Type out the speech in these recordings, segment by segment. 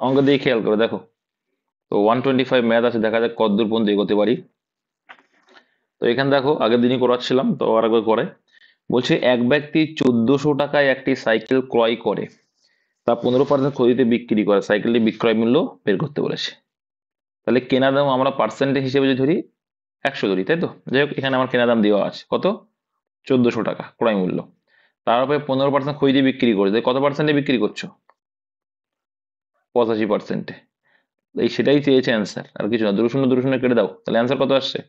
অঙ্ক দিয়ে খেয়াল করে দেখো। তো 125 ম্যাথ আছে, দেখা যাক কত দূর পর্যন্ত এগোতে পারি। তো এখানে দেখো আগের দিনই করাচ্ছিলাম, তো আর একবার করে বলছে এক ব্যক্তি 1400 টাকায় একটি সাইকেল ক্রয় করে, তা 15% ক্ষতিতে বিক্রি করে, সাইকেলটি বিক্রয় মূল্য বের করতে বলেছে। তাহলে কেনা দাম আমরা পার্সেন্টেজ হিসেবে যদি ধরি 100 ধরি, তাই তো? যাই হোক, এখানে আমার কেনা দাম দেওয়া আছে কত, 1400 টাকা ক্রয় মূল্য। তার উপরে 15% ক্ষতিতে বিক্রি করে, কত পার্সেন্টে বিক্রি করছো? 85%। এই সেটাই চেয়েছে অ্যান্সার, আর কিছু না। দুটো শূন্য দুটো শূন্য কেটে দাও, তাহলে অ্যান্সার কত আসছে?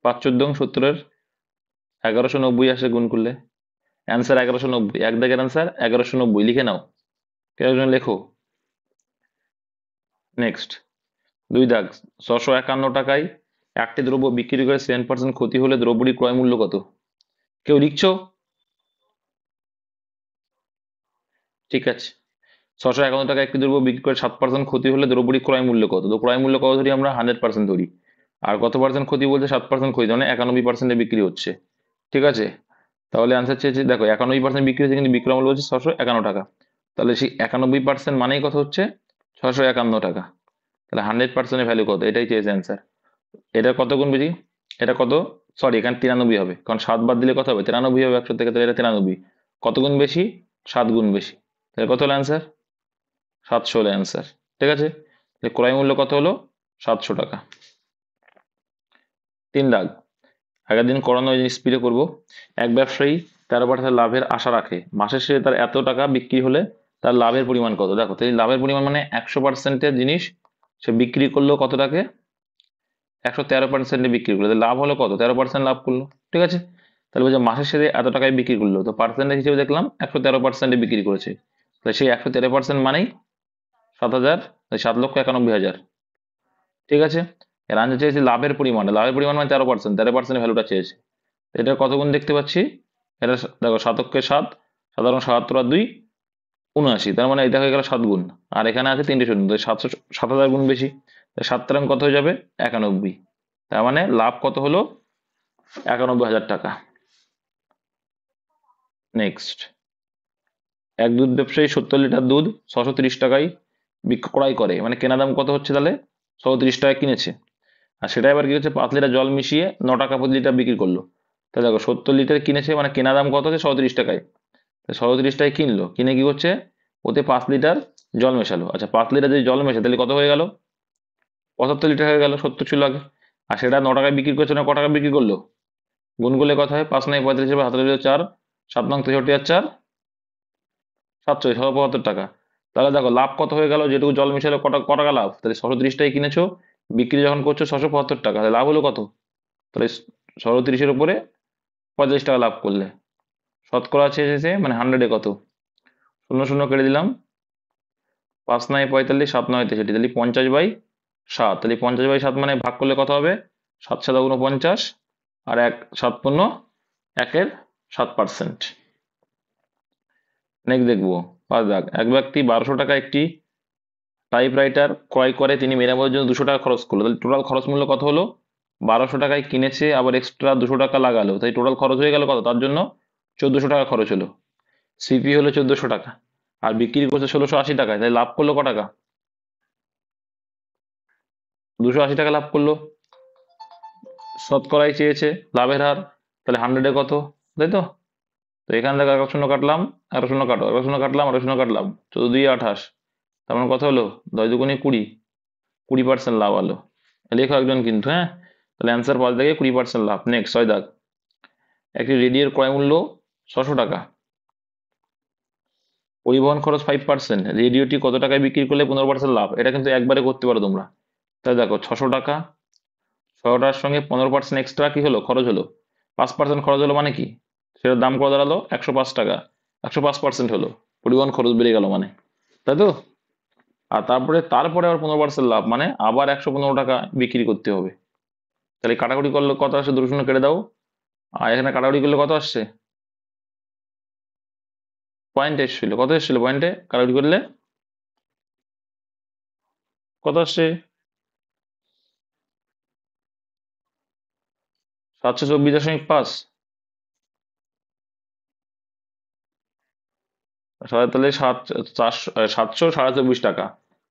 5 14 70-এর 1190 আসে গুণ করলে। অ্যান্সার 1190, এক দাগের অ্যান্সার 1190, লিখে নাও। কেউ একজন লেখো। নেক্সট, 2 দাগ, 651 টাকায় একটি দ্রব্য বিক্রি করে 7% ক্ষতি হলে দ্রব্যটির ক্রয় মূল্য কত? কেউ লিখছো? ঠিক আছে, 651 টাকায় একটি দ্রব্য বিক্রি করে 7% ক্ষতি হলে দ্রব্যটির ক্রয় মূল্য কত? তো ক্রয় মূল্য কত ধরি আমরা? 100% ধরি। আর কত পার্সেন্ট ক্ষতি বলতে? 7% ক্ষতি, মানে 91%-এ বিক্রি হচ্ছে। ঠিক আছে, তাহলে অ্যান্সার চেয়েছে, দেখো 91% বিক্রি হচ্ছে কিন্তু বিক্রয় মূল্য হচ্ছে 651 টাকা। তাহলে সেই 91% মানেই কত হচ্ছে? 651 টাকা। তাহলে 100%-এর ভ্যালু কত? এটাই চেয়েছে অ্যান্সার। এটা কত গুণ বেশি? এটা কত? সরি, এখানে 93 হবে, কারণ 7 বাদ দিলে কত হবে? 93 হবে 100 থেকে, তাহলে এটা 93। কত গুণ বেশি? 7 গুণ বেশি। তাহলে কত হলো অ্যান্সার? 700 হলো অ্যান্সার। ঠিক আছে, তাহলে ক্রয় মূল্য কত হলো? 700 টাকা। 3 দাগ, আগের দিন করানো স্পিডে করব। এক ব্যবসায়ী 13% লাভের আশা রাখে, মাসের শেষে তার এত টাকা বিক্রি হলে তার লাভের পরিমাণ কত? দেখো, তাই লাভের পরিমাণ মানে 100%-এর জিনিস সে বিক্রি করলো কত টাকে? 113%-এ বিক্রি করলো, লাভ হলো কত? 13% লাভ করলো। ঠিক আছে, তাহলে বলছে মাসের শেষে এত টাকায় বিক্রি করলো, তো পার্সেন্টেজ হিসেবে দেখলাম 113%-এ বিক্রি করেছে। তাহলে সেই 113% মানেই 7,000, 7,91,000। ঠিক আছে, এর আনসার চেয়েছি লাভের পরিমাণ, লাভের পরিমাণ মানে 13%, 13% ভ্যালুটা চেয়েছে। এটা কত গুণ দেখতে পাচ্ছি? এটা দেখো, 7 সাধারণ 77 আর 2 79, তার মানে এটা হয়ে গেল 7 গুণ। আর এখানে আছে 3টে শূন্য, 7,000 গুণ বেশি। 7 কত হয়ে যাবে? 91। তার মানে লাভ কত হলো? 91,000 টাকা। নেক্সট, এক দুধ ব্যবসায়ী 70 লিটার দুধ 630 টাকায় বিক্রয় করে, মানে কেনা দাম কত হচ্ছে তাহলে? 630 টাকায় কিনেছে। আর সেটা এবার কি হচ্ছে, 5 লিটার জল মিশিয়ে 9 টাকা প্রতি লিটার বিক্রি করলো। তাহলে দেখো, 70 লিটার কিনেছে, মানে কেনা দাম কত হচ্ছে? 630 টাকায়। 630 টাকায় কিনলো, কিনে কি করছে? ওতে 5 লিটার জল মেশালো। আচ্ছা, 5 লিটার যদি জল মেশে তাহলে কত হয়ে গেল? 75 লিটার হয়ে গেল, 70 ছিল আগে। আর সেটা 9 টাকায় বিক্রি করছে, না ক টাকা বিক্রি করলো? গুণ করলে কথা হয়, 5 9 35 হবে, 7 4, 7 9 63 আর 4 700, 775 টাকা। তাহলে দেখো লাভ কত হয়ে গেল? যেটুকু জল মিশালো ক টাকা লাভ? তাহলে 630টাই কিনেছো, বিক্রি যখন করছো 675 টাকা, তাহলে লাভ হলো কত? তাহলে 630-এর উপরে 45 টাকা লাভ করলে। শতকরা আছে এসেছে, মানে 100-এ কত? শূন্য শূন্য কেটে দিলাম, 5 9 45, 7 9 63, তাহলে 50/7। তাহলে 50/7 মানে ভাগ করলে কত হবে? 7 7 49, আর 7 1 7%। নেক্সট দেখবো 5 দাগ, এক ব্যক্তি 1200 টাকা একটি টাইপরাইটার ক্রয় করে, তিনি মেরামতের জন্য 200 টাকা খরচ করলো, তাহলে টোটাল খরচ মূল্য কত হলো? 1200 টাকায় কিনেছে, আবার এক্সট্রা 200 টাকা লাগালো, তাই টোটাল খরচ হয়ে গেল কত? তার জন্য 1400 টাকা খরচ হলো। সিপি হলো 1400 টাকা, আর বিক্রি করছে 1680 টাকায়, তাই লাভ করলো ক টাকা? 280 টাকা লাভ করলো। শতকরাই চেয়েছে লাভের হার, তাহলে 100-এ কত? তাই তো? তো এখান থেকে 11 শূন্য কাটলাম, 11 শূন্য কাটো, 11 শূন্য কাটলাম, 11 শূন্য কাটলাম, 14 2 28, তার মানে কত হলো? 10 2 20, 20% লাভ হলো। লেখো একজন কিন্তু, হ্যাঁ। তাহলে অ্যান্সার 5 দাগে 20% লাভ। নেক্সট 6 দাগ, একটি রেডিওর ক্রয় মূল্য 600 টাকা, পরিবহন খরচ 5%, রেডিওটি কত টাকায় বিক্রি করলে 15% লাভ? এটা কিন্তু একবারে করতে পারো তোমরা। তাহলে দেখো, 600 টাকা, 600 টাকার সঙ্গে 15% এক্সট্রা কি হলো? খরচ হলো। 5% খরচ হলো মানে কি? সেটার দাম কত দাঁড়ালো? 105 টাকা। 105% হলো, পরিবহন খরচ বেড়ে গেল মানে, তাই তো? আর তারপরে তারপরে আবার 15% লাভ, মানে আবার 115 টাকা বিক্রি করতে হবে। তাহলে কাটাকুটি করলে কত আসে? দুটো শূন্য কেটে দাও। আর এখানে কাটাকুটি করলে কত আসছে? পয়েন্ট এসেছিল, কত এসেছিল পয়েন্টে কাটাকুটি করলে? কত আসছে? 724.5। তাহলে 724 টাকা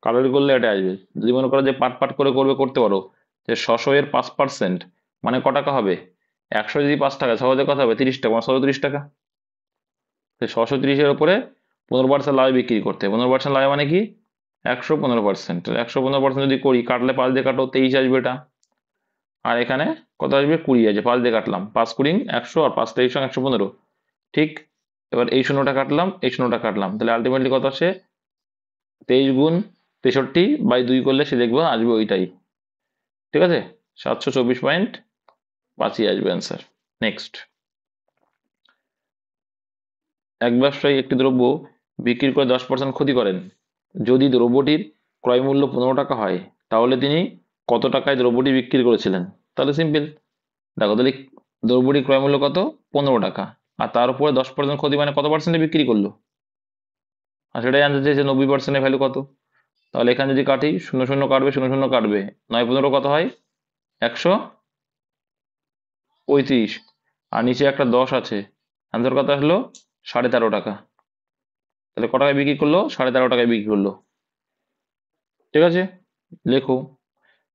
কালোরি করলে এটা আসবে। যদি মনে করো যে পাট পাট করে করতে পারো, যে 600 এর 5% মানে ক টাকা হবে, 100 যদি 5 টাকা, সহজে কথা হবে 30 টাকা, মানে 130 টাকা। 630-এর উপরে 15% লাভে বিক্রি করতে, 15% লাভে মানে কি 115%। 115% যদি করি, কাটলে 5 দিয়ে কাটো 23 আসবে এটা, আর এখানে কত আসবে 20 আছে, 5 দিয়ে কাটলাম, 5×20 100, আর 5×23 115। ঠিক, এবার এই শূন্যটা কাটলাম, এই শূন্যটা কাটলাম, তাহলে আলটিমেটলি কত আসে, 23×63/2 করলে সে দেখবো আসবে ওইটাই। ঠিক আছে, 724.5 আসবে অ্যান্সার। নেক্সট, এক ব্যবসায়ী একটি দ্রব্য বিক্রি করে 10% ক্ষতি করেন। যদি দ্রব্যটির ক্রয় মূল্য 15 টাকা হয়, তাহলে তিনি কত টাকায় দ্রব্যটি বিক্রি করেছিলেন? তাহলে সিম্পল, দেখো তাহলে দ্রব্যটির ক্রয় মূল্য কত, 15 টাকা, আর তার উপরে 10% ক্ষতি মানে কত পার্সেন্টে বিক্রি করলো, আর সেটাই জানতে চেয়েছে 90%-এর ভ্যালু কত। তাহলে এখানে যদি কাটি, শূন্য শূন্য কাটবে, শূন্য শূন্য কাটবে, 9×15 কত হয়, 135, আর নিচে একটা 10 আছে, অ্যান্সার কত আসলো, 13.5 টাকা। তাহলে ক টাকায় বিক্রি করলো, 13.5 টাকায় বিক্রি করলো। ঠিক আছে, লেখো।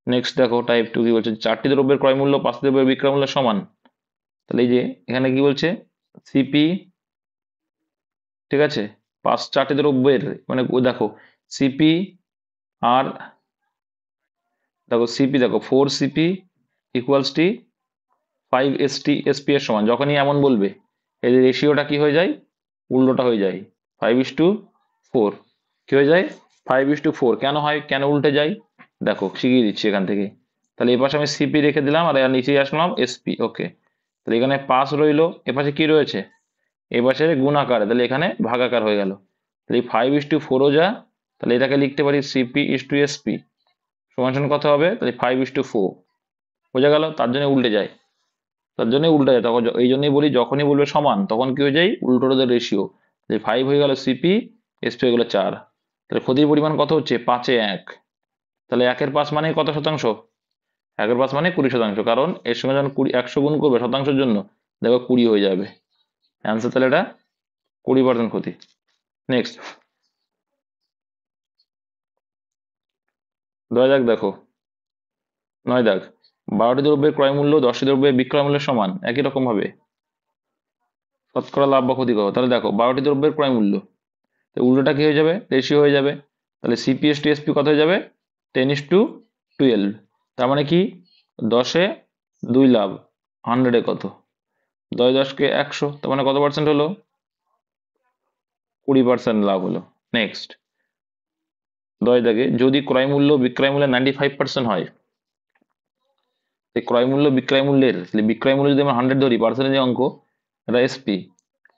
নেক্সট দেখো টাইপ 2 কি বলছে, 4টি দ্রব্যের ক্রয় মূল্য 5টি দ্রব্যের বিক্রয় মূল্য সমান। তাহলে এই যে এখানে কি বলছে, সিপি, ঠিক আছে, 4টি দ্রব্যের মানে দেখো সিপি, আর দেখো সিপি, দেখো 4 CP ইকুয়ালস টি 5 ST SP এর সমান। যখনই এমন বলবে, এই রেশিওটা কি হয়ে যায়, উল্টোটা হয়ে যায়, 5:4 কি হয়ে যায়, 5:4। কেন হয়, কেন উল্টে যায়, দেখো শিখিয়ে দিচ্ছি এখান থেকে। তাহলে এপাশে আমি সিপি রেখে দিলাম, আর নিচে আসলাম SP। ওকে, তাহলে এখানে 5 রইলো, এপাশে কি রয়েছে, এপাশে গুণাকার, তাহলে এখানে ভাগাকার হয়ে গেল। তাহলে এই 5:4ও যা, তাহলে এটাকে লিখতে পারি CP:SP সমান সমান কত হবে, তাহলে 5:4। বোঝা গেল, তার জন্য উল্টে যায়, তার জন্য উল্টে যায়। তখন এই জন্যই বলি, যখনই বলবে সমান, তখন কি হয়ে যায়, উল্টোটা রেশিও। যে 5 হয়ে গেল CP, SP হয়ে গেল 4। তাহলে ক্ষতির পরিমাণ কত হচ্ছে, 5-এ 1। তাহলে 1-এর 5 মানে কত শতাংশ, 1-এর 5 মানে 20%, কারণ এর সঙ্গে যখন 100 গুণ করবে শতাংশের জন্য, দেখো 20 হয়ে যাবে অ্যান্সার। তাহলে এটা 20% ক্ষতি। নেক্সট, দাগ দেখো, 9 দাগ, 12টি দ্রব্যের ক্রয় মূল্য 10টি দ্রব্যের বিক্রয় মূল্যের সমান, একই রকম ভাবে শতকরা লাভ বা ক্ষতি করো। তাহলে দেখো 12টি দ্রব্যের ক্রয় মূল্য, তো উল্টোটা কি হয়ে যাবে, রেশিও হয়ে যাবে। তাহলে CP:/SP কত হয়ে যাবে, 10:12। তার মানে কি, 10-এ 2 লাভ, 100-এ কত, 10-10 × 100, তার মানে কত পার্সেন্ট হলো, 20% লাভ হলো। নেক্সট, 10 দাগে, যদি ক্রয় মূল্য বিক্রয় মূল্যের 95% হয়, এই ক্রয় মূল্য বিক্রয় মূল্যের, বিক্রয় মূল্য যদি আমরা 100 ধরি, পার্সেন্টেজ অঙ্ক, এটা SP।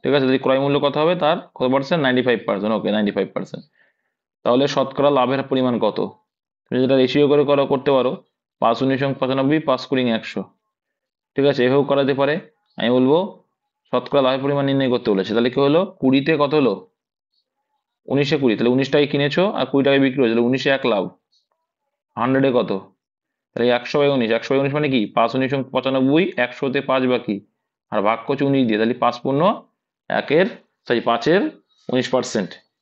ঠিক আছে, যদি ক্রয় মূল্য কত হবে, তার কত পার্সেন্ট, 95%। ওকে, 95%। তাহলে শতকরা লাভের পরিমাণ কত, তুমি যেটা রেশিও করে করতে পারো, 5×19=95, 5×100। ঠিক আছে, এভাবেও করা যেতে পারে। আমি বলবো শতকরা লাভের পরিমাণ নির্ণয় করতে বলেছে, তাহলে কি হলো, 20-তে কত হলো, 19-এ 20, তাহলে 19 টাকায় কিনেছো আর 20 টাকায় বিক্রি হয়েছে, তাহলে 19-এ 1 লাভ, 100-এ কত, তাহলে 100/19, 100/19 মানে কি, 5×19=95, 100-তে 5 বাকি, আর ভাগ করছে 19 দিয়ে, তাহলে 5×1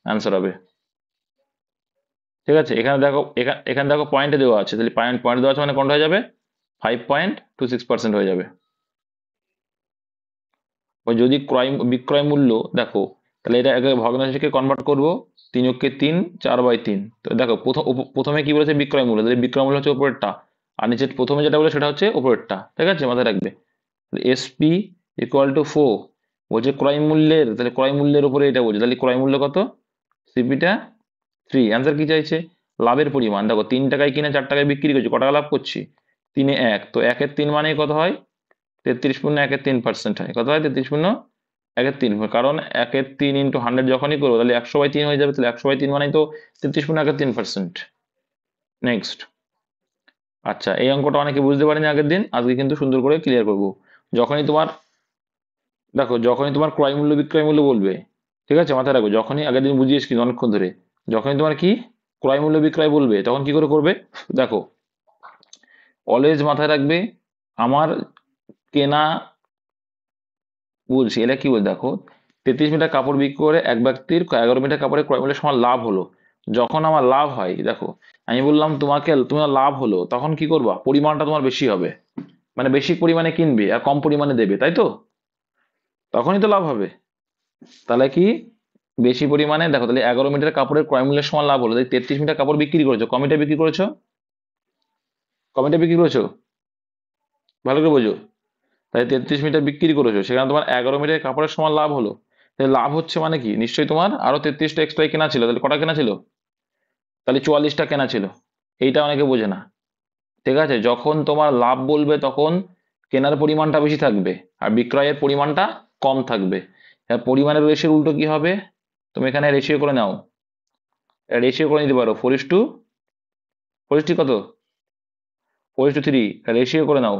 অ্যান্সার হবে। ঠিক আছে, এখানে দেখো, এখানে দেখো পয়েন্টে দেওয়া আছে, তাহলে পয়েন্ট দেওয়া আছে মানে কোনটা হয়ে যাবে, 5.26% হয়ে যাবে। ওই যদি বিক্রয় মূল্য দেখো, তাহলে এটা আগে ভগ্নাংশকে কনভার্ট করবো, 3-3, 4/3। তো দেখো প্রথমে কি বলেছে, বিক্রয় মূল্য, তাহলে বিক্রয় মূল্য হচ্ছে উপরেরটা, আর নিচে প্রথমে যেটা বলে সেটা হচ্ছে উপরেরটা। ঠিক আছে, মাথায় রাখবে। SP=4 বলছে ক্রয় মূল্যের, তাহলে ক্রয় মূল্যের উপরে এটা বলছে, তাহলে ক্রয় মূল্য কত, CP-টা 3। অ্যান্সার কি চাইছে, লাভের পরিমাণ। দেখো 3 টাকায় কিনে 4 টাকায় বিক্রি করছি, ক টাকা লাভ করছি, 3-এ 1, তো 1-এর 3 মানে কত হয়, 33.1% হয়, কত হয়, 33.1, কারণ 1-3 × 100 যখনই করবো, তাহলে 100/3 হয়ে যাবে, তাহলে 100/3 মানে তো 33.1%। নেক্সট, আচ্ছা, এই অঙ্কটা অনেকে বুঝতে পারেনি আগের দিন, আজকে কিন্তু সুন্দর করে ক্লিয়ার করবো। যখনই তোমার, দেখো যখনই তোমার ক্রয় মূল্য বিক্রয় মূল্য বলবে, ঠিক আছে, মাথায় রাখো, যখনই আগের দিন বুঝিয়েছি কিন্তু অনেকক্ষণ ধরে, যখনই তোমার কি ক্রয় মূল্য বিক্রয় বলবে, তখন কি করে করবে, দেখো অলওয়েজ মাথায় রাখবে, আমার কেনা, বলছি এটা কি বল, দেখো 33 মিটার কাপড় বিক্রি করে এক ব্যক্তির 11 মিটার কাপড়ের ক্রয় মূল্যের সমান লাভ হলো। যখন আমার লাভ হয়, দেখো আমি বললাম তোমাকে তোমার লাভ হলো, তখন কি করবা, পরিমাণটা তোমার বেশি হবে, মানে বেশি পরিমাণে কিনবে আর কম পরিমাণে দেবে, তাই তো? তখনই তো লাভ হবে। তাহলে কি, বেশি পরিমাণে, দেখো তাহলে 11 মিটার কাপড়ের ক্রয় মূল্যের সমান লাভ হলো, তাই 33 মিটার কাপড় বিক্রি করেছো, ক মিটার বিক্রি করেছো, ক মিটার বিক্রি করেছো, ভালো করে বোঝো। তাই 33 মিটার বিক্রি করেছো, সেখানে তোমার 11 মিটার কাপড়ের সমান লাভ হলো। তাহলে লাভ হচ্ছে মানে কি, নিশ্চয়ই তোমার আরো 33টা এক্সট্রা কেনা ছিল, তাহলে কটা কেনা ছিল, তাহলে 44টা কেনা ছিল। এইটা অনেকে বোঝে না। ঠিক আছে, যখন তোমার লাভ বলবে তখন কেনার পরিমাণটা বেশি থাকবে আর বিক্রয়ের পরিমাণটা কম থাকবে। পরিমাণের রেশিওর উল্টো কি হবে, তুমি এখানে রেশিও করে নাও, রেশিও করে নিতে পারো, 4:4 কত, 4:3, রেশিও করে নাও।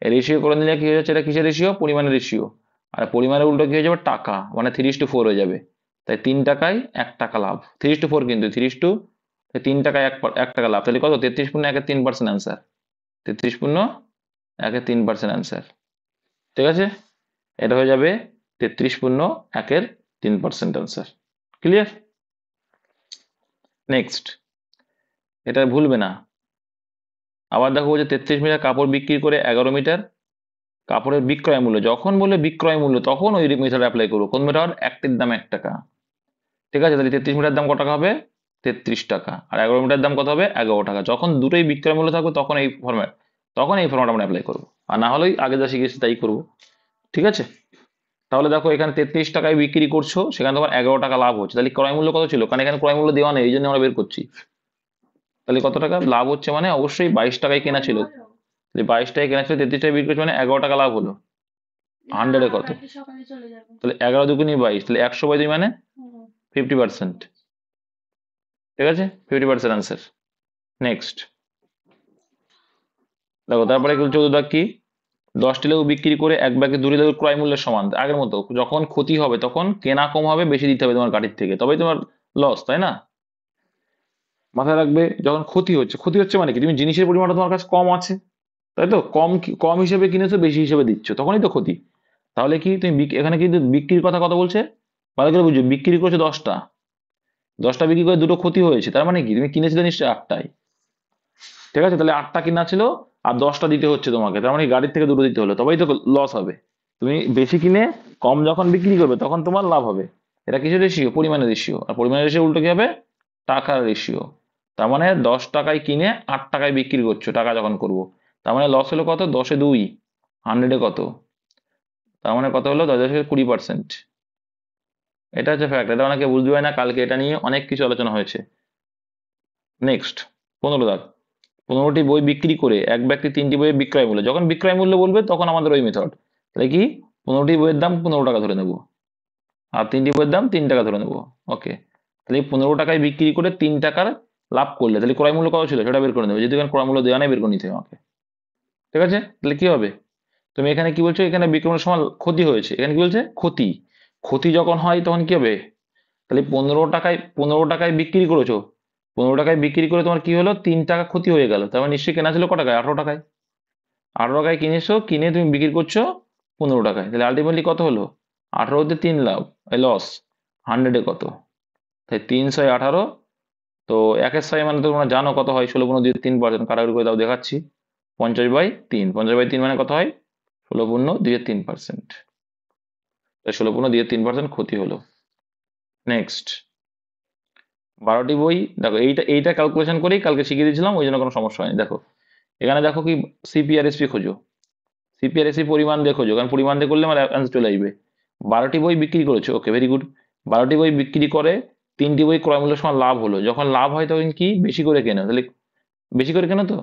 রেশিও করে নিলে কি হয়ে যাচ্ছে, এটা কিসের রেশিও, পরিমাণের রেশিও। আর পরিমাণের উল্টো কি হয়ে যাবে, টাকা, মানে 3:4 হয়ে যাবে। তাই 3 টাকায় 1 টাকা লাভ, 3:4 কিন্তু 3:, 3 টাকায় 1 টাকা লাভ, তাহলে কত, 33.1-3% অ্যান্সার, 33.1-3% অ্যান্সার। ঠিক আছে, এটা হয়ে যাবে 33.1-3% অ্যান্সার। ক্লিয়ার? নেক্সট, এটা ভুলবে না। আবার দেখো যে 33 মিটার কাপড় বিক্রি করে 11 মিটার কাপড়ের বিক্রয় মূল্য, যখন বলে বিক্রয় মূল্য তখন ওই মেথড অ্যাপ্লাই করবো। কোন মেথড, একটির দাম 1 টাকা। ঠিক আছে, তাহলে 33 মিটার দাম কত টাকা হবে, 33 টাকা, আর 11 মিটার দাম কত হবে, 11 টাকা। যখন দুটোই বিক্রয় মূল্য থাকবে তখন এই ফর্মেট আমরা অ্যাপ্লাই করবো, আর না হলেই আগে যা শিখেছি তাই করবো। ঠিক আছে, তাহলে দেখো এখানে 33 টাকায় বিক্রি করছো, সেখানে তোমার 11 টাকা লাভ হচ্ছে, তাহলে ক্রয় মূল্য কত ছিল, কারণ এখানে ক্রয় মূল্য দেওয়া নেই, এই জন্য আমরা বের করছি। তাহলে কত টাকা লাভ হচ্ছে, মানে অবশ্যই 22 টাকায় কেনা ছিল, 22 টাকায় কেনা ছিল, 33 টাকায় বিক্রি করছে, মানে 11 টাকা লাভ হলো। 100-এ কত, তাহলে 11×2=22, তাহলে 100/2 মানে 50%। ঠিক আছে, 50% আনসার। নেক্সট দেখো, তারপরে কি 14 দাগ কি, 10টি লেবু বিক্রি করে এক ব্যাগে 2টি লেবুর ক্রয় মূল্যের সমান, আগের মতো, যখন ক্ষতি হবে তখন কেনা কম হবে, বেশি দিতে হবে তোমার গাড়ির থেকে, তবেই তোমার লস, তাই না? মাথায় রাখবে, যখন ক্ষতি হচ্ছে মানে কি, তুমি জিনিসের পরিমাণটা তোমার কাছে কম আছে, তাই তো, কম হিসেবে কিনেছো, বেশি হিসেবে দিচ্ছ, তখনই তো ক্ষতি। তাহলে কি তুমি এখানে কিন্তু বিক্রির কথা বলছে, ভালো করে বুঝছো, বিক্রি করছো 10টা, 10টা বিক্রি করে 2টো ক্ষতি হয়েছে, তার মানে কি তুমি কিনেছিলে নিশ্চয়ই 8টাই। ঠিক আছে, তাহলে 8টা কিনা ছিল আর 10টা দিতে হচ্ছে তোমাকে, তার মানে গাড়ির থেকে 2টো দিতে হলো, তবেই তো লস হবে। তুমি বেশি কিনে কম যখন বিক্রি করবে তখন তোমার লাভ হবে। এটা কিসের রেশিও, পরিমাণের রেশিও, আর পরিমাণের রেশিও উল্টো কি হবে, টাকার রেশিও। তার মানে 10 টাকায় কিনে 8 টাকায় বিক্রি করছো টাকা যখন করব, তার মানে লস হলো কত, 10-এ 2, 100-এ কত, তার মানে কত হলো, 10-20%। এটা হচ্ছে ফ্যাক্ট, এটা অনেকে বুঝতে পারে না, কালকে এটা নিয়ে অনেক কিছু আলোচনা হয়েছে। নেক্সট 15 দাগ, 15টি বই বিক্রি করে এক ব্যক্তি 3টি বইয়ের বিক্রয় মূল্য, যখন বিক্রয় মূল্য বলবে তখন আমাদের ওই মেথড, তাহলে কি 15টি বইয়ের দাম 15 টাকা ধরে নেবো, আর 3টি বইয়ের দাম 3 টাকা ধরে নেবো। ওকে, তাহলে 15 টাকায় বিক্রি করে 3 টাকার লাভ করলে তাহলে ক্রয় মূল্য কত ছিল সেটা বের করে নেবে, যদি এখানে ক্রয় মূল্য দেওয়া নেই বের করে নিতে হবে আমাকে। ঠিক আছে, তাহলে কি হবে, তুমি এখানে কি বলছো, এখানে বিক্রয়ের সময় ক্ষতি হয়েছে, এখানে কি বলছে, ক্ষতি, ক্ষতি যখন হয় তখন কি হবে, তাহলে 15 টাকায় বিক্রি করেছো, 15 টাকায় বিক্রি করে তোমার কি হলো, 3 টাকা ক্ষতি হয়ে গেল, তার মানে নিশ্চয়ই কেনা ছিল ক টাকায়, 18 টাকায়। 18 টাকায় কিনেছো, কিনে তুমি বিক্রি করছো 15 টাকায়, তাহলে আলটিমেটলি কত হলো, 18-তে 3 লাভ, লস, 100-এ কত, তাই 3×18, তো 1/6 মানে তো তোমরা জানো কত হয়, 16×2=3%, কাটাকুটি করে দাও দেখাচ্ছি, 50/3, 50/3 মানে কত হয়, 16×2=3%, তাই 16×2=3% ক্ষতি হলো। নেক্সট 12টি বই, দেখো এইটা ক্যালকুলেশন করেই কালকে শিখিয়ে দিয়েছিলাম, ওই জন্য কোনো সমস্যা হয়নি। দেখো এখানে দেখো কি, সিপিআরএসপি খোঁজো, সিপিআরএসপি পরিমাণ দিয়ে খোঁজো, কারণ পরিমাণ দিয়ে করলে আমার অ্যান্সার চলে আসবে। 12টি বই বিক্রি করেছো, ওকে ভেরি গুড, 12টি বই বিক্রি করে 3টি বই ক্রয় মূল্যের সমান লাভ হলো, যখন লাভ হয় তখন কি বেশি করে কেনো, তাহলে বেশি করে কেনো তো,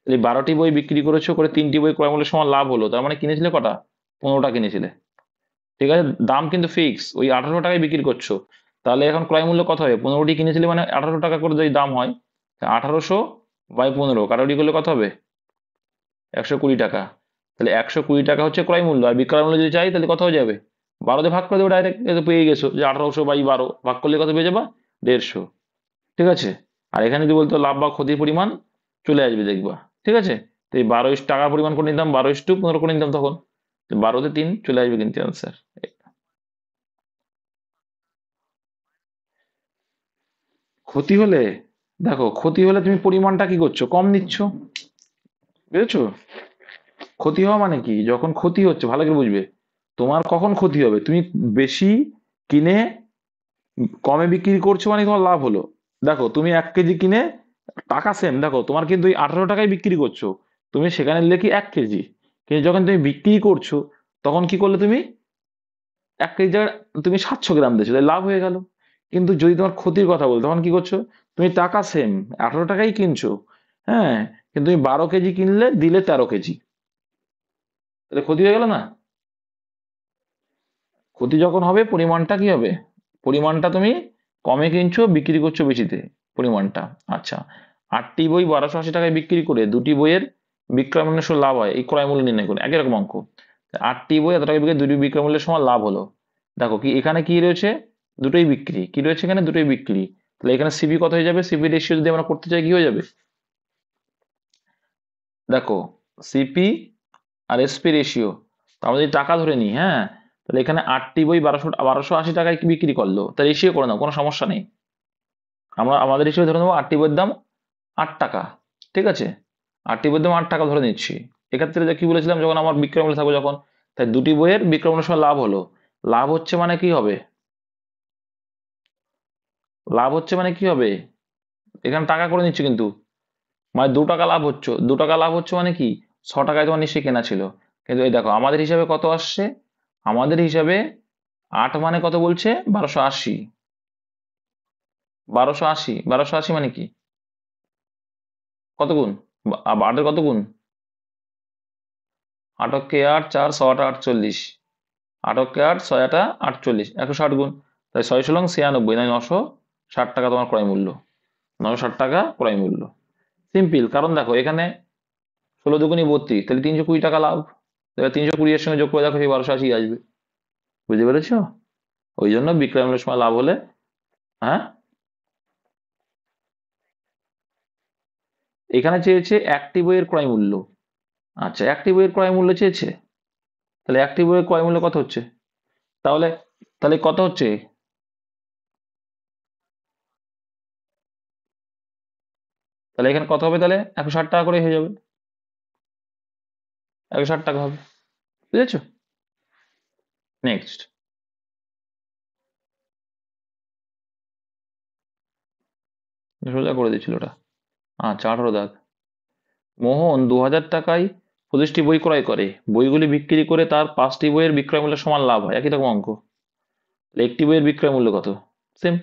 তাহলে 12টি বই বিক্রি করেছো করে 3টি বই ক্রয় মূল্যের সমান লাভ হলো, তার মানে কিনেছিলে কটা, 15টা কিনেছিলে। ঠিক আছে, দাম কিন্তু ফিক্স, ওই 18 টাকায় বিক্রি করছো, তাহলে এখন ক্রয় মূল্য কত হবে, 15টি কিনেছিলে মানে 18 টাকা করে যদি দাম হয়, 1800/15 কাটাকুটি করলে কত হবে, 120 টাকা। তাহলে 120 টাকা হচ্ছে ক্রয় মূল্য, আর বিক্রয় মূল্য যদি চাই তাহলে কত হয়ে যাবে, 12 ভাগ করে দেবে ডাইরেক্ট, পেয়ে গেছো যে 1800/12 ভাগ করলে কত পেয়ে যাবা, 150। ঠিক আছে, আর এখানে যদি বলতো লাভ বা ক্ষতির পরিমাণ চলে আসবে দেখবা। ঠিক আছে, তো এই 12 টাকার পরিমাণ করে নিতাম, 12:15 করে নিতাম, তখন 12-তে 3 চলে আসবে কিন্তু অ্যান্সার। ক্ষতি হলে, দেখো ক্ষতি হলে তুমি পরিমাণটা কি করছো, কম নিচ্ছ, বুঝেছো? ক্ষতি হওয়া মানে কি, যখন ক্ষতি হচ্ছে ভালো করে বুঝবে। তোমার কখন ক্ষতি হবে, তুমি বেশি কিনে কমে বিক্রি করছো মানে তোমার লাভ হলো। দেখো তুমি 1 কেজি কিনে টাকা সেম, দেখো তোমার কিন্তু ওই 18 টাকায় বিক্রি করছো, তুমি সেখানে লিখি 1 কেজি, কিন্তু যখন তুমি বিক্রি করছো তখন কি করলে তুমি 1 কেজি জায়গায় তুমি 700 গ্রাম দিচ্ছ, তাই লাভ হয়ে গেল। কিন্তু যদি তোমার ক্ষতির কথা বল তখন কি করছো, তুমি টাকা সেম 18 টাকাই কিনছো, হ্যাঁ, কিন্তু তুমি 12 কেজি কিনলে দিলে 13 কেজি, তাহলে ক্ষতি হয়ে গেল না? ক্ষতি যখন হবে পরিমাণটা কি হবে, পরিমাণটা তুমি কমে কিনছো বিক্রি করছো বেশিতে, পরিমাণটা। আচ্ছা, 8টি বই 1280 টাকায় বিক্রি করে 2টি বইয়ের বিক্রয় মূল্য লাভ হয়, এই ক্রয় মূল্য নির্ণয় করে একই রকম অঙ্ক। 8টি বই এত টাকা বিক্রি, 2টি বিক্রয় মূল্যের সমান লাভ হলো। দেখো কি এখানে কি রয়েছে, দুটোই বিক্রি, কি রয়েছে এখানে, দুটোই বিক্রি। তাহলে এখানে সিপি কত হয়ে যাবে, সিপি রেশিও যদি আমরা করতে চাই কি হয়ে যাবে, দেখো সিপি আর এসপি রেশিও, আমরা যদি টাকা ধরে নিই, হ্যাঁ, তাহলে এখানে 8টি বই 1280 টাকায় কি বিক্রি করলো, তা রেশিও করে নাও, কোনো সমস্যা নেই। আমরা আমাদের হিসেবে ধরে নেবো 8টি বইয়ের দাম 8 টাকা, ঠিক আছে, 8টি বইয়ের দাম 8 টাকা ধরে নিচ্ছি। এক্ষেত্রে যে কি বলেছিলাম, যখন আমার বিক্রয় মূল্য থাকবে যখন, তাই 2টি বইয়ের বিক্রয় মূল্যের সময় লাভ হলো। লাভ হচ্ছে মানে কি হবে, লাভ হচ্ছে মানে কি হবে, এখানে টাকা করে নিচ্ছি কিন্তু, মানে 2 টাকা লাভ হচ্ছে, 2 টাকা লাভ হচ্ছে মানে কি, 6 টাকায় তোমার নিশ্চয়ই কেনা ছিল। কিন্তু এই দেখো আমাদের হিসাবে কত আসছে, আমাদের হিসাবে 8 মানে কত বলছে, 1280, 1280, 1280 মানে কি, কত গুণ, 8-এর কত গুণ, 8 কে 8, 4, 6 8 48, 8 কে 8, 6 8 48, 160 গুণ, তাই 6 6 96, নয় 960 টাকা তোমার ক্রয় মূল্য, 960 টাকা ক্রয় মূল্য। সিম্পল, কারণ দেখো এখানে 16 দুগুণী 32, তাহলে 320 টাকা লাভ, এবার 320 এর সঙ্গে যোগ করে দেখো সেই 1280 আসবে, বুঝতে পেরেছো? ওই জন্য বিক্রয় মূল্যের সময় লাভ হলে, হ্যাঁ, এখানে চেয়েছে 1টি বইয়ের ক্রয় মূল্য। আচ্ছা, 1টি বইয়ের ক্রয় মূল্য চেয়েছে, তাহলে 1টি বইয়ের ক্রয় মূল্য কত হচ্ছে, তাহলে তাহলে কত হচ্ছে, তাহলে এখানে কত হবে, তাহলে 160 টাকা করে হয়ে যাবে, 160 টাকা হবে, বুঝেছো? নেক্সট, সোজা করে দিচ্ছিল ওটা। আচ্ছা, 18 দাগ। মোহন 2000 টাকায় 25টি বই ক্রয় করে, বইগুলি বিক্রি করে তার 5টি বইয়ের বিক্রয় মূল্যের সমান লাভ হয়, একই রকম অঙ্ক। তাহলে একটি বইয়ের বিক্রয় মূল্য কত, সেম,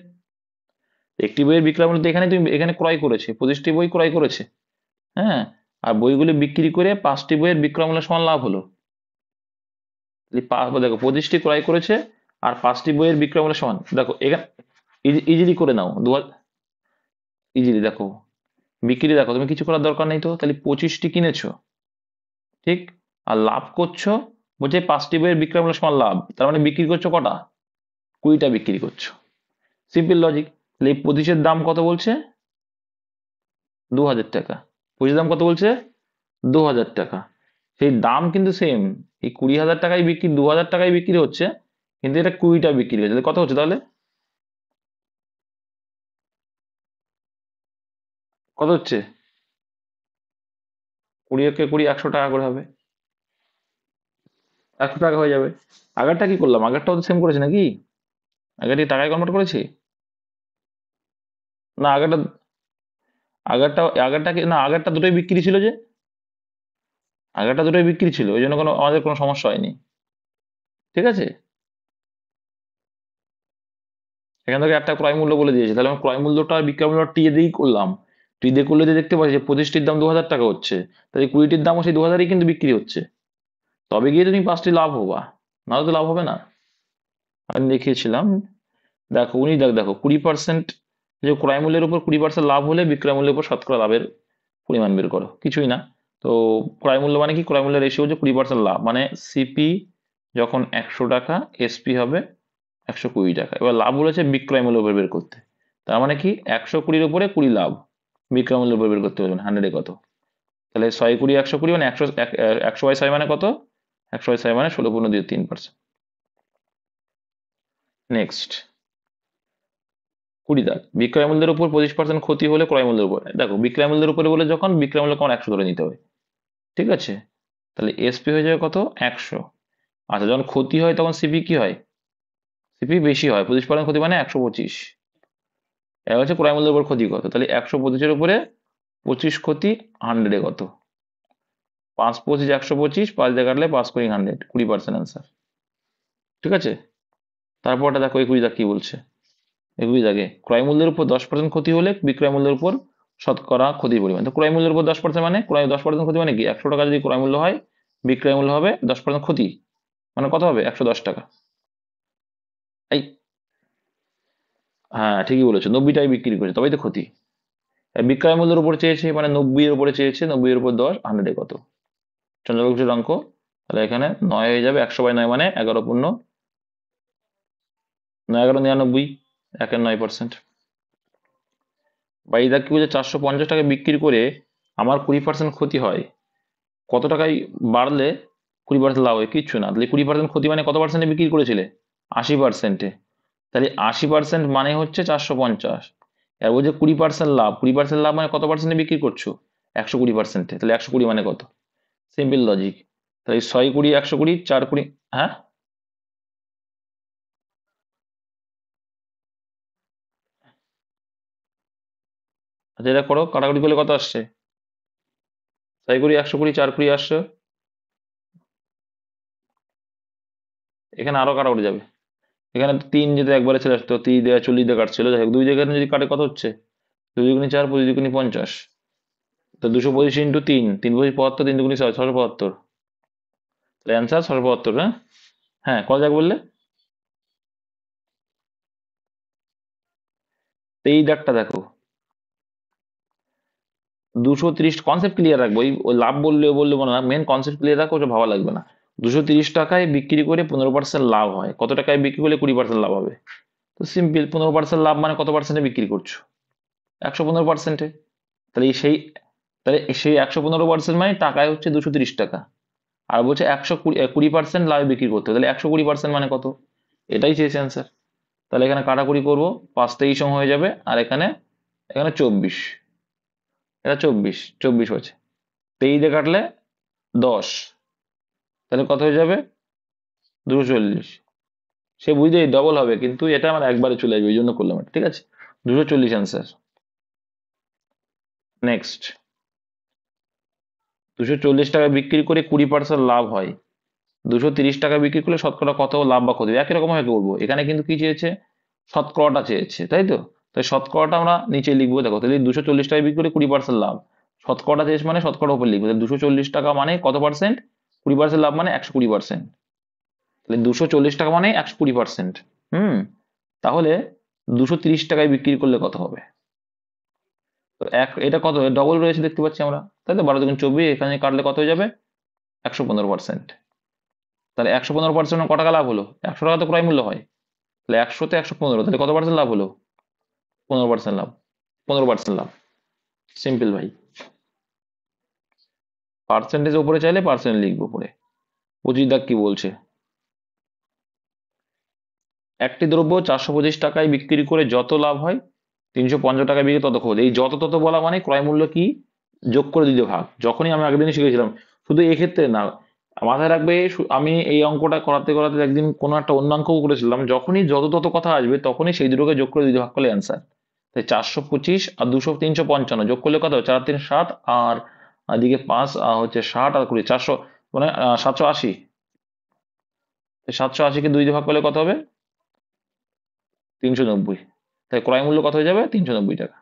একটি বইয়ের বিক্রয় মূল্য তো এখানে তুমি এখানে ক্রয় করেছে, 25টি বই ক্রয় করেছে, হ্যাঁ, আর বইগুলি বিক্রি করে 5টি বইয়ের বিক্রয় মূল্যের সমান লাভ হলো। দেখো 25টি ক্রয় করেছে আর 5টি বইয়ের বিক্রয় মূল্য সমান, দেখো এখানে ইজিলি করে নাও, ইজিলি দেখো, বিক্রি দেখো তুমি কিছু করার দরকার নেই তো, তাহলে 25টি কিনেছো, ঠিক, আর লাভ করছো, বলছে 5টি বইয়ের বিক্রয় মূল্য সমান লাভ, তার মানে বিক্রি করছো কটা, 20টা বিক্রি করছো, সিম্পল লজিক। তাহলে এই 25-এর দাম কত বলছে, 2000 টাকা, 25-এর দাম কত বলছে, 2000 টাকা, সেই দাম কিন্তু সেম, এই 20,000 টাকায় বিক্রি, 2000 টাকায় বিক্রি হচ্ছে, কিন্তু এটা 20টা বিক্রি হচ্ছে, তাহলে কত হচ্ছে তাহলে, কত হচ্ছে, 20 কে 20, 100 টাকা করে হবে, 100 টাকা হয়ে যাবে। আগেরটা কি করলাম, আগেরটাও তো সেম করেছি নাকি, আগেরটি টাকায় কনভার্ট করেছি, না আগেরটা, আগেরটা কি না, আগেরটা দুটোই বিক্রি ছিল যে, আগেরটা দুটোই বিক্রি ছিল, ওই জন্য আমাদের কোনো সমস্যা হয়নি, ঠিক আছে। এখান থেকে একটা ক্রয় মূল্য বলে দিয়েছে, তাহলে আমি ক্রয় মূল্যটা আর বিক্রয় মূল্য টি দিয়েই করলাম, টি দিয়ে করলে যে দেখতে পাচ্ছি যে 25টির দাম 2000 টাকা হচ্ছে, তাহলে 20টির দামও সেই 2000ই কিন্তু বিক্রি হচ্ছে, তবে গিয়ে তুমি 5টি লাভ হবা, নাহলে তো লাভ হবে না। আমি দেখিয়েছিলাম, দেখো 19 দাগ, দেখো 20%, যে ক্রয় মূল্যের উপর 20% লাভ হলে বিক্রয় মূল্যের উপর শতকরা লাভের পরিমাণ বের করো, কিছুই না। তো ক্রয় মূল্য মানে কি, ক্রয় মূল্যের রেশিও হচ্ছে 20% লাভ, মানে সিপি যখন 100 টাকা, এসপি হবে 120 টাকা, এবার লাভ বলেছে বিক্রয় মূল্য উপর বের করতে, তার মানে কি 120-র উপরে 20 লাভ, বিক্রয় মূল্য উপর বের করতে হবে, 100-এ কত, তাহলে 6 20 120 মানে 100/6 মানে কত, 100/6 মানে 16.23%। নেক্সট, 20 দাগ, বিক্রয় মূল্যের উপর 25% ক্ষতি হলে ক্রয় মূল্যের উপর, দেখো বিক্রয় মূল্যের উপরে বলে যখন বিক্রয় মূল্য কেমন 100 ধরে নিতে হবে, ঠিক আছে। তাহলে এসপি হয়ে যাবে কত, 100। আচ্ছা যখন ক্ষতি হয় তখন সিপি কি হয়, সিপি বেশি হয়, 25% ক্ষতি মানে 125। এটা হচ্ছে ক্রয় মূল্যের উপর ক্ষতি কত, তাহলে 125-এর উপরে 25 ক্ষতি 100-এ কত, 5 25 125, 5 দিয়ে কাটলে 5 করে 100, 20% অ্যান্সার, ঠিক আছে। তারপরটা দেখো 21 দাগ কি বলছে, 21 দাগে ক্রয় মূল্যের উপর 10% ক্ষতি হলে বিক্রয় মূল্যের উপর শতকরা ক্ষতির পরিমাণ, তো ক্রয় মূল্যের উপর 10% মানে ক্রয় 10% ক্ষতি মানে কি, 100 টাকা যদি ক্রয় মূল্য হয়, বিক্রয় মূল্য হবে 10% ক্ষতি, মানে কত হবে, 110 টাকা। এই, হ্যাঁ ঠিকই বলেছো, 90 টাকায় বিক্রি করেছে তবেই তো ক্ষতি। বিক্রয় মূল্যের উপর চেয়েছে মানে 90 এর উপরে চেয়েছে, 90 এর উপর 10, 100-এ কত, চন্দ্রবংশের অঙ্ক। তাহলে এখানে 9 হয়ে যাবে, 100/9 মানে 11 পূর্ণ 9 11 99, 1/9%। বা এই দাগ কি বলছে, 450 টাকা বিক্রি করে আমার 20% ক্ষতি হয়, কত টাকায় বাড়লে 20% লাভ হয়, কিচ্ছু না, তাহলে 20% ক্ষতি মানে কত পার্সেন্টে বিক্রি করেছিলে, 80%-এ। তাহলে 80% মানে হচ্ছে 450, আর বলছে 20% লাভ, 20% লাভ মানে কত পার্সেন্টে বিক্রি করছো, 120%-এ, তাহলে 120 মানে কত, সিম্পল লজিক। তাহলে 6 20 120 4 20, হ্যাঁ আচ্ছা এটা করো, কাটাকুটি করলে কত আসছে, 6 20 120 4 20 আসছে, এখানে আরো কাটাকুটি যাবে, এখানে 3 যদি একবারে চলে আসতো, 3 দেওয়া 40 দিয়ে কাটছিল, যাই হোক 2 জায়গায় যদি কাটে কত হচ্ছে, 2 দুগুণি 4 25 দুগুণি 50, তো 225 ইন্টু 3, 3 25 75, 3 দুগুণি 6, 675, তাহলে অ্যান্সার 675। হ্যাঁ, হ্যাঁ কত জায়গা বললে, তো এই দাগটা দেখো, 230 কনসেপ্ট ক্লিয়ার রাখবো, ওই লাভ বললে বললে মনে না, মেন কনসেপ্ট ক্লিয়ার রাখো, ওটা ভাবা লাগবে না। 230 টাকায় বিক্রি করে 15% লাভ হয়, কত টাকায় বিক্রি করলে 20% লাভ হবে, তো সিম্পল, 15% লাভ মানে কত পার্সেন্টে বিক্রি করছো, 115%-এ। তাহলে সেই 115% মানে টাকায় হচ্ছে 230 টাকা, আর বলছে 120% লাভে বিক্রি করতে, তাহলে 120% মানে কত, এটাই চেয়েছে অ্যান্সার। তাহলে এখানে কাটাকুটি করবো, 5 23 হয়ে যাবে, আর এখানে এখানে 24, এটা 24 হচ্ছে, 23 দিয়ে কাটলে 10, তাহলে কত হয়ে যাবে, 240। সে বুঝতে ডবল হবে, কিন্তু এটা আমার একবারে চলে আসবে, এই জন্য করলাম এটা, ঠিক আছে, 240 অ্যান্সার। নেক্সট, 240 টাকা বিক্রি করে 20% লাভ হয়, 230 টাকা বিক্রি করলে শতকরা কত লাভ বা ক্ষতি, একই রকম ভাবে করবো, এখানে কিন্তু কি চেয়েছে, শতকরাটা চেয়েছে, তাই তো, তাই শতকরাটা আমরা নিচে লিখবো, দেখো তাহলে 240 টাকা বিক্রি করে 20% লাভ, শতকরাটা চেয়েছে মানে শতকরা উপর লিখবো, তাহলে 240 টাকা মানে কত পার্সেন্ট, 20% লাভ মানে 120%, তাহলে 240 টাকা মানে 120%। তাহলে 230 টাকায় বিক্রি করলে কত হবে, তো এটা কত ডবল রয়েছে দেখতে পাচ্ছি আমরা, তাই তো, 12 2 24, এখানে কাটলে কত হয়ে যাবে, 115%। তাহলে 115% ক টাকা লাভ হলো, 100 টাকা তো ক্রয় মূল্য হয়, তাহলে 100-তে 115, তাহলে কত পার্সেন্ট লাভ হলো, 15% লাভ, 15% লাভ, সিম্পল ভাই। পার্সেন্টেজ উপরে চাইলে পার্সেন্ট লিখবো পরে। 25 দাগ কি বলছে, একটি দ্রব্য 425 টাকায় বিক্রি করে যত লাভ হয়, 350 টাকায় বিক্রি তত ক্ষতি, এই যত তত বলা মানে ক্রয় মূল্য কি যোগ করে দিতে ভাগ, যখনই আমি আগের দিনই শিখেছিলাম, শুধু এক্ষেত্রে না, মাথায় রাখবে, আমি এই অঙ্কটা করাতে করাতে একদিন কোনো একটা অন্য অঙ্কও করেছিলাম, যখনই যত তত কথা আসবে তখনই সেই দুটোকে যোগ করে দিতে ভাগ করলে অ্যান্সার। তাই 425 আর 355 যোগ করলে কত, 4 3 7, আর এদিকে 5 হচ্ছে 60 আর 20, 400 মানে 780, 780-কে 2 দিয়ে ভাগ করলে কত হবে, 390, তাই ক্রয় মূল্য কত হয়ে যাবে, 390 টাকা।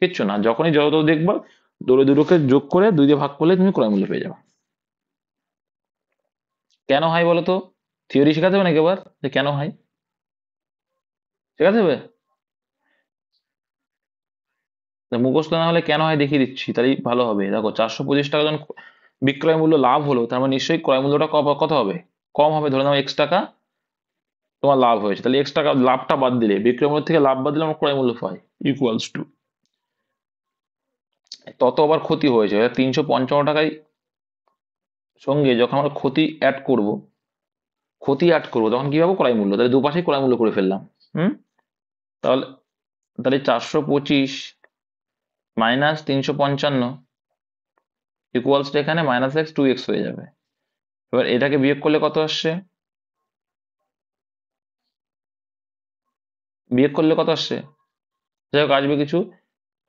কিচ্ছু না, যখনই যত দেখবা দৌড়ে দুটোকে যোগ করে 2 দিয়ে ভাগ করলে তুমি ক্রয় মূল্য পেয়ে যাবে। কেন হয় বলো তো, থিওরি শেখাতে হবে নাকি এবার, যে কেন হয়, শেখাতে হবে, তা মুখস্থ না হলে কেন হয় দেখিয়ে দিচ্ছি, তাহলেই ভালো হবে। দেখো 425 টাকা যখন বিক্রয় মূল্য লাভ হলো, তার মানে নিশ্চয়ই ক্রয় মূল্যটা কত হবে, কম হবে, ধরে নাও এক্স টাকা তোমার লাভ হয়েছে, তাহলে এক্স টাকা লাভটা বাদ দিলে, বিক্রয় মূল্য থেকে লাভ বাদ দিলে আমার ক্রয় মূল্য পাই, ইকুয়ালস টু তত আবার ক্ষতি হয়েছে, 355 টাকায় সঙ্গে যখন আমরা ক্ষতি অ্যাড করবো তখন কি পাবো, ক্রয় মূল্য, তাহলে দুপাশেই ক্রয় মূল্য করে ফেললাম। হুম, তাহলে তাহলে 425 মাইনাস 355 ইকুয়ালস টু এখানে মাইনাস এক্স 2x হয়ে যাবে। এবার এটাকে বিয়োগ করলে কত আসছে? বিয়োগ করলে কত আসছে? যাই হোক আসবে কিছু,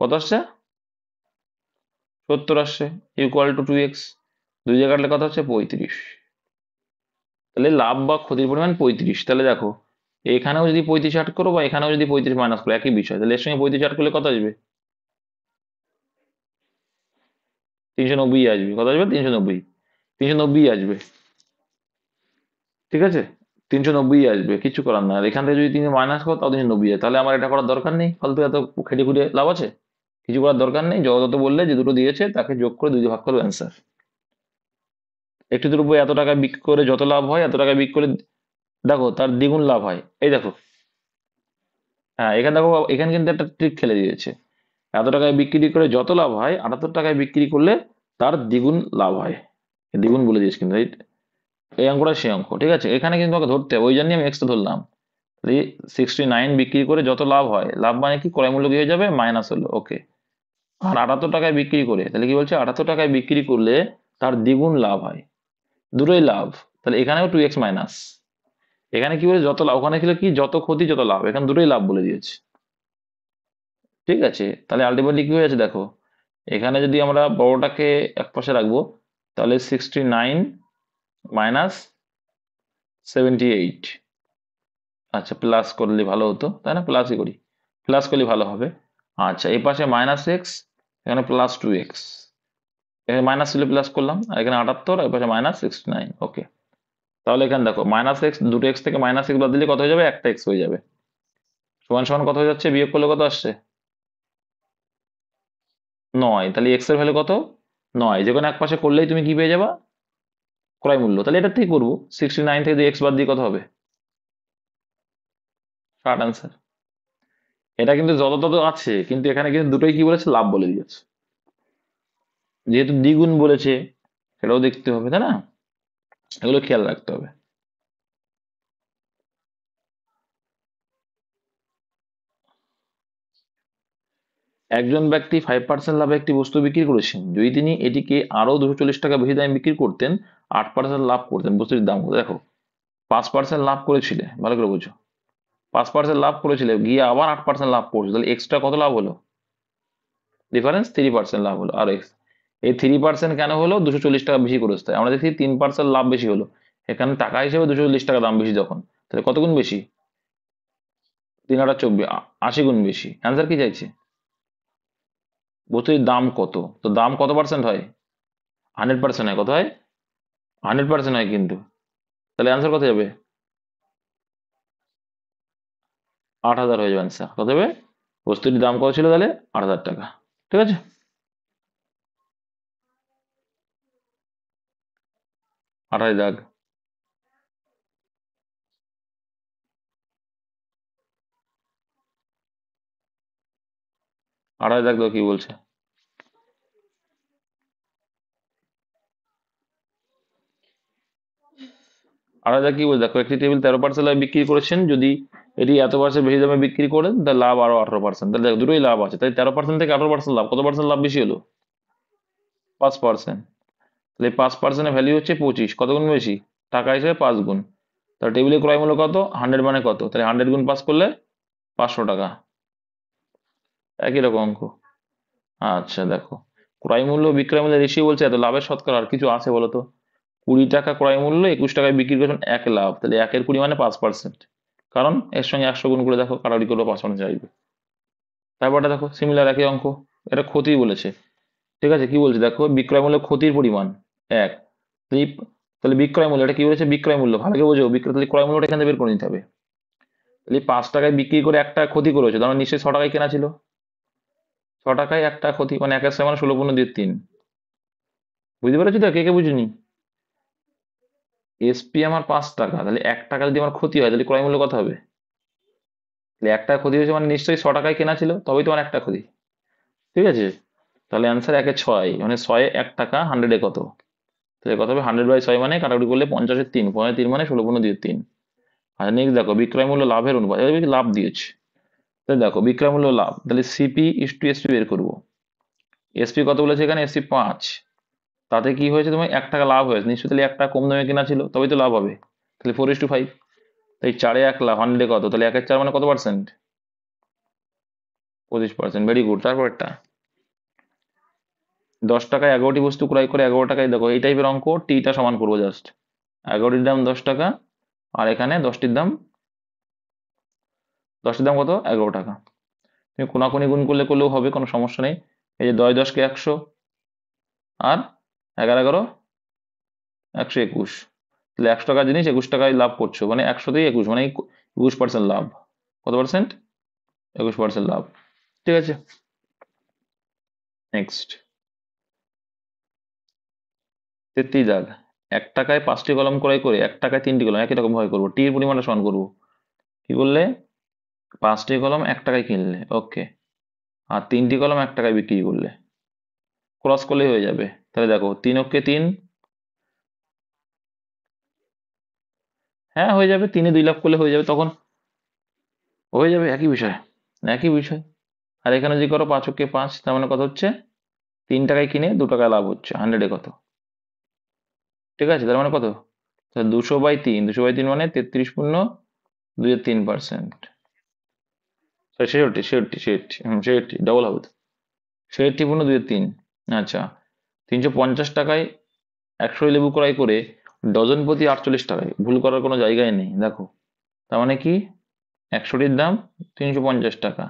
কত আসছে? 70 আসছে, ইকুয়াল টু 2x। দুই জায়গা কাটলে কত হচ্ছে? 35। তাহলে লাভ বা ক্ষতির পরিমাণ 35। তাহলে দেখো এখানেও যদি 35 আট করো বা এখানেও যদি 35 মাইনাস করো, একই বিষয়। তাহলে এর সঙ্গে 35 আট করলে কত আসবে? 390 আসবে। কত আসবে? 390। 390 আসবে, ঠিক আছে? 390 আসবে, কিছু করার না। আর এখান থেকে যদি তুমি মাইনাস করো তাও 390 আসবে। তাহলে আমার এটা করার দরকার নেই, ফালতু এত খেটে খুঁড়ে লাভ আছে? কিছু করার দরকার নেই। যত বললে যে দুটো দিয়েছে তাকে যোগ করে 2 দিয়ে ভাগ করো, অ্যান্সার। একটি দ্রব্য এত টাকায় বিক্রি করে যত লাভ হয়, এত টাকায় বিক্রি করে দেখো তার দ্বিগুণ লাভ হয়। এই দেখো, হ্যাঁ এখানে দেখো, এখানে কিন্তু একটা ট্রিক খেলে দিয়েছে। এত টাকায় বিক্রি করে যত লাভ হয়, 78 টাকায় বিক্রি করলে তার দ্বিগুণ লাভ হয়। দ্বিগুণ বলে দিয়েছে কিন্তু, রাইট? এই অঙ্কটা সেই অঙ্ক, ঠিক আছে? এখানে কিন্তু আমাকে ধরতে হবে, ওই জন্যই আমি এক্সটা ধরলাম। 69 বিক্রি করে যত লাভ হয়, লাভ মানে কি, ক্রয় মূল্য কি হয়ে যাবে? মাইনাস হলো, ওকে। আর 78 টাকায় বিক্রি করে, তাহলে কি বলছে? 78 টাকায় বিক্রি করলে তার দ্বিগুণ লাভ হয়। দুটোই লাভ। তাহলে এখানেও 2x মাইনাস। এখানে কি বলে? যত লাভ। ওখানে ছিল কি? যত ক্ষতি যত লাভ। এখানে দুটোই লাভ বলে দিয়েছে, ঠিক আছে? তাহলে আলটিমেটলি কি হয়ে আছে দেখো, এখানে যদি আমরা বড়টাকে এক পাশে রাখবো, তাহলে 69 মাইনাস 78। আচ্ছা, প্লাস করলে ভালো হতো, তাই না? প্লাসই করি, প্লাস করলে ভালো হবে। আচ্ছা, এই পাশে মাইনাস এক্স, এখানে প্লাস 2x। এখানে মাইনাস ছিল, প্লাস করলাম। আর এখানে 78, আর এই পাশে মাইনাস 69, ওকে। তাহলে এখানে দেখো মাইনাস এক্স, দুটো এক্স থেকে মাইনাস এক্স বাদ দিলে কত হয়ে যাবে? একটা এক্স হয়ে যাবে। সমান সমান কত হয়ে যাচ্ছে? বিয়োগ করলে কত আসছে? 9। তাহলে এক্স এর ভ্যালু কত? 9। যে কোনো এক পাশে করলেই তুমি কি পেয়ে যাবা? ক্রয় মূল্য। তাহলে এটা থেকে করবো, 69 থেকে যদি এক্স বাদ দিয়ে কত হবে? 60, আনসার। এটা কিন্তু যত তত আছে, কিন্তু এখানে কিন্তু দুটোই কি বলেছে? লাভ বলে দিয়েছে। যেহেতু দ্বিগুণ বলেছে, সেটাও দেখতে হবে, তাই না? এগুলো খেয়াল রাখতে হবে। একজন ব্যক্তি 5% লাভে একটি বস্তু বিক্রি করেছেন। যদি তিনি এটিকে আরো 240 টাকা বেশি দামে বিক্রি করতেন, 8% লাভ করতেন। বস্তুটির দাম কত? দেখো, 5% লাভ করেছিলে, ভালো করে বুঝো। 5% লাভ করেছিলে, গিয়ে আবার 8% লাভ করছো, তাহলে এক্সট্রা কত লাভ হলো? ডিফারেন্স 3% লাভ হলো। আর এক্স, এই 3% কেন হলো? 240 টাকা বেশি করেছে, তাই আমরা দেখি 3% লাভ বেশি হলো। এখানে টাকা হিসেবে 240 টাকা দাম বেশি যখন, তাহলে কত গুণ বেশি? 3/24, 80 গুণ বেশি। অ্যান্সার কি চাইছে? বস্তুর দাম কত, তো দাম কত পার্সেন্ট হয়? 100% হয়। কত হয়? 100% হয় কিন্তু। তাহলে অ্যান্সার কত যাবে? 8,000 হয়ে যাবে অ্যান্সার। কত হবে? বস্তুটির দাম কত ছিল তাহলে? 8,000 টাকা, ঠিক আছে? 28 দাগ। 28 দাগ দাও, কি বলছে? 28 দাগ কি বলছে দেখো, একটি টেবিল 13% লাভে বিক্রি করেছেন। যদি এটি এত পার্সেন্ট বেশি দামে বিক্রি করেন, তাহলে লাভ আরো 18%। তাহলে দেখো দুটোই লাভ আছে, তাই 13% থেকে 18% লাভ, কত পার্সেন্ট লাভ বেশি হলো? 5%। তাহলে 5%-এর ভ্যালু হচ্ছে 25। কত গুণ বেশি? টাকা হিসেবে 5 গুণ। তাহলে টেবিলের ক্রয় মূল্য কত? 100 মানে কত? তাহলে 100 গুণ 5 করলে 500 টাকা। একই রকম অঙ্ক। আচ্ছা দেখো, ক্রয় মূল্য বিক্রয় মূল্যের রেশিও বলছে এত, লাভের শতকরা আর কিছু আছে বলতো? 20 টাকা ক্রয় মূল্য, 21 টাকায় বিক্রি করেছেন, 1 লাভ। তাহলে 1-এর 20 মানে 5%। কারণ এর সঙ্গে 100 গুণ করে দেখো, কাটাকুটি করলে 5% আসবে। তারপরটা দেখো, সিমিলার একই অঙ্ক। এটা ক্ষতি বলেছে, ঠিক আছে? কি বলছে দেখো, বিক্রয় মূল্য ক্ষতির পরিমাণ 1। তাহলে বিক্রয় মূল্য, এটা কি বলেছে? বিক্রয় মূল্য, ভালো করে বোঝো। বিক্রয়, তাহলে ক্রয় মূল্যটা এখান থেকে বের করে নিতে হবে। তাহলে 5 টাকায় বিক্রি করে 1 টাকা ক্ষতি করেছে, তার মানে নিশ্চয়ই 6 টাকায় কেনা ছিল। 6 টাকায় 1 টাকা ক্ষতি, মানে 1-এর সমান 16×3। বুঝতে পেরেছি তো? কে কে বুঝিনি? এসপি আমার 5 টাকা, তাহলে 1 টাকা যদি আমার ক্ষতি হয়, তাহলে ক্রয় মূল্য কত হবে? তাহলে 1 টাকা ক্ষতি হয়েছে মানে নিশ্চয়ই 6 টাকায় কেনা ছিল, তবেই তোমার 1 টাকা ক্ষতি, ঠিক আছে? তাহলে অ্যান্সার 1-এ 6, মানে 6-এ 1 টাকা, 100-এ কত? তাহলে কত হবে? 100/6 মানে কাটাকুটি করলে 50-এর 3, 3 মানে 16×3। আচ্ছা নেক্সট দেখো, বিক্রয় মূল্য লাভের অনুপাত, এবার লাভ দিয়েছে। তাহলে দেখো বিক্রয় মূল্য লাভ, তাহলে সিপি ইস টু এসপি বের করবো। এসপি কত বলেছে এখানে? এসপি 5। তাতে কি হয়েছে, তোমার 1 টাকা লাভ হয়েছে নিশ্চয়ই, তাহলে 1 টাকা কম দামে কেনা ছিল তবেই তো লাভ হবে। তাহলে 4:5। তাই 4-এ 1 লাভ, 100-এ কত, তাহলে 1/4 মানে কত পার্সেন্ট? 25%। Very good. তারপরটা 10 টাকায় 11টি বস্তু ক্রয় করে 11 টাকায়, দেখো এই টাইপের অঙ্ক টিটা সমান করবো জাস্ট। 11টির দাম 10 টাকা, আর এখানে 10টির দাম কত? 11 টাকা। তুমি কোনাকুনি গুণ করলে করলেও হবে, কোনো সমস্যা নেই। এই যে 10-10 কে 100, আর 11-11 121। তাহলে 100 টাকার জিনিস 21 টাকায় লাভ করছো, মানে 100তেই 21, মানে 21% লাভ। কত পার্সেন্ট? 21% লাভ। ঠিক আছে, নেক্সট 33 দাগ। 1 টাকায় 5টি কলম ক্রয় করে 1 টাকায় 3টি কলম, একই রকম ভাবে করবো, টি এর পরিমাণটা সমান করবো। কি করলে? 5টি কলম 1 টাকায় কিনলে, ওকে, আর 3টি কলম 1 টাকায় বিক্রি করলে, ক্রস করলেই হয়ে যাবে। তাহলে দেখো 3 × 3, হ্যাঁ হয়ে যাবে, 3-এ 2 লাভ করলে হয়ে যাবে, তখন হয়ে যাবে, একই বিষয়, একই বিষয়। আর এখানে যদি করো 5-5, তার মানে কত হচ্ছে? 3 টাকায় কিনে 2 টাকায় লাভ হচ্ছে, 100-এ কত? ঠিক আছে, তার মানে কত? 200/3, 200/3 মানে 33.2-3%। 66, ডবল হবে তো। 66.2-3। আচ্ছা, 350 টাকায় 100 লেবু ক্রয় করে ডজন প্রতি 48 টাকায়, ভুল করার কোনো জায়গায় নেই, দেখো। তার মানে কি? 100টির দাম 350 টাকা,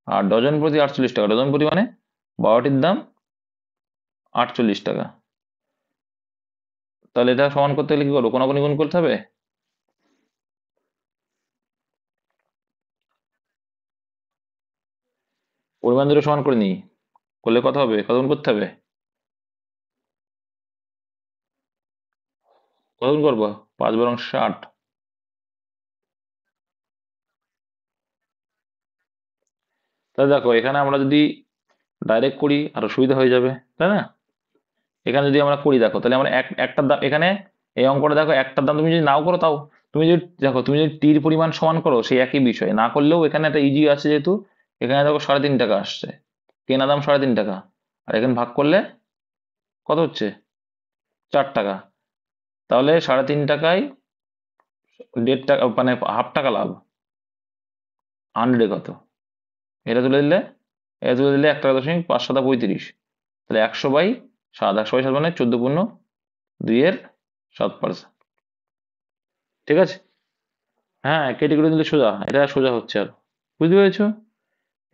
আর ডজন প্রতি 48 টাকা, ডজন প্রতি মানে 12টির দাম 48 টাকা। তাহলে এটা সমান করতে গেলে কি করবো? কোনাকুনি গুণ করতে হবে। পরিমাণ দুটো সমান করে নিই, করলে কত হবে? কত গুণ করতে হবে? কত গুণ করবো? 5 × 60। তাহলে দেখো এখানে আমরা যদি ডাইরেক্ট করি আরো সুবিধা হয়ে যাবে, তাই না? এখানে যদি আমরা করি, দেখো তাহলে আমরা একটার দাম এখানে, এই অঙ্কটা দেখো, একটার দাম তুমি যদি নাও করো তাও, তুমি যদি দেখো, তুমি যদি টির পরিমাণ সমান করো সেই একই বিষয়, না করলেও এখানে একটা ইজি আছে, যেহেতু এখানে দেখো 3.5 টাকা আসছে, কেনা দাম 3.5 টাকা, আর এখানে ভাগ করলে কত হচ্ছে? 4 টাকা। তাহলে 3.5 টাকায় 1.5 টাকা, মানে হাফ টাকা লাভ, 100-এ কত? এটা তুলে দিলে, এটা তুলে দিলে 1 টাকা দশমিক 5 × 7 = 35। তাহলে 100/7, 100/7 মানে 14.2-এর 7%। ঠিক আছে, হ্যাঁ কেটে কেটে দিলে সোজা, এটা সোজা হচ্ছে আর, বুঝতে পেরেছো?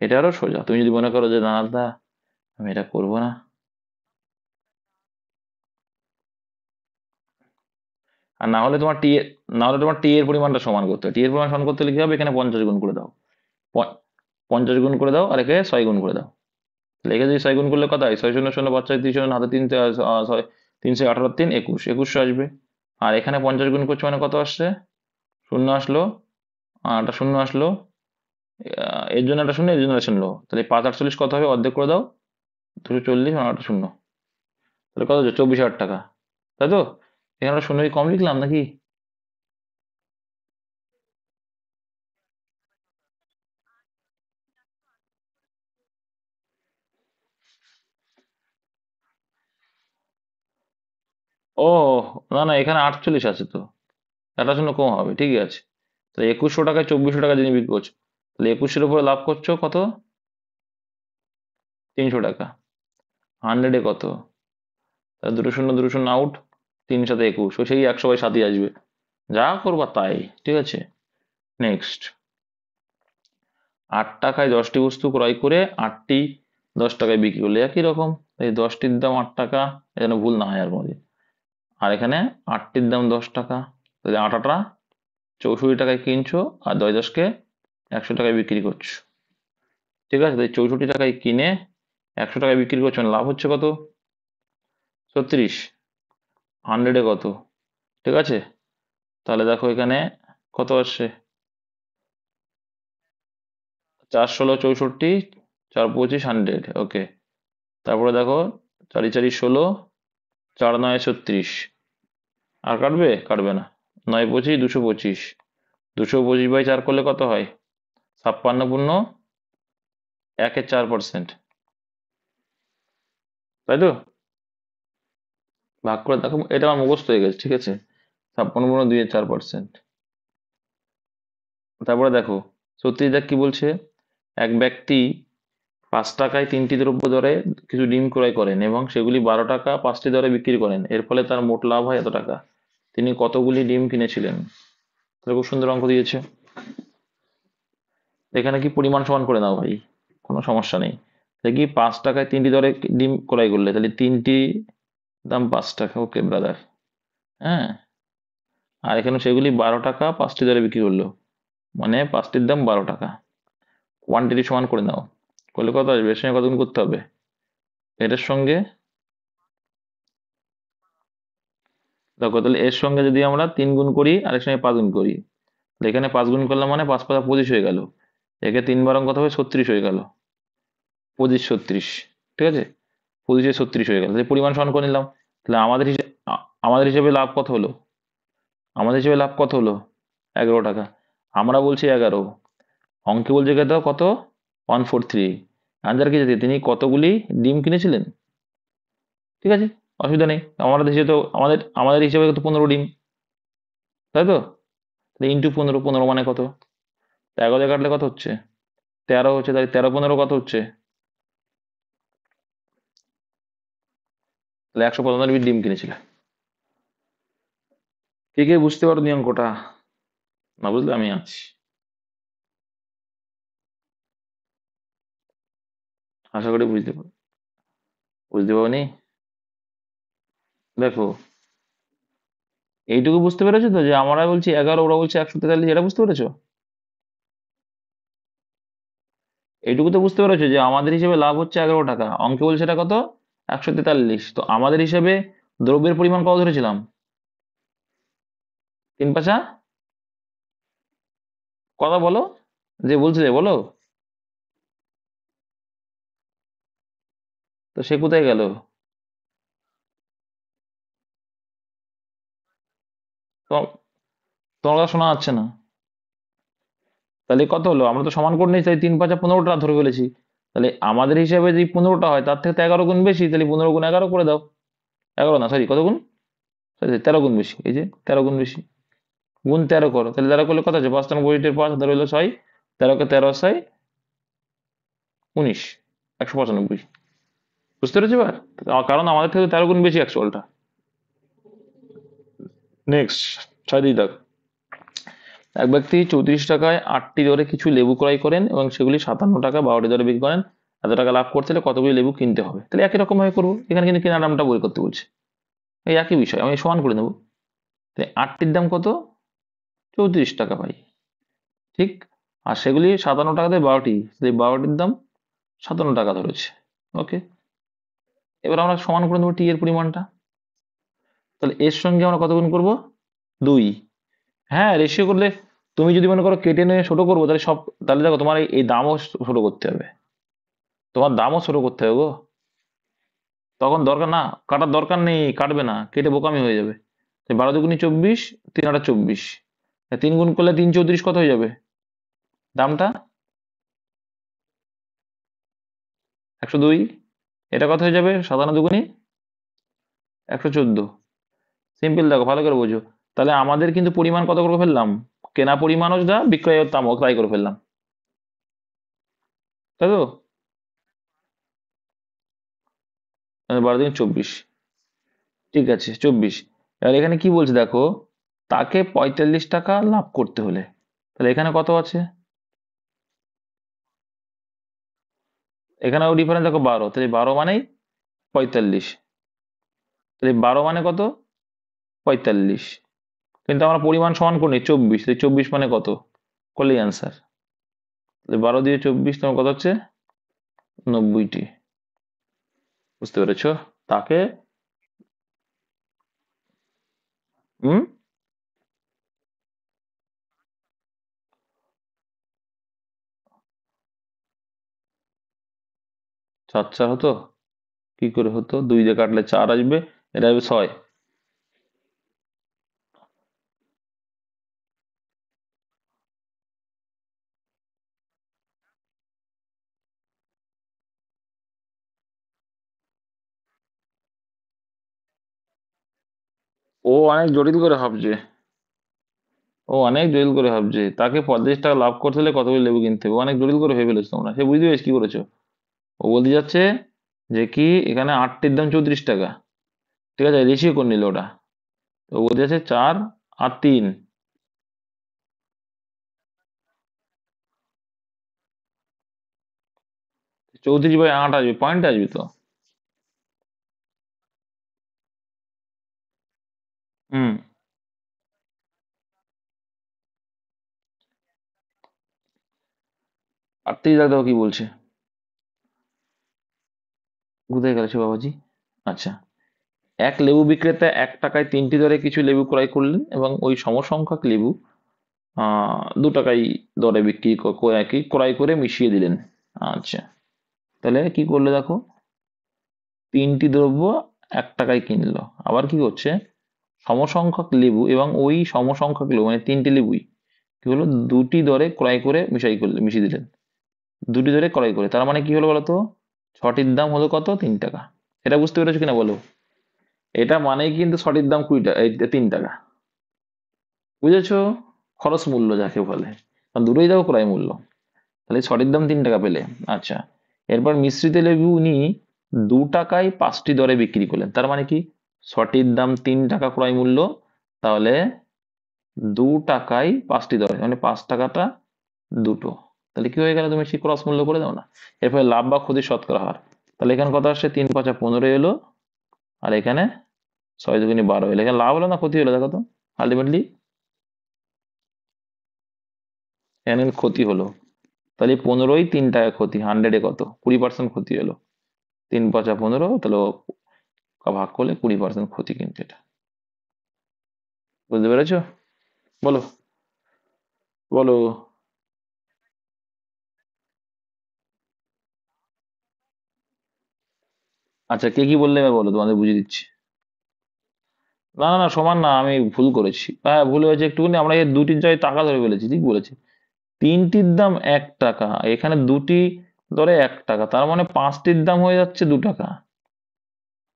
এটা আরো সোজা। তুমি যদি মনে করো যে না দা আমি এটা করবো না, আর না হলে তোমার টি, না হলে তোমার টি এর পরিমাণটা সমান করতে হবে। টি এর পরিমাণ সমান করতে হলে কি হবে? এখানে 50 গুণ করে দাও, 50 গুণ করে দাও, আর একে 6 গুণ করে দাও। তাহলে একে যদি 6 গুণ করলে কত হয়? 6 × 0 = 32, হাতে 3, 318 3 21, 2100 আসবে। আর এখানে 50 গুণ করছে মানে কত আসছে? শূন্য আসলো, আর একটা শূন্য আসলো, এর জন্য একটা শূন্য, এর জন্য একটা শূন্য, তাহলে 5 × 48 কত হবে? অর্ধেক করে দাও, 240, আর একটা শূন্য, তাহলে কত হচ্ছে? 24,000 টাকা, তাই তো? এখানে একটা শূন্য কি কম লিখলাম নাকি? ও না না, এখানে 48 আছে তো, একটা শূন্য কম হবে, ঠিকই আছে। তাহলে 2100 টাকায় 2400 টাকা যিনি বিক্রি করছো, তাহলে 2100-এর উপরে লাভ করছো কত? 300 টাকা। 100-এ কত? তাহলে দুটো শূন্য দুটো শূন্য আউট, 3 × 7 = 21, ও সেই 100/7 আসবে, যা করবা তাই। ঠিক আছে, নেক্সট 8 টাকায় 10টি বস্তু ক্রয় করে 8টি 10 টাকায় বিক্রি করলে, একই রকম। এই 10টির দাম 8 টাকা, এখানে ভুল না হয় আর কোনোদিন। আর এখানে 8টির দাম 10 টাকা, তাহলে 8 × 8 = 64 টাকায় কিনছো, আর 10-10কে 100 টাকায় বিক্রি করছো। ঠিক আছে, তাই 64 টাকায় কিনে 100 টাকায় বিক্রি করছো, মানে লাভ হচ্ছে কত? 36। 100-এ কত? ঠিক আছে, তাহলে দেখো এখানে কত আসছে? 4 × 16 = 64, 4 × 25 100, ওকে। তারপরে দেখো 4 × 4 = 16, 4 × 9 = 36, আর কাটবে? কাটবে না। 9 × 25 = 225, 225/4 করলে কত হয়? 56/1/4%, তাই তো? ভাগ করে দেখো, এটা আমার মুখস্থ হয়ে গেছে, ঠিক আছে। 56/2/4%। তারপরে দেখো, 36 কি বলছে, এক ব্যক্তি 5 টাকায় 3টি দ্রব্য দরে কিছু ডিম ক্রয় করেন এবং সেগুলি 12 টাকা 5টি দরে বিক্রি করেন, এর ফলে তার মোট লাভ হয় এত টাকা। তিনি কতগুলি ডিম কিনেছিলেন? তাহলে খুব সুন্দর অঙ্ক দিয়েছে। এখানে কি পরিমাণ সমান করে নাও ভাই, কোনো সমস্যা নেই। দেখি 5 টাকায় 3টি দরে ডিম ক্রয় করলে, তাহলে 3টি দাম 5 টাকা, ওকে ব্রাদার। হ্যাঁ, আর এখানে সেগুলি 12 টাকা 5টি দরে বিক্রি করলো, মানে 5টির দাম 12 টাকা। কোয়ান্টিটি সমান করে নাও, করলে কত আসবে? এর সঙ্গে কত গুণ করতে হবে? এটার সঙ্গে দেখো, তাহলে এর সঙ্গে যদি আমরা 3 গুণ করি আর এর সঙ্গে 5 গুণ করি, তাহলে এখানে 5 গুণ করলাম মানে 5×5 = 25 হয়ে গেল। একে 3 বারং কত হবে? 36 হয়ে গেল। 25 36, ঠিক আছে, 25-36 হয়ে গেল। তাহলে পরিমাণ সমান করে নিলাম। তাহলে আমাদের হিসেবে লাভ কত হলো? আমাদের হিসেবে লাভ কত হলো? 11 টাকা। আমরা বলছি 11, অঙ্কে বলছে কত? 143। আনসার কি যেতে, তিনি কতগুলি ডিম কিনেছিলেন? ঠিক আছে, অসুবিধা নেই। আমাদের হিসেবে তো আমাদের হিসেবে তো 15 ডিম, তাই তো? ইন্টু 15, 15 মানে কত? 11 দিয়ে কাটলে কত হচ্ছে? 13 হচ্ছে। তাই 13×15 কত হচ্ছে? তাহলে 195 ডিম কিনেছিল। কে কে বুঝতে পারো নি অঙ্কটা? না বুঝলে আমি আছি, আশা করি বুঝতে পারোনি। দেখো, এইটুকু বুঝতে পেরেছো তো, যে আমরা বলছি 11, ওরা বলছে 143, এটা বুঝতে পেরেছো? এইটুকু তো বুঝতে পেরেছো যে আমাদের হিসেবে লাভ হচ্ছে 11 টাকা, অঙ্কে বলছে এটা কত? 143। তো আমাদের হিসেবে দ্রব্যের পরিমাণ কত ধরেছিলাম? 3×5? কথা বলো, যে বলছিলে বলো। তো সে কোথায় গেল? তো- তোমার কথা শোনা যাচ্ছে না। তাহলে কত হলো? আমরা তো সমান করে নিয়েছি, তাই 3×5 = 15টা ধরে ফেলেছি। তাহলে আমাদের হিসাবে যদি 15টা হয়, তার থেকে তো 11 গুণ বেশি, তাহলে 15 গুণ 11 করে দাও। 11 না, সরি, কত গুণ? সরি, 13 গুণ বেশি, এই যে 13 গুণ বেশি। গুণ 13 করো, তাহলে 13 করলে কত আছে? 5×5 = 5, ধরে হলো 6। 13 কে 13×6 = 19, 195। বুঝতে পেরেছো এবার? কারণ আমাদের থেকে 13 গুণ বেশি অ্যাকচুয়ালটা। নেক্সট, 6 দাগ। এক ব্যক্তি 34 টাকায় 8টি দরে কিছু লেবু ক্রয় করেন এবং সেগুলি 57 টাকা 12টি দরে বিক্রি করেন। এত টাকা লাভ করতে হলে কতগুলি লেবু কিনতে হবে? তাহলে একই রকম ভাবে করবো, এখানে কিন্তু কেনার দামটা বই করতে বলছে। এই একই বিষয়, আমি সমান করে নেবো। তাই 8টির দাম কত? 34 টাকা ভাই, ঠিক। আর সেগুলি 57 টাকাতে 12টি, তাই 12টির দাম 57 টাকা ধরেছে। ওকে, এবার আমরা সমান করে নেবো টি এর পরিমাণটা। তাহলে এর সঙ্গে আমরা কত গুণ করবো? 2। হ্যাঁ, রেশিও করলে, তুমি যদি মনে করো কেটে নিয়ে ছোট করবো, তাহলে তাহলে দেখো, তোমার এই দামও ছোট করতে হবে। তোমার দামও ছোট করতে হবে গো। তখন দরকার না, কাটার দরকার নেই, কাটবে না, কেটে বোকামি হয়ে যাবে। 12×2 = 24, 3×8 = 24। 3 গুণ করলে 3×34 কত হয়ে যাবে দামটা? 102। এটা কত হয়ে যাবে? 57×2 = 114। সিম্পল, দেখো ভালো করে বোঝো। তাহলে আমাদের কিন্তু পরিমাণ কত করে ফেললাম? কেনা পরিমাণও যা, বিক্রয়ের দামও তাই করে ফেললাম, তাই তো? 12×24, ঠিক আছে, 24। এবার এখানে কি বলছে দেখো, তাকে 45 টাকা লাভ করতে হলে, তাহলে এখানে কত আছে? এখানেও ডিফারেন্স দেখো 12, তাহলে 12 মানেই 45। তাহলে 12 মানে কত? 45। কিন্তু আমরা পরিমাণ সমান করি 24, তাহলে 24 মানে কত করলেই অ্যান্সার। তাহলে 12×24 তোমার কত হচ্ছে? 90টি। বুঝতে পেরেছো? তাকে, হুম, আচ্ছা, হতো কি করে হতো? 2 দিয়ে কাটলে 4 আসবে, এটা হবে 6। ও অনেক জটিল করে ভাবছে, ও অনেক জটিল করে ভাবছে, তাকে 35 টাকা লাভ করতে হলে কতগুলো লেবু কিনতে হবে, ও অনেক জটিল করে ভেবে ফেলেছো তোমরা, সে বুঝতে পেরেছি কি করেছো। ও বলতে যাচ্ছে যে কি এখানে আটটির দাম 34 টাকা, ঠিক আছে, রেশিও করে নিল ওটা। তো ও বলতে যাচ্ছে 4 আর 3, 34/8 আসবে, পয়েন্ট আসবে তো। হুম। 38 দেখো কি বলছে, কোথায় গেল সে বাবাজি। আচ্ছা, এক লেবু বিক্রেতা 1 টাকায় 3টি দরে কিছু লেবু ক্রয় করলেন এবং ওই সমসংখ্যক লেবু 2 টাকায় দরে কি ক্রয় করে মিশিয়ে দিলেন। আচ্ছা, তাহলে কি করলে দেখো, 3টি দ্রব্য 1 টাকায় কিনলো, আবার কি করছে, সমসংখ্যক লেবু এবং ওই সমসংখ্যক লেবু মানে 3টি লেবুই কি হলো, 2টি দরে ক্রয় করে মিশিয়ে দিলেন, 2টি দরে ক্রয় করে, তার মানে কি হলো বলতো, 6টির দাম হলো কত, 3 টাকা। এটা বুঝতে পেরেছো কিনা বলো। এটা মানেই কিন্তু সঠিক দাম 20 টাকা, এই 3 টাকা, বুঝেছো, খরচ মূল্য যাকে বলে, কারণ দুটোই দেখো ক্রয় মূল্য, তাহলে সঠিক দাম 3 টাকা পেলে। আচ্ছা, এরপর মিশ্রিত লেবু উনি 2 টাকায় 5টি দরে বিক্রি করলেন, তার মানে কি, সঠিক দাম 3 টাকা ক্রয় মূল্য, তাহলে 2 টাকায় 5টি দরে মানে 5 টাকাটা দুটো, তাহলে কি হয়ে গেল, তুমি সেই ক্রস মূল্য করে দাও না। এরপরে লাভ বা ক্ষতির শতকরা হার, তাহলে এখানে কত আসছে, 3 × 5 = 15 এলো, আর এখানে 6 × 2 = 12 এলো, এখানে লাভ হলো না ক্ষতি হলো দেখো তো, আলটিমেটলি এখানে কিন্তু ক্ষতি হলো। তাহলে 15ই 3 টাকা ক্ষতি, 100-এ কত, 20% ক্ষতি হলো, 3 × 5 = 15, তাহলে ভাগ করলে 20% ক্ষতি কিন্তু এটা, বুঝতে পেরেছো, বলো, বলো। আচ্ছা, কে কি বললে এবার বলো, তোমাদের বুঝিয়ে দিচ্ছি। না না না, সমান না, আমি ভুল করেছি, হ্যাঁ ভুল হয়েছে একটুখানি, আমরা এই দুটির জায়গায় টাকা ধরে ফেলেছি, ঠিক বলেছি। তিনটির দাম 1 টাকা, এখানে দুটি ধরে 1 টাকা, তার মানে পাঁচটির দাম হয়ে যাচ্ছে 2 টাকা।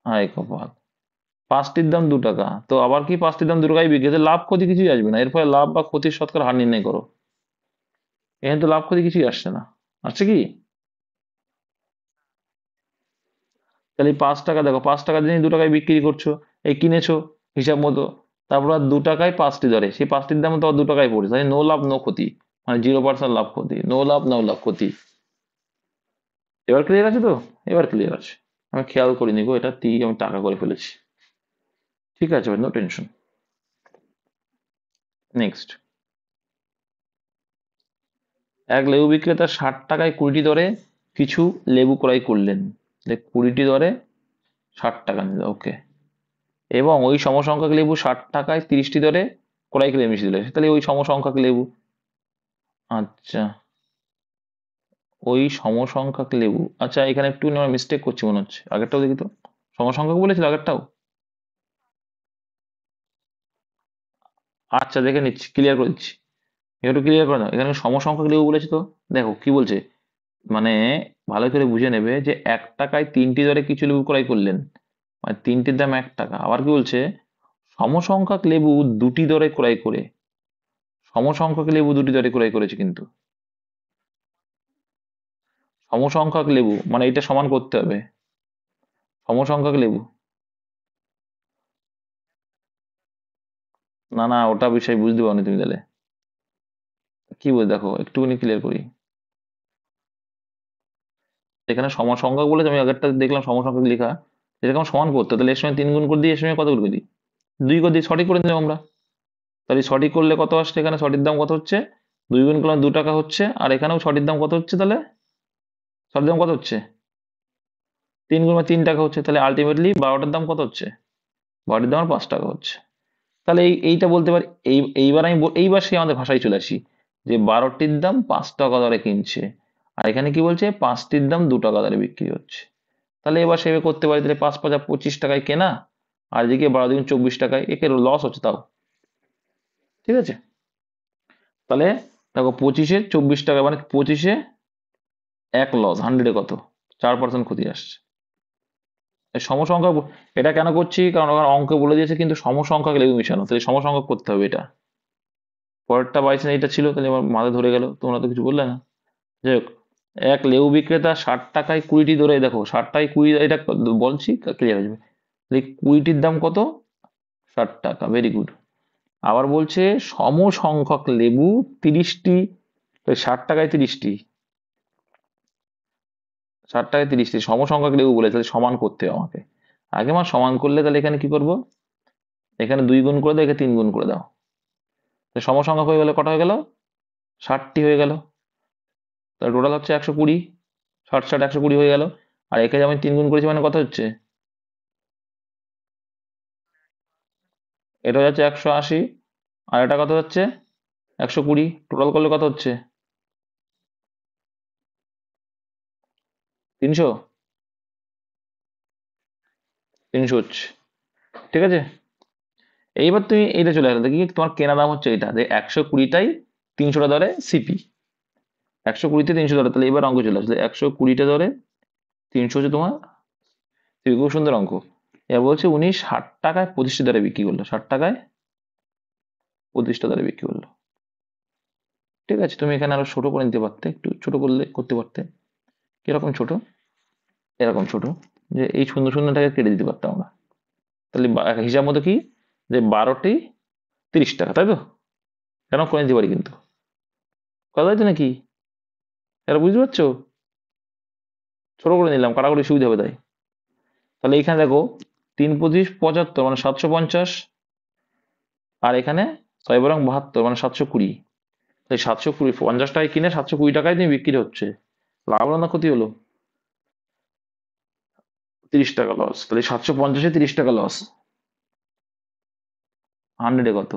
হায় কপাল, পাঁচটির দাম 2 টাকা, তো আবার কি পাঁচটির দাম 2 টাকায় বিক্রি হচ্ছে, লাভ ক্ষতি কিছুই আসবে না, এরপরে লাভ বা ক্ষতির শতকরা হার নির্ণয় করো, এখানে তো লাভ ক্ষতি কিছুই আসছে না, আসছে কি, তাহলে এই 5 টাকা দেখো, 5 টাকার জিনিস 2 টাকায় বিক্রি করছো, এই কিনেছো হিসাব মতো, তারপর আর 2 টাকায় 5টি ধরে, সেই পাঁচটির দাম তো আর 2 টাকায় পড়ছে, তাই নো লাভ নো ক্ষতি, মানে 0% লাভ ক্ষতি, নো লাভ নো লাভ ক্ষতি। এবার ক্লিয়ার আছে তো, এবার ক্লিয়ার আছে, আমি খেয়াল করিনি গো, এটা আমি টাকা করে ফেলেছি, ঠিক আছে ভাই, নো টেনশন। নেক্সট, এক লেবু বিক্রেতা 60 টাকায় 20টি দরে কিছু লেবু ক্রয় করলেন, 20টি দরে 60 টাকা নিল, ওকে, এবং ওই সমসংখ্যক লেবু 60 টাকায় 30টি দরে ক্রয় করে মিশিয়ে দিল, তাহলে ওই সমসংখ্যক লেবু, আচ্ছা, ওই সমসংখ্যক লেবু, আচ্ছা এখানে একটু আমার মিস্টেক করছি মনে হচ্ছে, আগেরটাও দেখি তো, সমসংখ্যক বলেছিল আগেরটাও, আচ্ছা দেখে নিচ্ছি, ক্লিয়ার করে দিচ্ছি, একটু ক্লিয়ার করে দাও, এখানে সমসংখ্যক লেবু বলেছে তো, দেখো কি বলছে, মানে ভালো করে বুঝে নেবে যে 1 টাকায় 3টি দরে কিছু লেবু ক্রয় করলেন, মানে 3টির দাম 1 টাকা, আবার কি বলছে, সমসংখ্যক লেবু 2টি দরে ক্রয় করে, সমসংখ্যক লেবু 2টি দরে ক্রয় করেছে কিন্তু, সমসংখ্যক লেবু মানে এটা সমান করতে হবে, সমসংখ্যক লেবু, না না ওটা বিষয় বুঝতে পারোনি তুমি তাহলে, কি বলে দেখো একটুখানি ক্লিয়ার করি, এখানে সমসংখ্যক বলে আমি আগেরটা দেখলাম সমসংখ্যক লেখা, এরকম সমান করতে হয়, তাহলে এর সঙ্গে 3 গুণ করে দিই, এর সঙ্গে কত করে দিই, 2 করে দিই, সঠিক করে নিলাম আমরা, তাহলে সঠিক করলে কত আসছে, এখানে সঠিক দাম কত হচ্ছে, 2 গুণ করলাম 2 টাকা হচ্ছে, আর এখানেও সঠিক দাম কত হচ্ছে, তাহলে সঠিক দাম কত হচ্ছে, 3 গুণ 3 টাকা হচ্ছে, তাহলে আলটিমেটলি 12টার দাম কত হচ্ছে, 12টার দাম আর 5 টাকা হচ্ছে, তাহলে এইটা বলতে পারি, এইবার এইবার সে আমাদের ভাষায় চলে আসি, যে 12টির দাম 5 টাকা দরে কিনছে, আর এখানে কি বলছে, 5টির দাম 2 টাকা দরে বিক্রি হচ্ছে, তাহলে এবার সেভাবে করতে পারি, তাহলে 5×5 = 25 টাকায় কেনা, আর এদিকে 12×2 = 24 টাকায়, একে লস হচ্ছে তাও, ঠিক আছে, তাহলে দেখো 25-এ 24 টাকা মানে 25-এ 1 লস, 100-এ কত, 4% ক্ষতি আসছে, এই সমসংখ্যক এটা কেন করছি, কারণ ওখানে অঙ্কে বলে দিয়েছে কিন্তু সমসংখ্যক লেবু মিশানো, তাহলে সমসংখ্যক করতে হবে এটা। পরেরটা বাইচান্স এটা ছিল, তাহলে আমার মাথায় ধরে গেল, তোমরা তো কিছু বললে না। যাই হোক, এক লেবু বিক্রেতা 60 টাকায় 20টি ধরে, দেখো 60 টাকায় 20, এটা বলছি ক্লিয়ার হয়ে যাবে। তাহলে 20টির দাম কত? 60 টাকা, ভেরি গুড। আবার বলছে সমসংখ্যক লেবু 30টি, 60 টাকায় 30টি, 60 টাকায় 30টি সমসংখ্যক লেবু বলে, তাহলে সমান করতে হবে আমাকে। আগে আমার সমান করলে তাহলে এখানে কি করব, এখানে 2 গুণ করে দাও, এখানে 3 গুণ করে দাও, তাহলে সমসংখ্যক হয়ে গেলে কটা হয়ে গেল? 60টি হয়ে গেল। তাহলে টোটাল হচ্ছে 120, 60 120 হয়ে গেল। আর একে আমি 3 গুণ করেছি মানে কত হচ্ছে? এটা যাচ্ছে 180, আর এটা কত হচ্ছে? 120, টোটাল করলে কত হচ্ছে? 300, 300 হচ্ছে। ঠিক আছে, এইবার তুমি এইটা চলে আসলে দেখি তোমার কেনা দাম হচ্ছে এটা, যে 120টাই 300টা ধরে সিপি, 120তে 300 ধরে, তাহলে এবার অঙ্ক চলে আসলে 120টা ধরে 300 হচ্ছে তোমার সিপি। খুব সুন্দর অঙ্ক। এবার বলছে উনি 60 টাকায় 25টি দরে বিক্রি করলো, 60 টাকায় 25টা দরে বিক্রি করলো। ঠিক আছে, তুমি এখানে আরো ছোট করে নিতে পারতে, একটু ছোট করলে করতে পারতে। কিরকম ছোট? এরকম ছোট, যে এই শূন্য শূন্যটাকে কেটে দিতে পারতাম আমরা। তাহলে হিসাব মতো কি, যে 12টি 30 টাকা, তাই তো? কেন করে নিতে পারি কিন্তু, কথা হয়েছে নাকি? এটা বুঝতে পারছো? ছোট করে নিলাম, কাটাকুটি সুবিধা হবে তাই। তাহলে এখানে দেখো 3 × 25 = 75, মানে 750, আর এখানে 6 × 72 মানে 720। তাই 720, 50 টাকায় কিনে 720 টাকায় তুমি বিক্রি হচ্ছে, লাভ হলো না ক্ষতি হলো? 30 টাকা লস, তাহলে 750-এ 30 টাকা লস, 100-এ কত?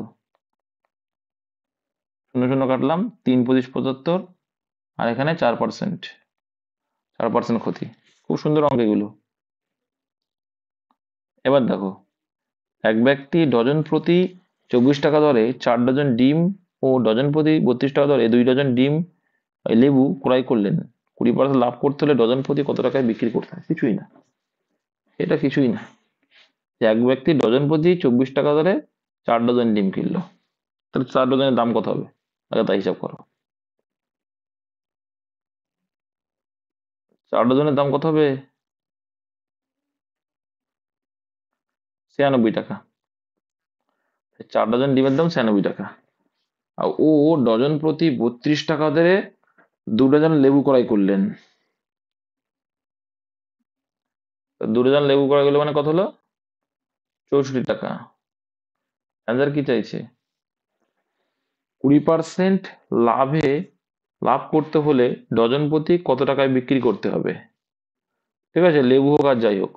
শূন্য শূন্য কাটলাম, 3 × 25 = 75, আর এখানে 4%, 4% ক্ষতি। খুব সুন্দর অঙ্ক এগুলো। এবার দেখো, এক ব্যক্তি ডজন প্রতি 24 টাকা দরে 4 ডজন ডিম ও ডজন প্রতি 32 টাকা দরে 2 ডজন ডিম লেবু ক্রয় করলেন। 20% লাভ করতে হলে ডজন প্রতি কত টাকায় বিক্রি করতে হয়? কিছুই না, এটা কিছুই না। যে এক ব্যক্তি ডজন প্রতি 24 টাকা দরে 4 ডজন ডিম কিনলো, তাহলে 4 ডজনের দাম কত হবে? আগে তাই হিসাব করো, 4 ডজনের দাম কত হবে? 96 টাকা। 4 ডজন ডিমের দাম 96 টাকা। আর ও ডজন প্রতি 32 টাকা দরে 2 ডজন লেবু ক্রয় করলেন। 2 ডজন লেবু ক্রয় করলে মানে কত হলো? 64 টাকা। অ্যান্সার কি চাইছে? 20% লাভে, লাভ করতে হলে ডজন প্রতি কত টাকায় বিক্রি করতে হবে? ঠিক আছে, লেবু হোক আর যাই হোক।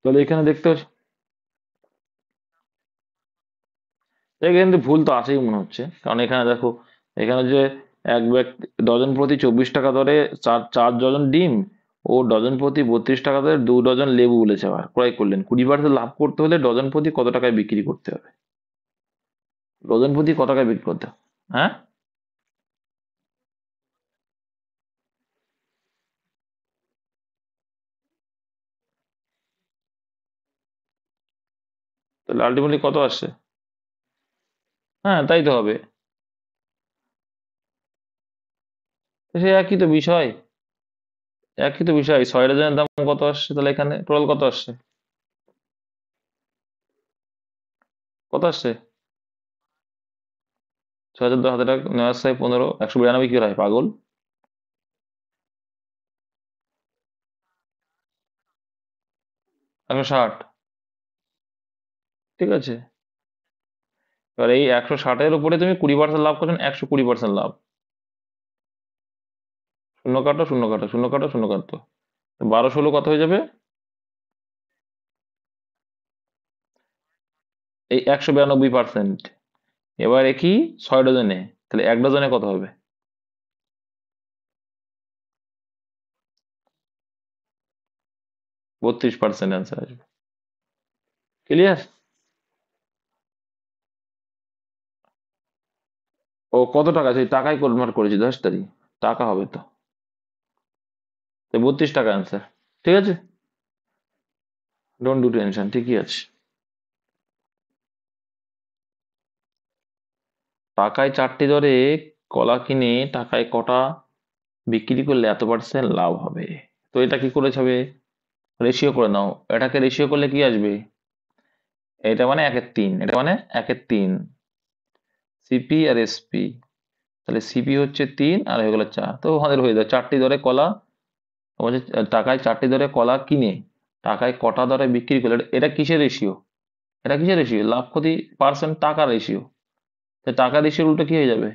তাহলে এখানে দেখতে পাচ্ছি, এখানে কিন্তু ভুল তো আছেই মনে হচ্ছে, কারণ এখানে দেখো, এখানে যে এক ব্যক্তি ডজন প্রতি 24 টাকা দরে 4 ডজন ডিম ও ডজন প্রতি 32 টাকা দরে 2 ডজন লেবু বলেছে, আবার ক্রয় করলেন। 20% লাভ করতে হলে ডজন প্রতি কত টাকায় বিক্রি করতে হবে? ডজন প্রতি কত টাকায় বিক্রি করতে হবে? হ্যাঁ, তাহলে আলটিমেটলি কত আসছে? হ্যাঁ, তাই তো হবে। তো সে একই তো বিষয়, একই তো বিষয়। 6 ডজনের দাম কত আসছে, তাহলে এখানে টোটাল কত আসছে? কত আসছে? 6 × 10 হাজার টাকা, 9 × 7 = 15, 192 কি হয় পাগল? একশো ষাট ঠিক আছে, এবার এই 160-এর উপরে তুমি 20% লাভ করছেন, 120% লাভ। শূন্য কাটো, শূন্য কাটো, শূন্য কাটো, শূন্য কাটো, 12 16 কত হয়ে যাবে? এই 192%। এবার কি 6 ডজনে, তাহলে 1 ডজনে কত হবে? 32% অ্যান্সার আসবে। ক্লিয়ার? ও কত টাকা, সেই টাকায় কনভার্ট করেছি 10 তারিখ, টাকা হবে তো। 32 টাকা অ্যান্সার। ঠিক আছে, ডোন্ট ডু টেনশন, ঠিকই আছে। টাকায় 4টি দরে কলা কিনে টাকায় কটা বিক্রি করলে এত পার্সেন্ট লাভ হবে? তো এটা কি করে হবে? রেশিও করে নাও। এটাকে রেশিও করলে কি আসবে? এটা মানে 1/3, এটা মানে 1/3, সিপি আর এসপি। তাহলে সিপি হচ্ছে 3 আর হয়ে গেল 4, তো আমাদের হয়ে যাবে 4টি দরে কলা। বলছে টাকায় 4টি দরে কলা কিনে টাকায় কটা দরে বিক্রি করলে, এটা কিসের রেশিও? এটা কিসের রেশিও? লাভ ক্ষতি পার্সেন্ট টাকা রেশিও। টাকা রেশিওর উল্টো কি হয়ে যাবে?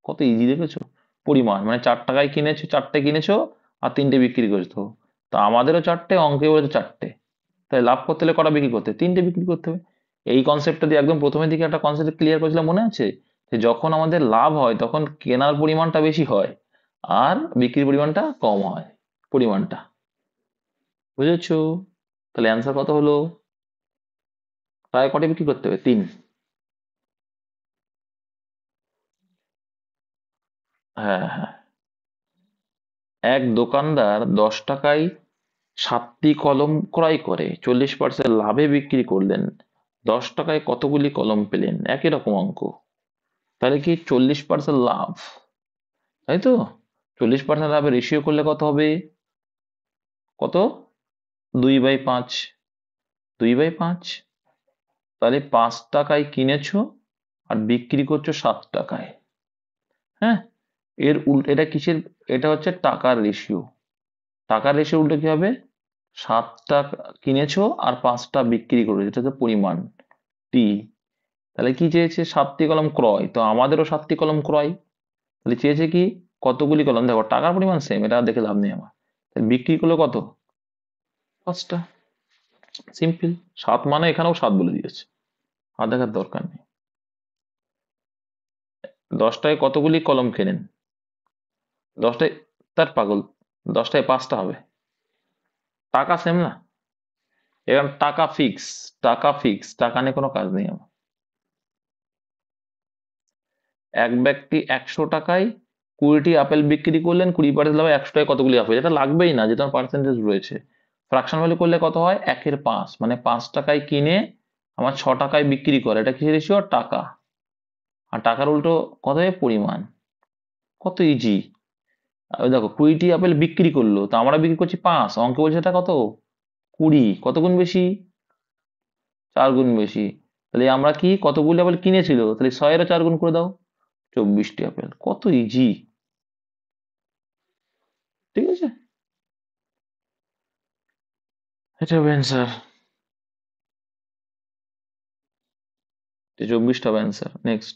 কত ইজি দেখেছো? পরিমাণ মানে 4 টাকায় কিনেছো, 4টে কিনেছো আর 3টে বিক্রি করেছো। তো আমাদেরও 4টে, অঙ্কে বলেছে 4টে। তাই লাভ করতে হলে কটা বিক্রি করতে হবে? 3টে বিক্রি করতে হবে। এই কনসেপ্টটা দিয়ে একদম প্রথমের দিকে একটা কনসেপ্ট ক্লিয়ার করেছিলাম, মনে আছে? যে যখন আমাদের লাভ হয় তখন কেনার পরিমাণটা বেশি হয় আর বিক্রির পরিমাণটা কম হয়, পরিমাণটা। বুঝেছো? তাহলে অ্যান্সার কত হলো? প্রায় কটা বিক্রি করতে হবে? 3। হ্যাঁ হ্যাঁ। এক দোকানদার 10 টাকায় 7টি কলম ক্রয় করে 40% লাভে বিক্রি করলেন। 10 টাকায় কতগুলি কলম পেলেন? একই রকম অঙ্ক। তাহলে কি 40% লাভ, তাই তো? 40% লাভে রেশিও করলে কত হবে? কত? 2/5। 2/5। তাহলে 5 টাকায় কিনেছো আর বিক্রি করছো 7 টাকায়। হ্যাঁ, এর উল্টো এটা কিসের? এটা হচ্ছে টাকার রেশিও। টাকার রেশিও উল্টো কি হবে? 7টা কিনেছো আর 5টা বিক্রি করেছো, এটা হচ্ছে পরিমাণ টি। তাহলে কি চেয়েছে? 7টি কলম ক্রয়, তো আমাদেরও 7টি কলম ক্রয়। তাহলে চেয়েছে কি? কতগুলি কলম। দেখো টাকার পরিমাণ সেম, এটা দেখে লাভ নেই আমার। তাহলে বিক্রি করলো কত? 5টা। সিম্পল। 7 মানে এখানেও 7 বলে দিয়েছে, আর দেখার দরকার নেই। 10টায় কতগুলি কলম কেনেন? 10টায়, তার পাগল, 10টায় 5টা হবে। টাকা সেম না? এরকম টাকা ফিক্স, টাকা ফিক্স, টাকা নিয়ে কোনো কাজ নেই আমার। এক ব্যক্তি 100 টাকায় 20টি আপেল বিক্রি করলেন, 20% লাভে 100টায় কতগুলি আপেল? এটা লাগবেই না, যে তোমার পার্সেন্টেজ রয়েছে। ফ্রাকশন ভ্যালু করলে কত হয়? 1/5, মানে 5 টাকায় কিনে আমার 6 টাকায় বিক্রি করে, এটা কিসের রেশিও? টাকা। আর টাকার উল্টো কত হবে? পরিমাণ। কত ইজি। দেখো 20টি আপেল বিক্রি করলো, তো আমরা বিক্রি করছি 5, অঙ্কে বলছে এটা কত? 20। কত গুণ বেশি? 4 গুণ বেশি। তাহলে আমরা কি, কতগুলি আপেল কিনেছিল, তাহলে 100-এরও 4 গুণ করে দাও, 24টি আপেল। কত ইজি। ঠিক আছে, এটা হবে অ্যান্সার। 24টা হবে অ্যান্সার। নেক্সট।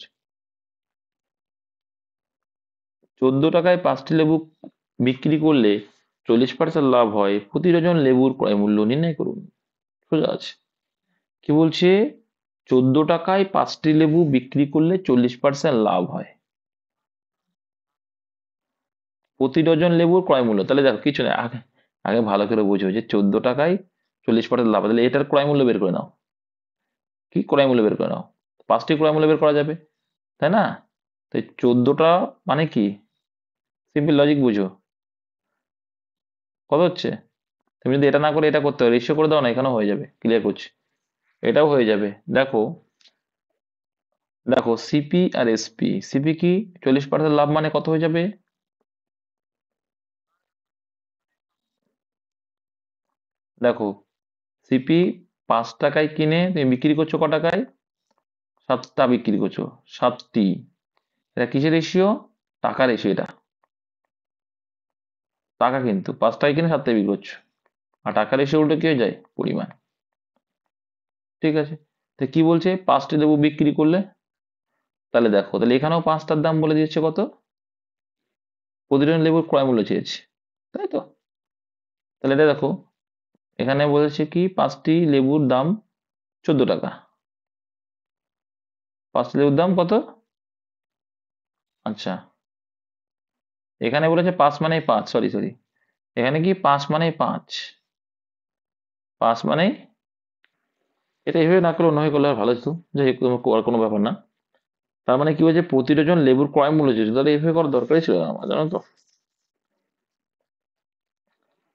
14 টাকায় 5টি লেবু বিক্রি করলে 40% লাভ হয়, প্রতি ডজন লেবুর ক্রয় মূল্য নির্ণয় করুন। সোজা আছে। কি বলছে? 14 টাকায় 5টি লেবু বিক্রি করলে 40% লাভ হয়, প্রতি ডজন লেবুর ক্রয় মূল্য। তাহলে দেখো কিছু নেই, আগে আগে ভালো করে বুঝো যে 14 টাকায় 40% লাভ হয়, তাহলে এটার ক্রয় মূল্য বের করে নাও। কি ক্রয় মূল্য বের করে নাও? 5টি ক্রয় মূল্য বের করা যাবে, তাই না? তাই 14টা মানে কি? সিম্পল লজিক বুঝো। কত হচ্ছে? তুমি যদি এটা না করে এটা করতে হবে, রেশিও করে দাও না, এখানেও হয়ে যাবে, ক্লিয়ার করছি। এটাও হয়ে যাবে। দেখো, দেখো সিপি আর এসপি। সিপি কি? 40% লাভ মানে কত হয়ে যাবে? দেখো, সিপি 5 টাকায় কিনে তুমি বিক্রি করছো ক টাকায়? 7টা বিক্রি করছো, 7টি। এটা কিসের রেশিও? টাকা রেশিও এটা। টাকা কিন্তু 5 টাকায় কিনে 7টায় বিক্রি করছো, আর টাকা রেশিও উল্টো কি হয়ে যায়? পরিমাণ। ঠিক আছে। তো কি বলছে? 5টি লেবু বিক্রি করলে, তাহলে দেখো, তাহলে এখানেও 5টার দাম বলে দিচ্ছে কত? প্রতিটা লেবুর ক্রয় মূল্য চেয়েছে, তাই তো? তাহলে এটা দেখো, এখানে বলেছে কি 5টি লেবুর দাম 14 টাকা। 5টি লেবুর দাম কত? আচ্ছা, এখানে বলেছে 5 মানে 5, সরি সরি, এখানে কি 5 মানে 5, 5 মানে, এটা এভাবে না করে অন্যভাবে করলে আর ভালো হতো, যাই হোক, আর কোনো ব্যাপার না। তার মানে কি হয়েছে? প্রতি ডজন লেবুর ক্রয় মূল্য চেয়েছে, তাহলে এভাবে করার দরকারই ছিল না আমার, জানো তো।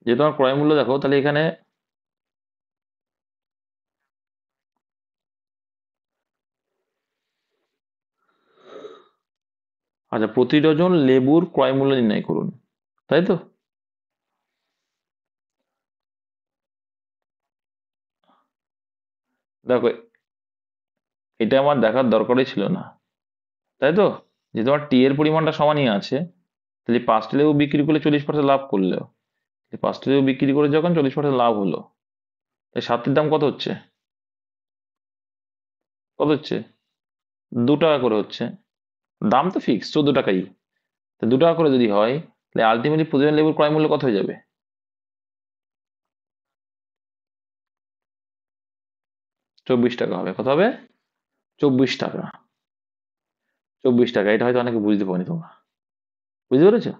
যে তোমার ক্রয় মূল্য দেখো, তাহলে এখানে আচ্ছা, প্রতি ডজন লেবুর ক্রয় মূল্য নির্ণয় করুন, তাই তো? দেখো, এটা আমার দেখার দরকারই ছিল না, তাই তো? যে তোমার টি এর পরিমাণটা সমানই আছে, তাহলে 5টি লেবু বিক্রি করলে 40% লাভ করলো, 5টি লেবু বিক্রি করে যখন 40% লাভ হলো, তাই 7টির দাম কত হচ্ছে? কত হচ্ছে? 2 টাকা করে হচ্ছে। দাম তো ফিক্স 14 টাকাই। তো 2 টাকা করে যদি হয়, তাহলে আলটিমেটলি প্রতিদিন লেবুর ক্রয় মূল্য কত হয়ে যাবে? 24 টাকা হবে। কত হবে? 24 টাকা। 24 টাকা, এটা হয়তো অনেকে বুঝতে পারনি তোমরা। বুঝতে পেরেছো?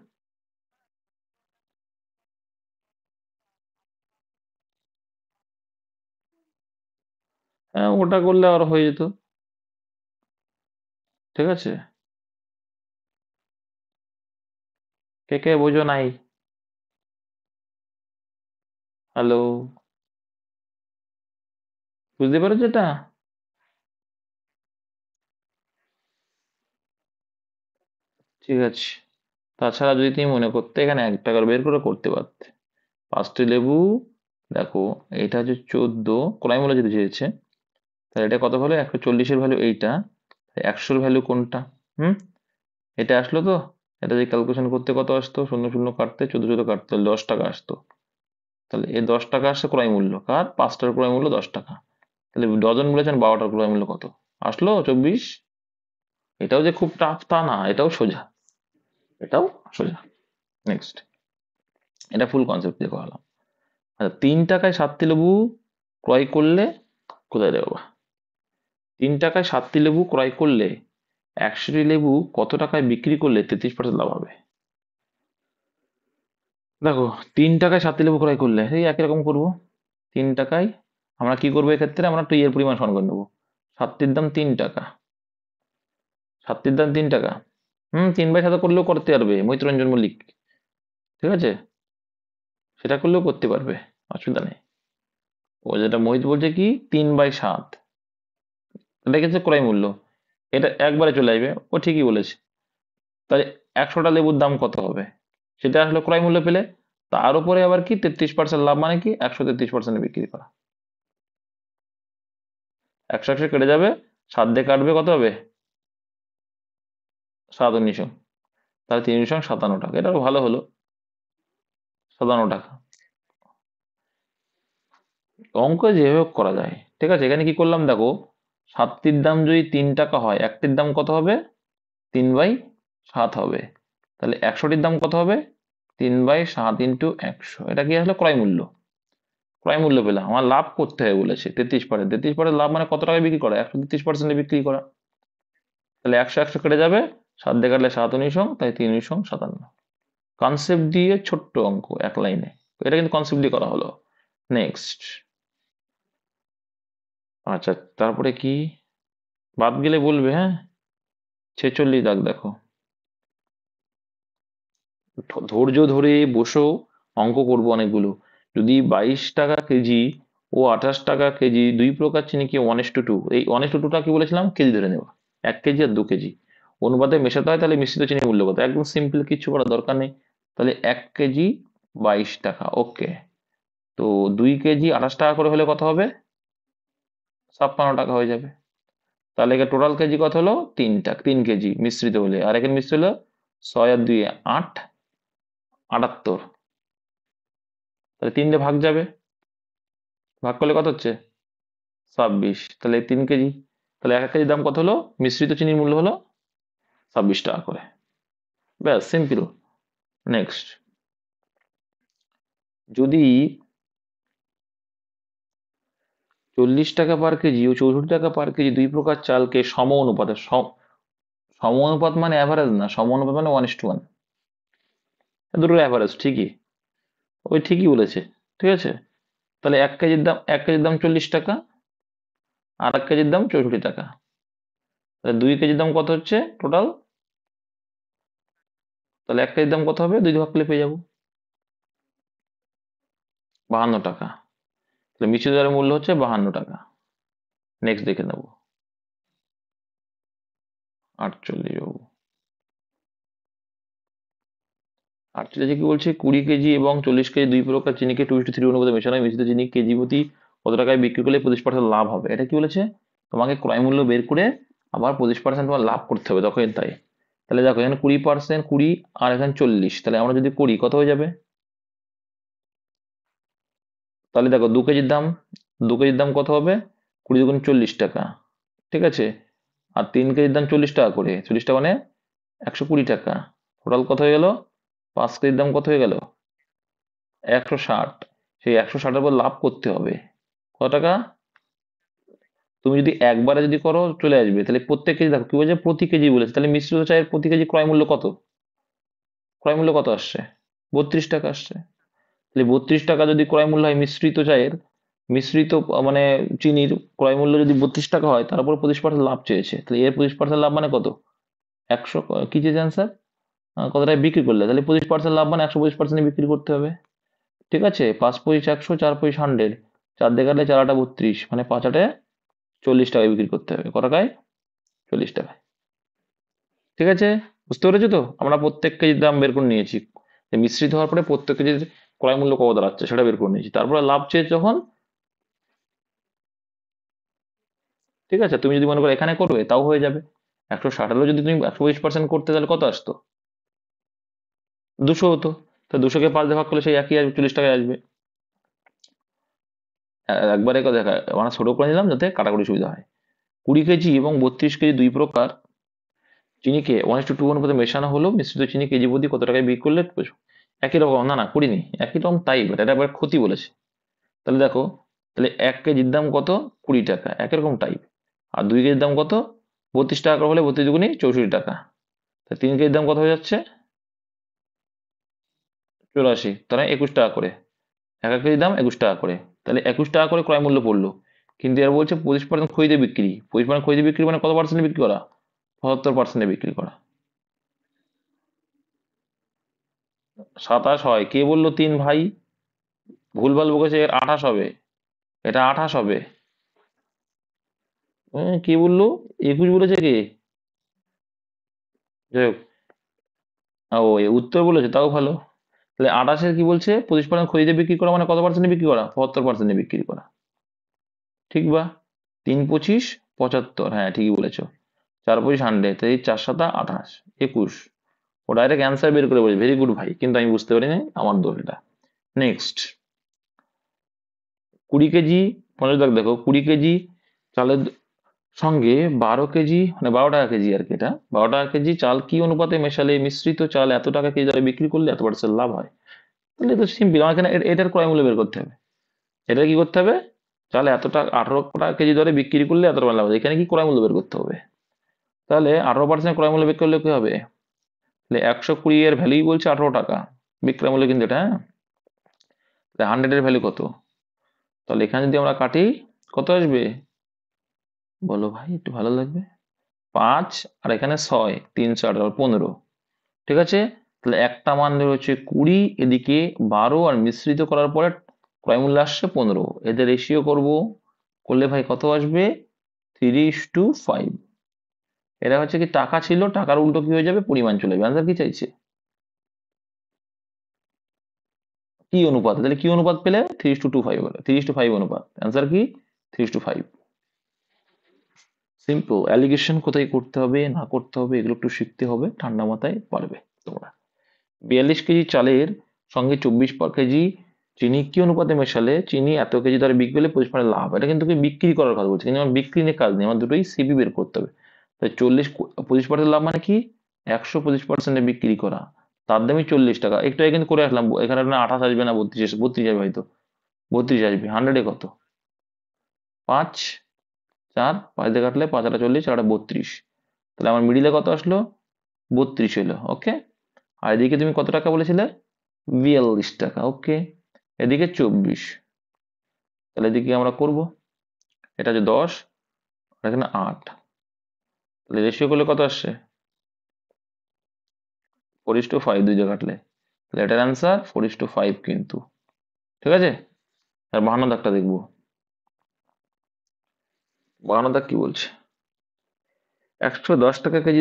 হ্যাঁ, ওটা করলে আর হয়ে যেত। ঠিক আছে। কে কে বোঝো নাই? হ্যালো? বুঝতে পেরেছো এটা? ঠিক আছে। তাছাড়া যদি তুমি মনে করতে, এখানে 1 টাকা বের করে করতে পারতে। 5টি লেবু, দেখো, এটা হচ্ছে 14, ক্রয় মূল্য যদি চেয়েছে, তাহলে এটা কত হলো? 140-এর ভ্যালু এইটা, 100-র ভ্যালু কোনটা? হুম, এটা আসলো তো। এটা যদি ক্যালকুলেশন করতে কত আসতো? শূন্য শূন্য কাটতে, 14 14 কাটতে, তাহলে 10 টাকা আসতো। তাহলে এই 10 টাকা আসছে ক্রয় মূল্য কার? 5টার ক্রয় মূল্য 10 টাকা। তাহলে ডজন বলেছেন, 12টার ক্রয় মূল্য কত আসলো? 24। এটাও যে খুব টাফ তা না, এটাও সোজা। এটাও সোজা। নেক্সট, এটা ফুল কনসেপ্ট দিয়ে করালাম। আচ্ছা, 3 টাকায় 7টি লেবু ক্রয় করলে, কোথায় দেবো? 3 টাকায় 7টি লেবু ক্রয় করলে 100টি লেবু কত টাকায় বিক্রি করলে 33% লাভ হবে? দেখো, 3 টাকায় 7টি লেবু ক্রয় করলে এই একই রকম করবো। 3 টাকায় আমরা কি করবো? এক্ষেত্রে আমরা টু এর পরিমাণ সমান করে নেবো। 7টির দাম 3 টাকা। 7টির দাম 3 টাকা। 3/7 করলেও করতে পারবে মৈত্ররঞ্জন মল্লিক। ঠিক আছে, সেটা করলেও করতে পারবে, অসুবিধা নেই। ও যেটা মোহিত বলছে কি, 3/7, এটা কিন্তু ক্রয় মূল্য, এটা একবারে চলে আসবে। ও ঠিকই বলেছে। তাহলে 100টা লেবুর দাম কত হবে? সেটা আসলে ক্রয় মূল্য পেলে, তার উপরে আবার কি 33% লাভ, মানে কি 133% বিক্রি করা। 100 কেটে যাবে, 7 দিয়ে কাটবে, কত হবে? 7 19, তাহলে 3 57 টাকা। এটা ভালো হলো, 57 টাকা। অঙ্ক যেভাবে হোক করা যায়। ঠিক আছে, এখানে কি করলাম দেখো, 7টির দাম যদি 3 টাকা হয়, একটির দাম কত হবে? 3/7 হবে। তাহলে 100টির দাম কত হবে? 3/7 ইন্টু 100। এটা কি আসলে ক্রয় মূল্য। ক্রয় মূল্য পেলাম, আমার লাভ করতে হবে বলেছে 33%। 33% লাভ মানে কত টাকায় বিক্রি করা? 133%-এ বিক্রি করা। তাহলে 100 100 কেটে যাবে, 7 দিয়ে কাটলে 7 19, তাই 3 19 57। কনসেপ্ট দিয়ে ছোট্ট অঙ্ক, 1 লাইনে। এটা কিন্তু কনসেপ্ট দিয়ে করা হলো। নেক্সট। আচ্ছা, তারপরে কি? বাদ গেলে বলবে, হ্যাঁ। 46 দাগ দেখো, ধৈর্য ধরে বসো, অঙ্ক করবো অনেকগুলো। যদি 22 টাকা কেজি ও 28 টাকা কেজি দুই প্রকার চিনিকে 1:2, এই 1:2টা কি বলেছিলাম? কেজি ধরে নেওয়া। 1 কেজি আর 2 কেজি অনুপাতে মেশাতে হয়, তাহলে মিশ্রিত চিনির মূল্য কত? একদম সিম্পল, কিছু করার দরকার নেই। তাহলে 1 কেজি 22 টাকা, ওকে। তো 2 কেজি 28 টাকা করে হলে কত হবে? 56 টাকা হয়ে যাবে। তাহলে টোটাল কেজি কত হলো? 3 টাকা, 3 কেজি মিশ্রিত হলে। আর এখানে মিশ্রিত হলো 6 আর 2 8, 78। তাহলে 3 দিয়ে ভাগ যাবে, ভাগ করলে কত হচ্ছে? 26। তাহলে 3 কেজি, তাহলে 1 কেজির দাম কত হলো? মিশ্রিত চিনির মূল্য হলো 26 টাকা করে। ব্যাস, সিম্পল। নেক্সট, যদি 40 টাকা পার কেজি ও 64 টাকা পার কেজি দুই প্রকার চালকে সম অনুপাতে, সম অনুপাত মানে অ্যাভারেজ না, সম অনুপাত মানে 1:1, দুটো অ্যাভারেজ ঠিকই। ওই ঠিকই বলেছে। ঠিক আছে, তাহলে 1 কেজির দাম 40 টাকা, আর 1 কেজির দাম 64 টাকা। তাহলে 2 কেজির দাম কত হচ্ছে টোটাল? তাহলে 1 কেজির দাম কত হবে? 2 দিয়ে ভাগ করলে পেয়ে যাবো, 52 টাকা। তাহলে মিশ্রিত দরের মূল্য হচ্ছে 52 টাকা। নেক্সট দেখে নেবো, 48 বাবু। 48 কি বলছে, 20 কেজি এবং 40 কেজি দুই প্রকার চিনিকে 2:3 অনুপাতে মেশানো হয়। মিশ্রিত চিনি কেজি প্রতি কত টাকায় বিক্রি করলে 25% লাভ হবে? এটা কি বলেছে, তোমাকে ক্রয় মূল্য বের করে আবার 25% তোমার লাভ করতে হবে, তখন তাই। তাহলে দেখো এখানে 20%, 20 আর এখানে 40, তাহলে আমরা যদি করি কত হয়ে যাবে? তাহলে দেখো 2 কেজির দাম কত হবে? 20 × 2 = 40 টাকা, ঠিক আছে। আর 3 কেজির দাম 40 টাকা করে, 40 টাকা মানে 120 টাকা। টোটাল কত হয়ে গেল? 5 কেজির দাম কত হয়ে গেল? 160। সেই 160-এর উপর লাভ করতে হবে কত টাকা? তুমি যদি একবারে যদি করো চলে আসবে, তাহলে প্রত্যেক কেজি দেখো কি বলছে, প্রতি কেজি বলেছে, তাহলে মিশ্রিত চায়ের প্রতি কেজি ক্রয় মূল্য কত? ক্রয় মূল্য কত আসছে? 32 টাকা আসছে। তাহলে 32 টাকা যদি ক্রয় মূল্য হয় মিশ্রিত চায়ের, মিশ্রিত মানে চিনির ক্রয় মূল্য যদি 32 টাকা হয়, তার উপর 25% লাভ চেয়েছে, তাহলে এর 25% লাভ মানে কত? 100, কি চেয়েছে অ্যান্সার? কত টাকায় বিক্রি করলে, তাহলে 25% লাভ মানে 125% বিক্রি করতে হবে, ঠিক আছে। 5 × 5 = 100, 4 × 5 = 100, 4 দিয়ে কাটলে 4 × 8 = 32, মানে 5 × 8 = 40 টাকায় বিক্রি করতে হবে। কত টাকায়? 40 টাকায়, ঠিক আছে। বুঝতে পেরেছো তো? আমরা প্রত্যেক কেজির দাম বের করে নিয়েছি, যে মিশ্রিত হওয়ার পরে প্রত্যেক কেজির ক্রয় মূল্য কত দাঁড়াচ্ছে সেটা বের করে নিয়েছি, তারপরে লাভ চেয়ে যখন, ঠিক আছে। তুমি যদি মনে করো এখানে করবে তাও হয়ে যাবে। 160-এরও যদি তুমি 120% করতে, তাহলে কত আসতো? 200 হতো। তো 200-কে 5 দিয়ে ভাগ করলে সেই একই আসবে, 40 টাকায় আসবে। একবারে দেখা মানে ছোট করে নিলাম যাতে কাটাকুটি সুবিধা হয়। 20 কেজি এবং 32 কেজি দুই প্রকার চিনিকে 1:2 অনুপাতে মেশানো হলো, মিশ্রিত চিনি কেজি প্রতি কত টাকায় বিক্রি করলে একই রকম, না না করিনি, একই রকম তাই, বাট এটা আবার ক্ষতি বলেছে। তাহলে দেখো, তাহলে 1 কেজির দাম কত? 20 টাকা, একই রকম টাইপ। আর 2 কেজির দাম কত? 32 টাকা করে হলে 32 দুগুনি 64 টাকা। তা 3 কেজির দাম কত হয়ে যাচ্ছে? 84, তাহলে 21 টাকা করে। এক এক কেজির দাম 21 টাকা করে, তাহলে 21 টাকা করে ক্রয় মূল্য পড়লো। কিন্তু এর বলছে 25% খরিদে বিক্রি, 25% খরিদে বিক্রি মানে কত পার্সেন্টে বিক্রি করা? 75%-এ বিক্রি করা। 27 হয়, কে বললো 3 ভাই? ভুলভাল বকেছে, এর 28 হবে, এটা 28 হবে। কে বললো? 21 বলেছে কে? যাই হোক, ও উত্তর বলেছে, তাও ভালো। তাহলে 28-এর কি বলছে, 25% খরিদে বিক্রি করা মানে কত পার্সেন্টে বিক্রি করা? 75%-এ বিক্রি করা, ঠিক বা? 3 × 25 = 75, হ্যাঁ ঠিকই বলেছো। 4 × 25 = 100, তাই 4 × 7 = 28, 21। ও ডাইরেক্ট অ্যান্সার বের করে বলছে, ভেরি গুড ভাই, কিন্তু আমি বুঝতে পারিনি, আমার দোষ এটা। নেক্সট, 20 কেজি, মনে রাখ দেখো 20 কেজি চালের সঙ্গে 12 কেজি, মানে 12 টাকা কেজি আর কি, এটা 12 টাকা কেজি চাল কি অনুপাতে মেশালে মিশ্রিত চাল এত টাকা কেজি দরে বিক্রি করলে এত পার্সেন্ট লাভ হয়? তাহলে তো সিম্পল, আমার এখানে এটার ক্রয় মূল্য বের করতে হবে। এটা কি করতে হবে? চাল এত টাকা 18 টাকা কেজি দরে বিক্রি করলে এত টাকা লাভ হবে, এখানে কি ক্রয় মূল্য বের করতে হবে। তাহলে 18% ক্রয় মূল্য বের করলে কি হবে? তাহলে 120 এর ভ্যালুই বলছে 18 টাকা বিক্রয় মূল্য, কিন্তু এটা, হ্যাঁ। তাহলে 100-এর ভ্যালু কত? তাহলে এখানে যদি আমরা কাটি কত আসবে? বলো ভাই, একটু ভালো লাগবে। 5 আর এখানে 6, 3 4 15, ঠিক আছে। তাহলে একটা মান হচ্ছে 20, এদিকে 12, আর মিশ্রিত করার পরে ক্রয় মূল্য আসছে 15, এদের রেশিও করব, করলে ভাই কত আসবে? 3:5। এটা হচ্ছে কি, টাকা ছিল, টাকার উল্টো কি হয়ে যাবে? পরিমাণ চলে যাবে। আনসার কি চাইছে? কি অনুপাত? তাহলে কি অনুপাত পেলে? 3:5, 3:5 অনুপাত। অ্যান্সার কি? 3:5। সিম্পল। অ্যালিগেশন কোথায় করতে হবে না করতে হবে এগুলো একটু শিখতে হবে, ঠান্ডা মাথায় পারবে তোমরা। 42 কেজি চালের সঙ্গে 24 কেজি চিনি কি অনুপাতে মেশালে চিনি এত কেজি দরে বিক্রি করলে 25% লাভ? এটা কিন্তু কি বিক্রি করার কথা বলছে, কিন্তু আমার বিক্রি নিয়ে কাজ নেই, আমার দুটোই সিপি বের করতে হবে। তাই 25% লাভ মানে কি? 125%-এ বিক্রি করা, তার দামই 40 টাকা। একটু আগে কিন্তু করে আসলাম, এখানে আপনার 28 আসবে না 32, 32 আসবে হয়তো, 32 আসবে। 100-এ কত? 5, 4, 5 দিয়ে কাটলে 5 × 8 = 40, আর 32, তাহলে আমার মিডিলে কত আসলো? 32 হলো, ওকে। আর এদিকে তুমি কত টাকা বলেছিলে? 42 টাকা, ওকে। এদিকে 24, তাহলে এদিকে আমরা করব, এটা হচ্ছে 10, আর এখানে 8, তাহলে রেশিও করলে কত আসছে? 4:5, 2 দিয়ে কাটলে, তাহলে এটার অ্যান্সার 4:5 কিন্তু, ঠিক আছে। আর 52 দাগটা দেখবো, 52 দাগ কি বলছে? 110 টাকা কেজি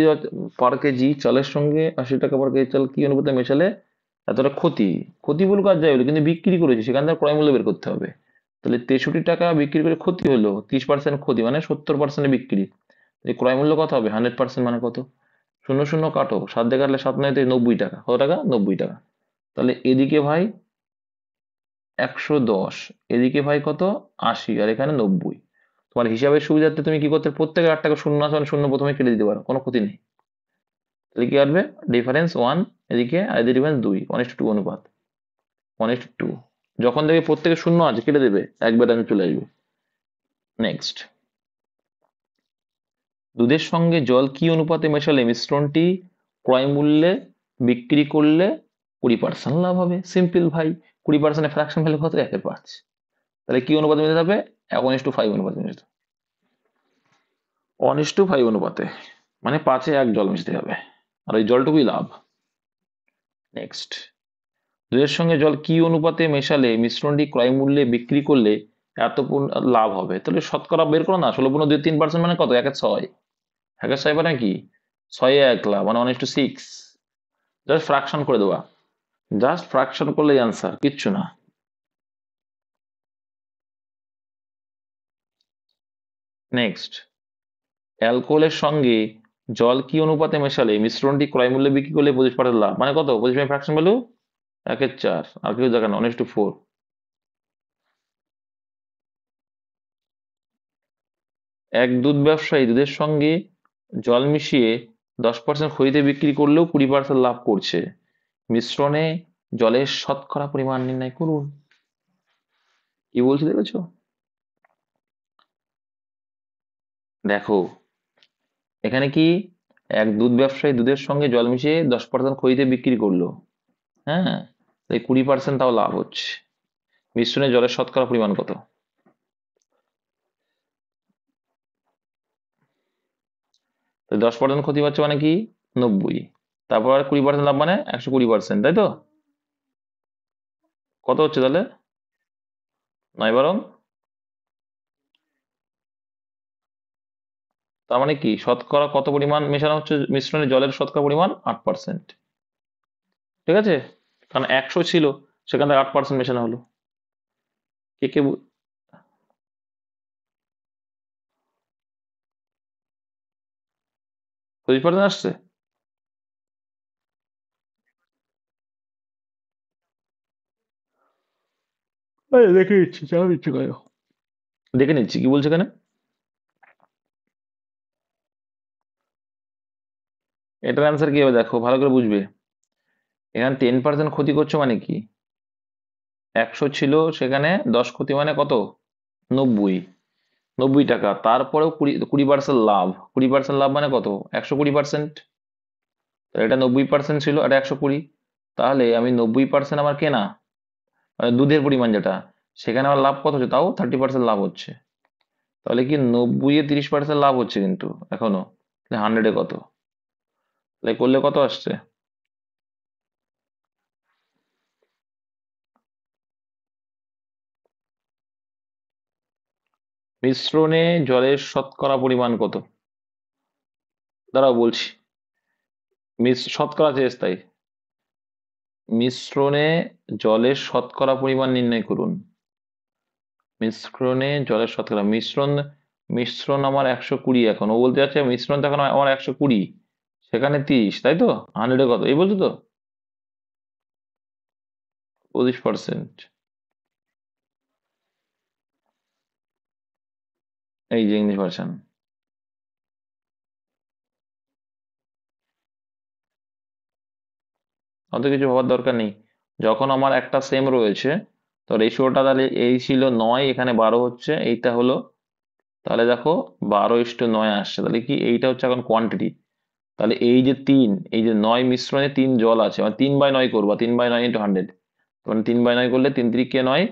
পার কেজি চালের সঙ্গে 80 টাকা পার কেজি চাল কি অনুপাতে মেশালে এতটা ক্ষতি, ক্ষতি বলুক আর যাই হলো, কিন্তু বিক্রি করেছি, সেখান থেকে ক্রয় মূল্য বের করতে হবে। তাহলে 63 টাকা বিক্রি করে ক্ষতি হলো, 30% ক্ষতি মানে 70% বিক্রি, তাহলে ক্রয় মূল্য কত হবে? 100% মানে কত? শূন্য শূন্য কাটো, 7 দিয়ে কাটলে 7 নয় 90 টাকা। কত টাকা? 90 টাকা। তাহলে এদিকে ভাই 110, এদিকে ভাই কত? 80, আর এখানে 90। তোমার হিসাবের সুবিধার্থে তুমি কি করতে, প্রত্যেকে 8 টাকা শূন্য আছে মানে শূন্য প্রথমে কেটে দিতে পারো, কোনো ক্ষতি নেই। তাহলে কি আসবে? ডিফারেন্স 1 এদিকে, আর এদিকে ডিফারেন্স 2, 1:2 অনুপাত, 1:2। যখন দেখবে প্রত্যেকে শূন্য আছে কেটে দেবে, একবার আমি চলে আসবে। নেক্সট, দুধের সঙ্গে জল কি অনুপাতে মেশালে মিশ্রণটি ক্রয় মূল্যে বিক্রি করলে 20% লাভ হবে? সিম্পল ভাই, 20% ফ্র্যাকশন ভ্যালু কত? 1/5। তাহলে কি অনুপাতে মেশাতে হবে? 1:5 অনুপাতে মেশাতে হবে। 1:5 অনুপাতে, মানে 5-এ 1 জল মিশতে হবে, আর ওই জলটুকুই লাভ। নেক্সট, দুধের সঙ্গে জল কি অনুপাতে মেশালে মিশ্রণটি ক্রয় মূল্যে বিক্রি করলে এত লাভ হবে? তাহলে শতকরা বের করো না, 16.2-3% মানে কত? 1/6। 1/6 মানে কি? 6-এ 1 লাভ, মানে 1:6। জাস্ট ফ্র্যাকশন করে দেওয়া, জাস্ট ফ্র্যাকশন করলেই অ্যান্সার, কিচ্ছু না। নেক্সট, অ্যালকোহলের সঙ্গে জল কি অনুপাতে মেশালে মিশ্রণটি ক্রয় মূল্যে বিক্রি করলে 25% লাভ, মানে কত? 25 ফ্র্যাকশন ভ্যালু 1/4, আর কিছু দেখেন 1:4। এক দুধ ব্যবসায়ী দুধের সঙ্গে জল মিশিয়ে 10% খরিদে বিক্রি করলেও 20% লাভ করছে, মিশ্রণে জলের শতকরা পরিমাণ নির্ণয় করুন। কি বলছি দেখেছো? দেখো, এখানে কি, এক দুধ ব্যবসায়ী দুধের সঙ্গে জল মিশিয়ে 10% খরিদে বিক্রি করলো, হ্যাঁ, তাই 20% তাও লাভ হচ্ছে, মিশ্রণে জলের শতকরা পরিমাণ কত? 10% ক্ষতি পাচ্ছে মানে কি? 90। তারপর আর 20% লাভ মানে 120%, তাই তো? কত হচ্ছে তাহলে? 9 তার মানে কি, শতকরা কত পরিমাণ মেশানো হচ্ছে মিশ্রণে? জলের শতকরা পরিমাণ 8%। ঠিক আছে, কারণ 100 ছিল, সেখান থেকে 8% মেশানো হলো। কে কে 25% আসছে? দেখে নিচ্ছি, চাপ নিচ্ছি কেন? দেখে নিচ্ছি কি বলছে এখানে। এটার অ্যান্সার কি হবে দেখো, ভালো করে বুঝবে। এখানে 10% ক্ষতি করছো মানে কি, 100 ছিল সেখানে 10 ক্ষতি মানে কত? 90। 90 টাকা, তারপরেও 20% লাভ। 20% লাভ মানে কত? 120%। এটা 90% ছিল, আর 120। তাহলে আমি 90% আমার কেনা, মানে দুধের পরিমাণ যেটা, সেখানে আমার লাভ কত হচ্ছে? তাও 30% লাভ হচ্ছে। তাহলে কি 90-এ 30% লাভ হচ্ছে কিন্তু এখনো। 100-এ কত? তাহলে করলে কত আসছে? মিশ্রণে জলের শতকরা পরিমাণ কত? দাঁড়াও বলছি। শতকরা চেয়েছ তাই, মিশ্রণে জলের শতকরা পরিমাণ নির্ণয় করুন। মিশ্রণে জলের শতকরা, মিশ্রণ, মিশ্রণ আমার 120 এখন, ও বলতে যাচ্ছে মিশ্রণ তো এখন আমার 120, সেখানে 30, তাই তো? 100-এ কত এই বলছো তো? 25%। এই যে ইংলিশ ভার্সন। অত কিছু ভাবার দরকার নেই, যখন আমার একটা সেম রয়েছে, তো রেশিওটা তাহলে এই ছিল 9, এখানে 12 হচ্ছে, এইটা হলো, তাহলে দেখো 12:9 আসছে, তাহলে কি এইটা হচ্ছে এখন কোয়ান্টিটি। তাহলে এই যে 3, এই যে 9 মিশ্রণে 3 জল আছে, মানে 3/9 করবা, 3/9 × 100, মানে 3/9 করলে 3×3 = 9,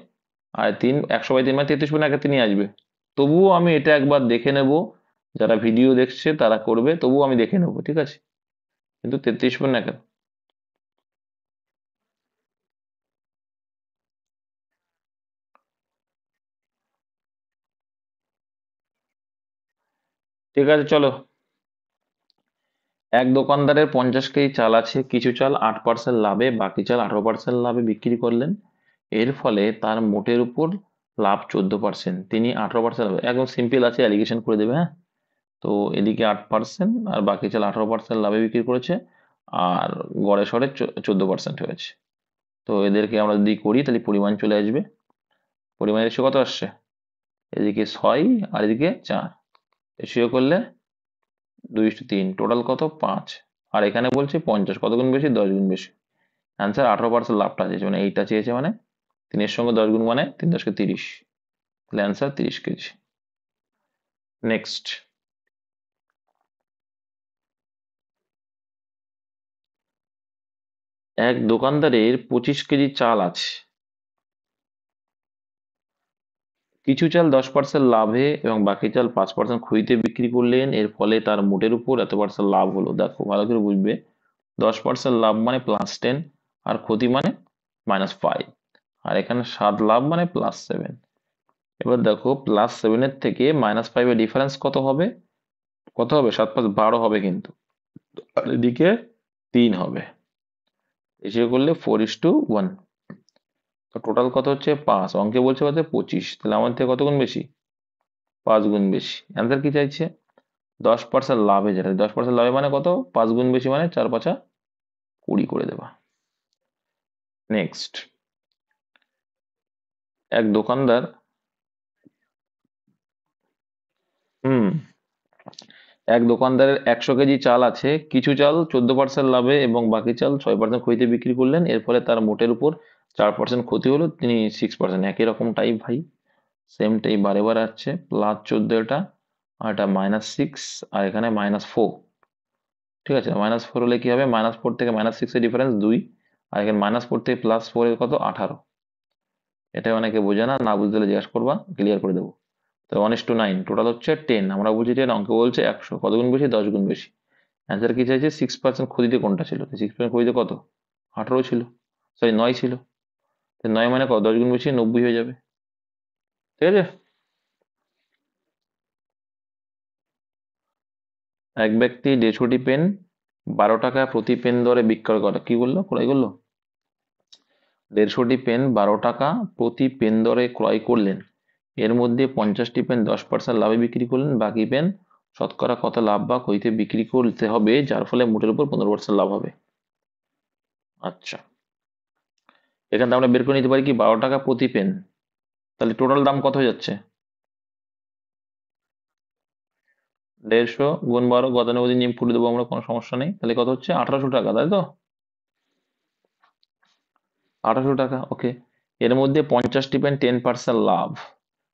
আর 100/3 মানে 33.1 আসবে। তবুও আমি এটা একবার দেখে নেব, যারা ভিডিও দেখছে তারা করবে, তবুও আমি দেখে নেবো, ঠিক আছে? কিন্তু 33.1। ঠিক আছে, চলো। এক দোকানদারের 50 কেজি চাল আছে, কিছু চাল 8% লাভে, বাকি চাল 18% লাভে বিক্রি করলেন। এর ফলে তার মোটের উপর লাভ 14%, তিনি 18% একদম সিম্পল আছে, অ্যালিগেশন করে দেবে। হ্যাঁ, তো এদিকে 8% আর বাকি চাল 18% লাভে বিক্রি করেছে, আর গড়ে সরে 14% হয়েছে। তো এদেরকে আমরা যদি করি তাহলে পরিমাণ চলে আসবে। পরিমাণ রেশিও কত আসছে? এদিকে 6 আর এদিকে 4, রেশিও করলে 2:3, টোটাল কত? 5। আর এখানে বলছে 50, কত গুণ বেশি? 10 গুণ বেশি। অ্যান্সার 18% লাভটা চেয়েছে, মানে এইটা চেয়েছে, মানে 3 এর সঙ্গে 10 গুণ মানে 3 10 30, তাহলে অ্যান্সার 30 কেজি। নেক্সট, এক দোকানদারের 25 কেজি চাল আছে, কিছু চাল 10% লাভে এবং বাকি চাল 5% ক্ষতিতে বিক্রি করলেন। এর ফলে তার মোটের উপর এত পার্সেন্ট লাভ হলো। দেখো ভালো করে বুঝবে, 10% লাভ মানে +10, আর ক্ষতি মানে -5, আর এখানে 7 লাভ মানে +7। এবার দেখো +7 এর থেকে -5 এর ডিফারেন্স কত হবে? কত হবে? 7 5 12 হবে কিন্তু, আর এদিকে 3 হবে, এসে করলে 4:1। তো টোটাল কত হচ্ছে? 5। অঙ্কে বলছে কত? 25, তাহলে আমার থেকে কত গুণ বেশি? 5 গুণ বেশি। অ্যান্সার কি চাইছে? 10% লাভে, যেটা 10% লাভে মানে কত? 5 গুণ বেশি, মানে 4 5 20 করে দেবা। নেক্সট, এক দোকানদার হুম এক দোকানদারের 100 কেজি চাল আছে, কিছু চাল 14% লাভে এবং বাকি চাল 6% ক্ষতিতে বিক্রি করলেন। এর ফলে তার মোটের উপর 4% ক্ষতি হলো, তিনি 6%। একই রকম টাইপ ভাই, সেম টাইপ বারে বারে আসছে। +14 এটা, আর এটা -6, আর এখানে -4। ঠিক আছে, -4 হলে কি হবে? -4 থেকে -6 এর ডিফারেন্স 2, আর এখানে -4 থেকে +4 এর কত? 18। এটা অনেকে বোঝে না, না বুঝতে হলে জিজ্ঞাসা করবা, ক্লিয়ার করে দেবো। তো 1:9, টোটাল হচ্ছে 10, আমরা বলছি 10, অঙ্ক বলছে 100, কত গুণ বেশি? 10 গুণ বেশি। অ্যান্সার কি চাইছে? 6% ক্ষতিতে কোনটা ছিল? 6% ক্ষতিতে কত? 18 ছিল, সরি 9 ছিল। 9 মানে কত? 10 গুণ বেশি, 90 হয়ে যাবে। ঠিক আছে। এক ব্যক্তি 150টি পেন 12 টাকা প্রতি পেন দরে বিক্রয় করে, কি বললো? ক্রয় করলো। 150টি পেন 12 টাকা প্রতি পেন দরে ক্রয় করলেন। এর মধ্যে 50টি পেন 10% লাভে বিক্রি করলেন, বাকি পেন শতকরা কত লাভ বা ক্ষতিতে বিক্রি করতে হবে, যার ফলে মোটের উপর 15% লাভ হবে? আচ্ছা, এখান থেকে আমরা বের করে নিতে পারি কি 12 টাকা প্রতি পেন, তাহলে টোটাল দাম কত হয়ে যাচ্ছে? 150 গুণ 12, গতানুগতিক নিয়ম করে দেবো আমরা, কোনো সমস্যা নেই। তাহলে কত হচ্ছে? 1800 টাকা, তাই তো? 1800 টাকা, ওকে। এর মধ্যে 50টি পেন 10% লাভ,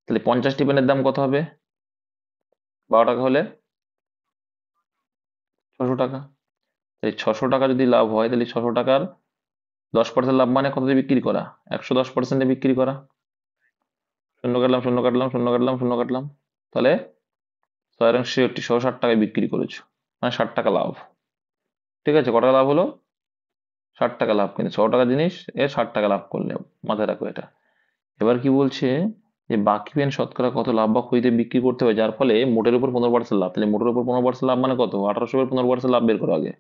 তাহলে 50টি পেনের দাম কত হবে? 12 টাকা হলে 600 টাকা। তাই 600 টাকা যদি লাভ হয়, তাহলে 600 টাকার 10% লাভ মানে কত দিয়ে বিক্রি করা? 110%-এ বিক্রি করা। শূন্য কাটলাম, শূন্য কাটলাম, শূন্য কাটলাম, শূন্য কাটলাম, তাহলে 6 660 টাকায় বিক্রি করেছো, মানে 60 টাকা লাভ। ঠিক আছে, কটা লাভ হলো? 60 টাকা লাভ, কিন্তু 100 টাকা জিনিস এ 60 টাকা লাভ করলে, মাথায় রাখো এটা। এবার কি বলছে, যে বাকি পেন শতকরা কত লাভ বা ক্ষতিতে বিক্রি করতে হবে, যার ফলে মোটের উপর 15% লাভ। তাহলে মোটের উপর 15% লাভ মানে কত? 1800 এর 15% লাভ বের করো আগে।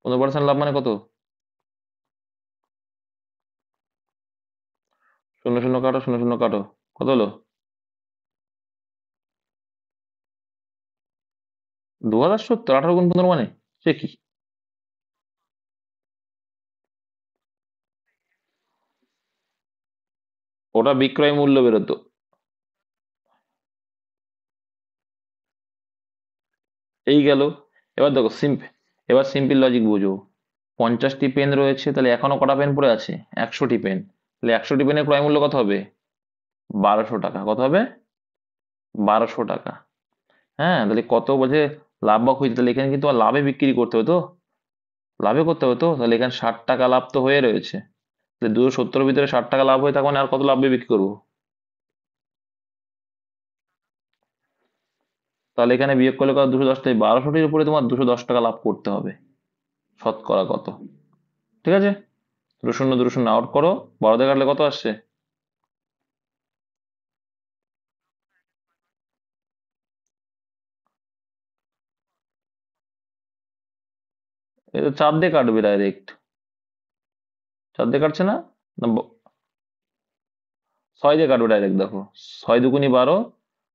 15% লাভ মানে কত? শূন্য শূন্য কাটো, শূন্য শূন্য কাটো, কত হলো? 2070। 18 গুণ 15 মানে সে কি? ওটা বিক্রয় মূল্য বেরোতো। এই গেল। এবার দেখো এবার সিম্পল লজিক বুঝো। 50টি পেন রয়েছে, তাহলে এখনো কটা পেন পড়ে আছে? 100টি পেন। তাহলে 100টি পেনের ক্রয় মূল্য কত হবে? 1200 টাকা। কত হবে? 1200 টাকা। হ্যাঁ, তাহলে কত বোঝে লাভ বা ক্ষতি? তাহলে এখানে কিন্তু আমার লাভে বিক্রি করতে হবে তো, লাভে করতে হবে তো। তাহলে এখানে 60 টাকা লাভ তো হয়ে রয়েছে, তাহলে 270-এর ভিতরে 60 টাকা লাভ হয়ে, তখন আর কত লাভে বিক্রি করবো? তাহলে এখানে বিয়োগ করলে কত? 210, 1200-টির উপরে তোমার 210 টাকা লাভ করতে হবে, শতকরা কত? ঠিক আছে, দুটো শূন্য দুটো শূন্য আউট করো, 12 দিয়ে কাটলে কত আসছে? এটা 4 দিয়ে কাটবে ডাইরেক্ট, 4 দিয়ে কাটছে না, না 6 দিয়ে কাটবে ডাইরেক্ট, দেখো 6 দুগুনি 12,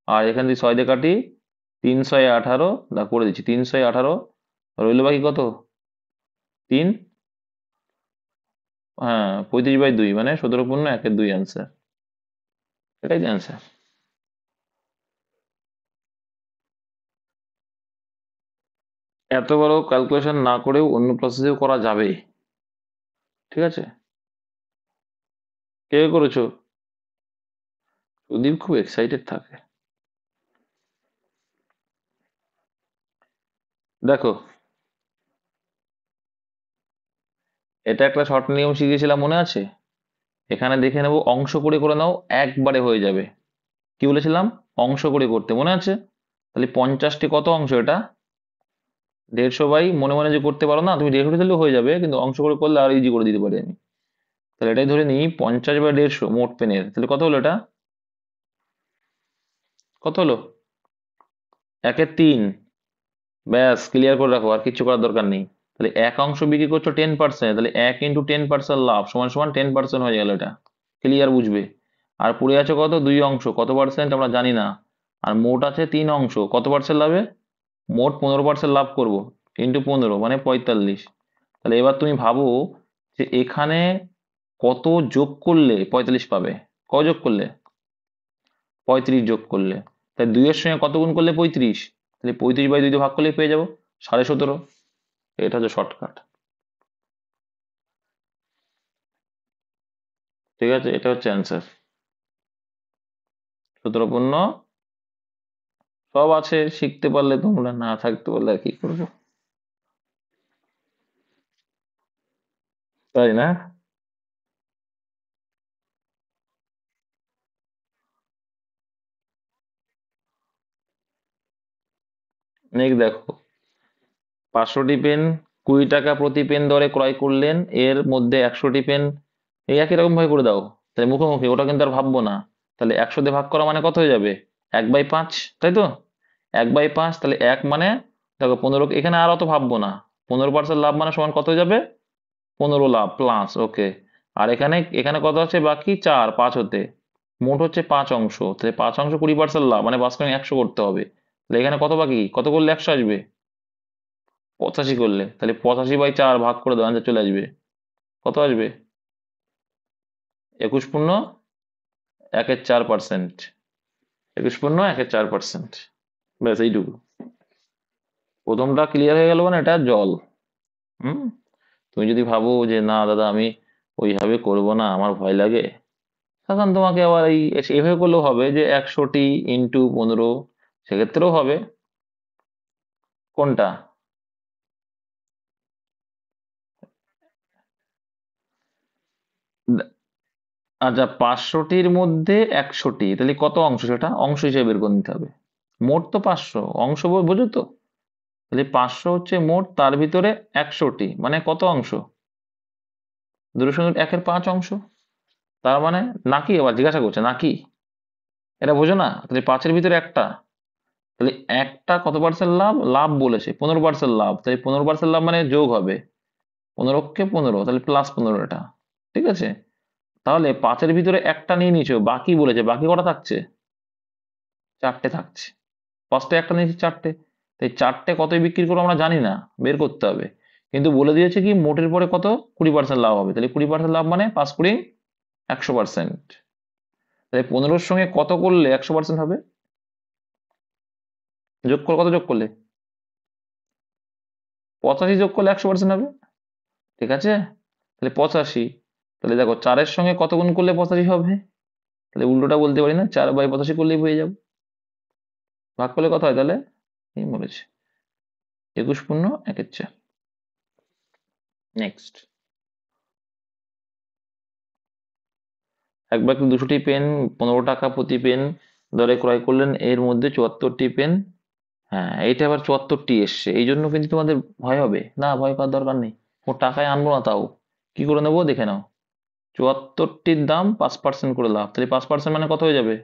আর এখান দিয়ে 6 দিয়ে কাটি 3 6 18, করে দিচ্ছি 3 6 18, রইলো বাকি কত 3, হ্যাঁ 35/2 মানে 17/1/2 অ্যান্সার, এটাই অ্যান্সার। এত বড় ক্যালকুলেশন না করেও অন্য প্রসেসেও করা যাবে, ঠিক আছে। কে করেছো? সুদীপ খুব এক্সাইটেড থাকে। দেখো এটা একটা শর্ট নিয়ম শিখিয়েছিলাম মনে আছে, এখানে দেখে নেবো অংশ করে করে নাও, একবারে হয়ে যাবে। কি বলেছিলাম? অংশ করে করতে মনে আছে? তাহলে 50টি কত অংশ এটা? 150 বাই, মনে মনে যে করতে পারো না তুমি, 150 দিলেও হয়ে যাবে, কিন্তু অংশ করে করলে আর ইজি করে দিতে পারি আমি। তাহলে এটাই ধরে নিই 50/150 মোট পেনের, তাহলে কত হলো এটা? কত হলো? 1/3। ব্যাস ক্লিয়ার করে রাখো, আর কিছু করার দরকার নেই। তাহলে এক অংশ বিক্রি করছো 10%, তাহলে 1 × 10% লাভ সমান সমান 10% হয়ে গেল, এটা ক্লিয়ার বুঝবে। আর পড়ে আছে কত? 2 অংশ, কত পার্সেন্ট আমরা জানি না। আর মোট আছে 3 অংশ, কত পার্সেন্ট লাভে? মোট 15% লাভ করব, ইন্টু 15 মানে 45। তাহলে এবার তুমি ভাবো যে এখানে কত যোগ করলে 45 পাবে? কত যোগ করলে? 35 যোগ করলে। তাই 2 এর সঙ্গে কত গুণ করলে 35? তাহলে 35/2 দিয়ে ভাগ করলেই পেয়ে যাবো 17.5। এটা হচ্ছে শর্টকাট, ঠিক আছে, এটা হচ্ছে অ্যান্সার। 17 সব আছে, শিখতে পারলে তোমরা, না থাকতে পারলে আর কি করবো, তাই না? নেক্সট দেখো, 500টি পেন 20 টাকা প্রতি পেন দরে ক্রয় করলেন, এর মধ্যে 100টি পেন, এই একই রকম ভাবে করে দাও। তাহলে মুখোমুখি, ওটা কিন্তু আর ভাববো না। তাহলে 100 দিয়ে ভাগ করা মানে কত হয়ে যাবে? 1/5, তাই তো? 1/5, তাহলে 1 মানে, দেখো 15, এখানে আর অত ভাববো না। 15% লাভ মানে সমান কত হয়ে যাবে? 15 লাভ প্লাস, ওকে। আর এখানে এখানে কত আছে বাকি? 4, 5 হতে মোট হচ্ছে 5 অংশ, তাহলে 5 অংশ 20% লাভ মানে 5 × 100 করতে হবে। তাহলে এখানে কত বাকি? কত করলে 100 আসবে? 85 করলে, তাহলে 85/4 ভাগ করে দেওয়া চলে আসবে, কত আসবে? 21.1/4%। 21.1/4%, ব্যাস এইটুকু। প্রথমটা ক্লিয়ার হয়ে গেল, মানে এটা জল। হুম। তুমি যদি ভাবো যে না দাদা আমি ওইভাবে করবো না, আমার ভয় লাগে, তখন তোমাকে আবার এই এভাবে করলেও হবে, যে 100টি ইন্টু 15, সেক্ষেত্রেও হবে। কোনটা? আচ্ছা, 500টির মধ্যে 100টি, তাহলে কত অংশ? সেটা অংশ হিসেবে বের করে নিতে হবে। মোট তো 500 অংশ, বোঝো তো? তাহলে 500 হচ্ছে মোট, তার ভিতরে 100টি মানে কত অংশ? 2.1-5 অংশ। তার মানে নাকি, আবার জিজ্ঞাসা করছে নাকি, এটা বোঝো না? তাহলে 5-এর ভিতরে একটা, তাহলে একটা কত পার্সেন্ট লাভ? লাভ বলেছে 15% লাভ, তাহলে 15% লাভ মানে যোগ হবে 15 কে 15, তাহলে +15 এটা, ঠিক আছে। তাহলে 5-এর ভিতরে একটা নিয়ে নিয়েছো, বাকি বলেছে, বাকি কটা থাকছে? 4টে থাকছে। ফার্স্টে একটা নিয়েছি 4টে, তাই 4টে কত বিক্রি করবো আমরা জানি না, বের করতে হবে। কিন্তু বলে দিয়েছে কি মোটের পরে কত? 20% লাভ হবে, তাহলে 20% লাভ মানে 5 × 100%। তাহলে 15-র সঙ্গে কত করলে 100% হবে? যোগ করে, কত যোগ করলে? 85 যোগ করলে 100% হবে, ঠিক আছে। তাহলে 85, তাহলে দেখো 4-এর সঙ্গে কত গুণ করলে 85 হবে? তাহলে উল্টোটা বলতে পারি না, 4/85 করলেই হয়ে যাবে। ভাগ করলে কত হয় তাহলে? এই বলেছে 21.1/4। নেক্সট, এক ব্যক্তি 200টি পেন 15 টাকা প্রতি পেন দরে ক্রয় করলেন, এর মধ্যে 74টি পেন, হ্যাঁ এইটা আবার 74টি এসছে, এই জন্য কিন্তু তোমাদের ভয় হবে না, ভয় পাওয়ার দরকার নেই। ও টাকায় আনবো না, তাও কি করে নেবো দেখে নাও। 74টির দাম 5% করে লাভ, তাহলে 5% মানে কত হয়ে যাবে?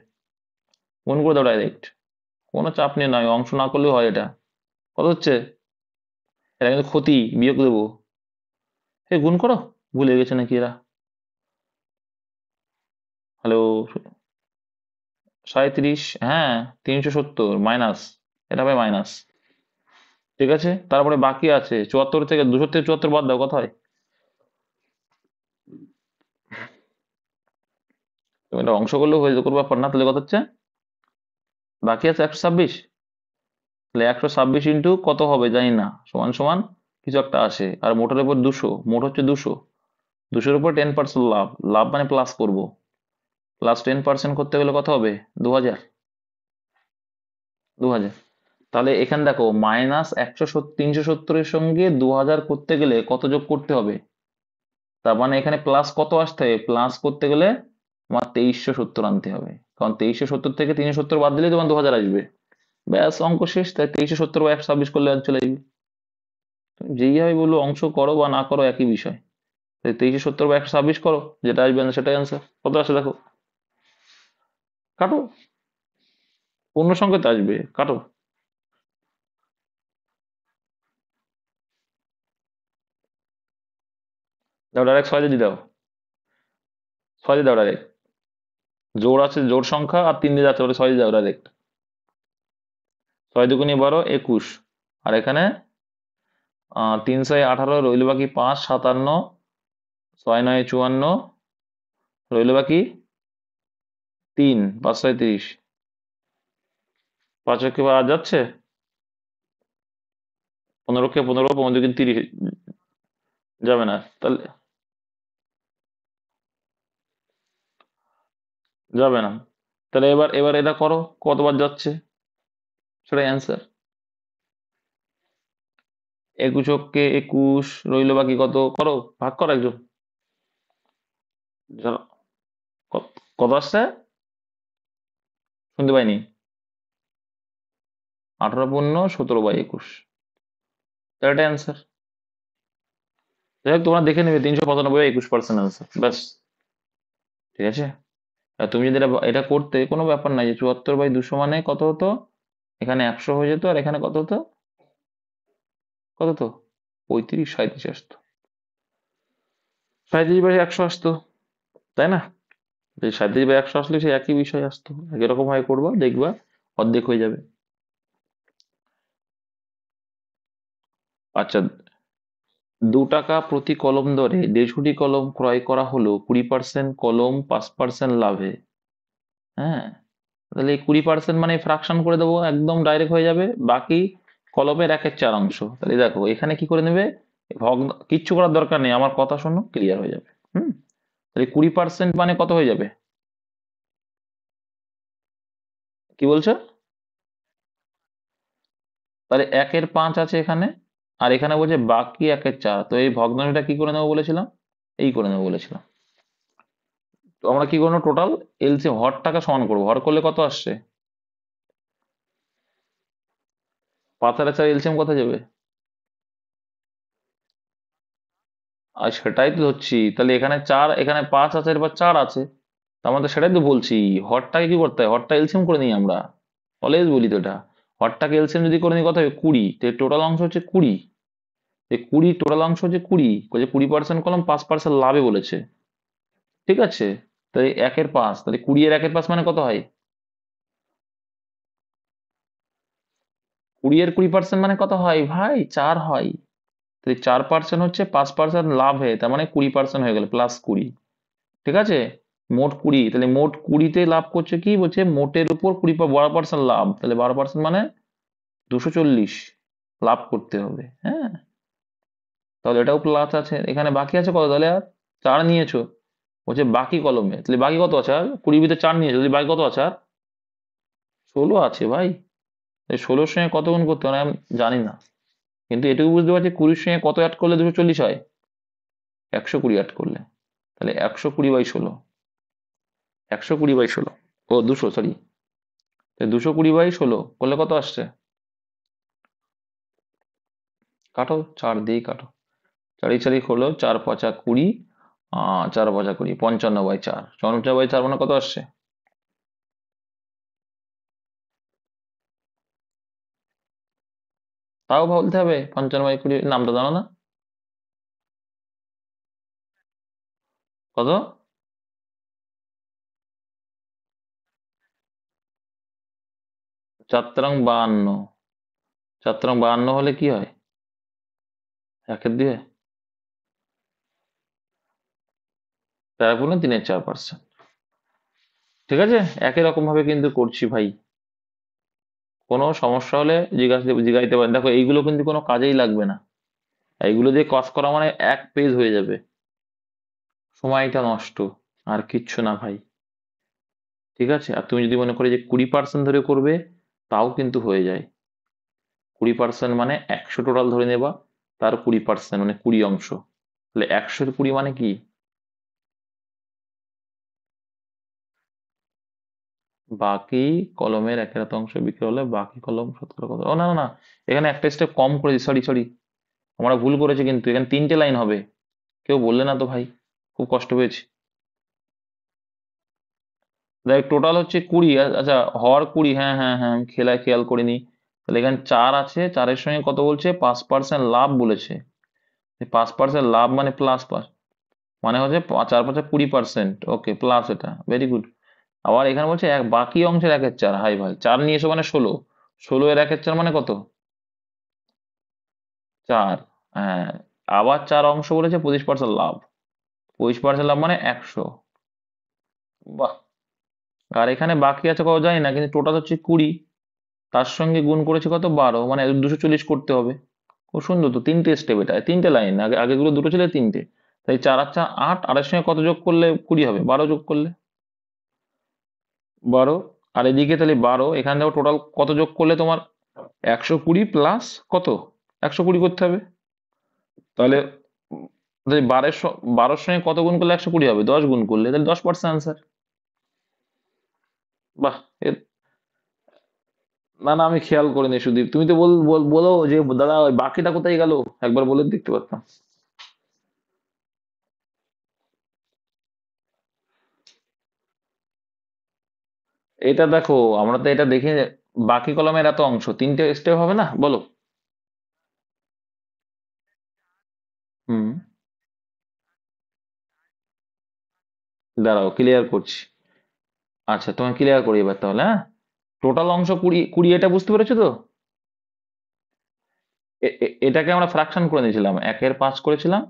গুণ করে দাও ডাইরেক্ট, কোনো চাপ নিয়ে নয়, অংশ না করলেও হয় এটা। কত হচ্ছে? এটা কিন্তু ক্ষতি, বিয়োগ দেবো। গুণ করো, ভুলে গেছে নাকি এরা? হ্যালো, 37, হ্যাঁ, 370 মাইনাস, এটা হবে মাইনাস। ঠিক আছে, তারপরে বাকি আছে 74 থেকে 200 থেকে 74 বাদ দাও, কত হয়? তুমি এটা অংশ করলেও হয়ে যেত, কোনো ব্যাপার না। তাহলে কত হচ্ছে? বাকি আছে 126। তাহলে 126 ইন্টু কত হবে জানি না, সমান সমান কিছু একটা আসে। আর মোটের উপর 200, মোট হচ্ছে 200, 200-র উপর 10% লাভ, লাভ মানে প্লাস করব, প্লাস 10% করতে গেলে কত হবে? 2000, 2000। তাহলে এখানে দেখো, মাইনাস 370-এর সঙ্গে 2000 করতে গেলে কত যোগ করতে হবে? তার মানে এখানে প্লাস কত আসতে হবে? প্লাস করতে গেলে আমার 2370 আনতে হবে, কারণ 2370 থেকে 370 বাদ দিলে তোমার 2000 আসবে। ব্যাস, অঙ্ক শেষ। তাই 2370 বা 126 করলে আর চলে যাবে। তুমি যেইভাবে বললো অংশ করো বা না করো একই বিষয়। 2370 বা 126 করো, যেটা আসবে সেটাই অ্যান্সার। কত আসে দেখো, কাটো। পূর্ণ সংখ্যাতে আসবে, কাটো। দাও ডাইরেক্ট 6 দিয়ে দাও, 6 দিয়ে দাও ডাইরেক্ট। জোড় আছে, জোড় সংখ্যা আর 3 দিয়ে যাচ্ছে, ওটা 6 দিয়ে দাও ডাইরেক্ট। 6 দুগুণে 12, 21। আর এখানে 3 6 18, রইল বাকি 5 57, 6 9 54, রইল বাকি 3, 5 6 30। 5 একে আর যাচ্ছে, 15 কে 15, 15 দুগুণ 30, যাবে না তাহলে, যাবে না। তাহলে এবার এবার এটা করো, কতবার যাচ্ছে সেটাই অ্যান্সার। 21 কে 21, রইল বাকি কত, করো, ভাগ করো একজন। চলো, কত আসছে? শুনতে পাইনি। 18 × 17/21, তাহলে এটা অ্যান্সার। যাই হোক, তোমরা দেখে নেবে, 395, 21% অ্যান্সার, ব্যাস। ঠিক আছে। আর তুমি যদি এটা এটা করতে, কোনো ব্যাপার নাই যে 74/200 মানে কত হতো, এখানে 100 হয়ে যেত, আর এখানে কত হতো, কত হতো, 35 37 আসতো, 37/100 আসতো, তাই না? এই 37/100 আসলে সেই একই বিষয় আসতো। এরকম ভাবে করবা, দেখবা অর্ধেক হয়ে যাবে। আচ্ছা, 2 টাকা প্রতি কলম দরে 150টি কলম ক্রয় করা হলো 20% কলম 5% লাভে। হ্যাঁ, তাহলে এই 20% মানে ফ্রাকশন করে দেবো, একদম ডাইরেক্ট হয়ে যাবে। বাকি কলমের 1/4 অংশ। তাহলে দেখো এখানে কি করে নেবে, ভগ্ন কিচ্ছু করার দরকার নেই, আমার কথা শোনো, ক্লিয়ার হয়ে যাবে। তাহলে 20% মানে কত হয়ে যাবে? কি বলছো? তাহলে 1/5 আছে এখানে, আর এখানে বলছে বাকি 1/4। তো এই ভগ্নাংশটা কি করে নেবো বলেছিলাম, এই করে নেবো বলেছিলাম। তো আমরা কি করবো, টোটাল এলসিএম হরটাকে সমান করবো। হর করলে কত আসছে? 5 আর 4 এলসিএম কোথায় যাবে? আর সেটাই তো ধরছি। তাহলে এখানে 4, এখানে 5 আছে, এরপর 4 আছে। তার মধ্যে সেটাই তো বলছি, হরটাকে কি করতে হয়, হরটা এলসিএম করে নিই আমরা, অলওয়েজ বলি তো এটা। হরটাকে এলসিএম যদি করে নিই কত হবে, 20। টোটাল অংশ হচ্ছে 20। এই 20, টোটাল অংশ হচ্ছে 20, বলছে 20% কলম 5% লাভে বলেছে। ঠিক আছে, তাই 1/5, তাহলে 20 এর 1/5 মানে কত হয়? 20 এর 20% মানে কত হয় ভাই, 4 হয়। তাহলে 4% হচ্ছে 5% লাভে, তার মানে 20% হয়ে গেল, +20। ঠিক আছে, মোট 20, তাহলে মোট 20-তে লাভ করছে কি, বলছে মোটের উপর 12% লাভ, তাহলে 12% মানে 240 লাভ করতে হবে। হ্যাঁ, তাহলে এটাও প্লাস আছে। এখানে বাকি আছে কত, তাহলে আর 4 নিয়েছো, বলছে বাকি কলমে, তাহলে বাকি কত আছে, আর 20 ভিতরে 4 নিয়েছো, তাহলে বাকি কত আছে আর? 16 আছে ভাই। এই 16-র সঙ্গে কত গুণ করতে হয় আমি জানি না, কিন্তু এটুকু বুঝতে পারছি 20-র সঙ্গে কত অ্যাড করলে 240 হয়, 120 অ্যাড করলে। তাহলে 120/16, 120/16, ও 200, সরি, 220/16 করলে কত আসছে? কাটো, 4 দিয়ে কাটো, 4 হলো 4×5 = 20, 4×5 = 20, 55/4, 55/4 মানে কত আসছে? তাও বলতে হবে 55/20, নামটা জানো না? কত? 4×52। 4×52 হলে কি হয়? একের দিয়ে 4×3=4%। ঠিক আছে, একই রকম ভাবে কিন্তু করছি ভাই। কোনো সমস্যা হলে জিজ্ঞাইতে পারেন। দেখো এইগুলো কিন্তু কোনো কাজেই লাগবে না, এইগুলো দিয়ে কাজ করা মানে এক পেজ হয়ে যাবে, সময়টা নষ্ট, আর কিচ্ছু না ভাই। ঠিক আছে, আর তুমি যদি মনে করে যে 20% ধরে করবে, তাও কিন্তু হয়ে যায়। 20% মানে 100 টোটাল ধরে নেবা, তার 20% মানে 20 অংশ, তাহলে 100-20 মানে কি? বাকি কলমের 1/1 বিক্রি হলে বাকি কলম শতকরা কত? ও না না না, এখানে একটা স্টেপ কম করেছি, সরি সরি, আমরা ভুল করেছি, কিন্তু এখানে 3টে লাইন হবে। কেউ বললে না তো ভাই, খুব কষ্ট পেয়েছি। দেখ টোটাল হচ্ছে 20, আচ্ছা হর 20, হ্যাঁ হ্যাঁ হ্যাঁ, আমি খেয়াল করিনি। তাহলে এখানে 4 আছে, 4-এর সঙ্গে কত বলছে? 5% লাভ বলেছে। 5% লাভ মানে প্লাস পাঁচ, মানে হচ্ছে 4×5=20%, ওকে প্লাস, এটা ভেরি গুড। আবার এখানে বলছে এক বাকি অংশের 1/4, হাই ভাই, 4 নিয়ে এসো মানে 16, 16-এর 1/4 মানে কত? 4, হ্যাঁ। আবার 4 অংশ বলেছে, 25% লাভ, 25% লাভ মানে 100। বাহ। আর এখানে বাকি আছে কত জানি না, কিন্তু টোটাল হচ্ছে 20, তার সঙ্গে গুণ করেছে কত? 12, মানে 240 করতে হবে। খুব সুন্দর তো, 3টে স্টেপ, এটা 3টে লাইন, আগেগুলো দুটো ছিল, 3টে। তাই 4×8, 8 এর সঙ্গে কত যোগ করলে 20 হবে? 12 যোগ করলে 12। আর এদিকে তাহলে 12, এখানে দেখো টোটাল কত যোগ করলে তোমার 120 প্লাস কত? 120 করতে হবে। তাহলে 12-এর সঙ্গে কত গুণ করলে 120 হবে? 10 গুণ করলে, তাহলে 10% আনসার। বাহ। না না, আমি খেয়াল করিনি সুদীপ, তুমি তো বলো যে দাদা ওই বাকিটা কোথায় গেল, একবার বলে দেখতে পারতাম। এটা দেখো, আমরা তো এটা দেখে, বাকি কলমের এত অংশ, 3টে স্টেপ হবে না, বলো। হুম। দাঁড়াও ক্লিয়ার করছি। আচ্ছা তোমায় ক্লিয়ার করি এবার তাহলে, হ্যাঁ। টোটাল অংশ 20, 20, এটা বুঝতে পেরেছো তো? এটাকে আমরা ফ্র্যাকশন করে নিয়েছিলাম, 1/5 করেছিলাম,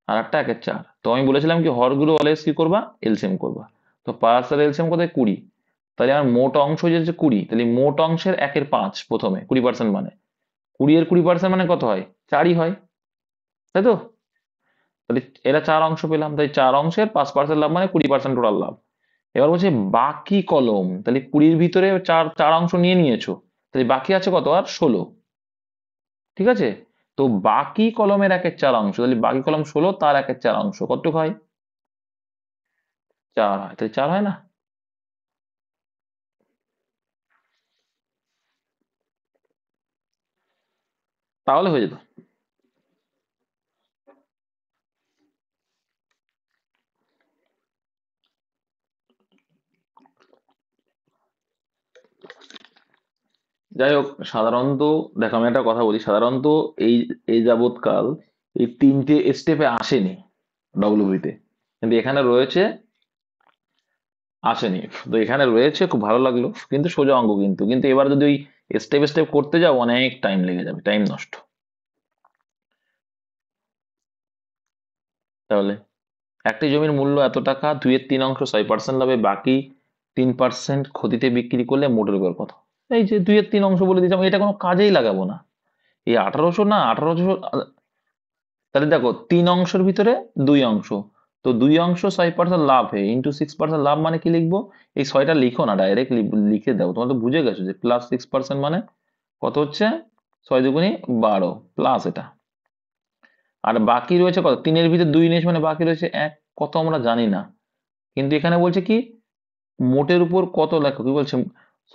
আর একটা 1/4। তো আমি বলেছিলাম কি হরগুলো অলওয়েজ কি করবা? এলসিএম করবা। তো 5 আর এলসিএম কোথায়? 20। তাহলে আমার মোট অংশ যে হচ্ছে 20, তাহলে মোট অংশের 1/5 প্রথমে 20% মানে 20-এর 20% মানে কত হয়? 4ই হয়, তাই তো? তাহলে এরা 4 অংশ পেলাম, তাই 4 অংশের 5% লাভ মানে 20% টোটাল লাভ। এবার বলছে বাকি কলম, তাহলে 20-র ভিতরে চার চার অংশ নিয়ে নিয়েছো, তাহলে বাকি আছে কত? আর 16। ঠিক আছে, তো বাকি কলমের 1/4 অংশ, তাহলে বাকি কলম 16, তার 1/4 অংশ কত হয়? 4 হয়, তাহলে 4 হয় না? তাহলে হয়ে যেত। যাই হোক, সাধারণত দেখো আমি একটা কথা বলি, সাধারণত এই এই যাবৎকাল এই 3টে স্টেপে আসেনি ডব্লিউবিতে, কিন্তু এখানে রয়েছে, আসেনি। তো এখানে রয়েছে, খুব ভালো লাগলো, কিন্তু সোজা অঙ্ক, কিন্তু কিন্তু এবার যদি ওই স্টেপ স্টেপ করতে যাও, অনেক টাইম লেগে যাবে, টাইম নষ্ট। তাহলে একটি জমির মূল্য এত টাকা, 2/3 অংশ 6% লাভে, বাকি 3% ক্ষতিতে বিক্রি করলে মোটের উপর কত? এই যে 2/3 অংশ বলে দিয়েছিলাম, এটা কোনো কাজেই লাগাবো না। এই 1800, না 1800, তাহলে দেখো 3 অংশের ভিতরে 2 অংশ, তো 2 অংশ 6% লাভ হয়, ইন্টু 6% লাভ মানে কি লিখবো? এই 6টা লিখো না, ডাইরেক্ট লিখে দাও, তোমরা তো বুঝে গেছো যে +6% মানে কত হচ্ছে? 6×2=12 প্লাস এটা। আর বাকি রয়েছে কত? 3-এর ভিতরে 2 নিয়েছে মানে বাকি রয়েছে 1, কত আমরা জানি না, কিন্তু এখানে বলছে কি মোটের উপর কত লেখো, কি বলছে?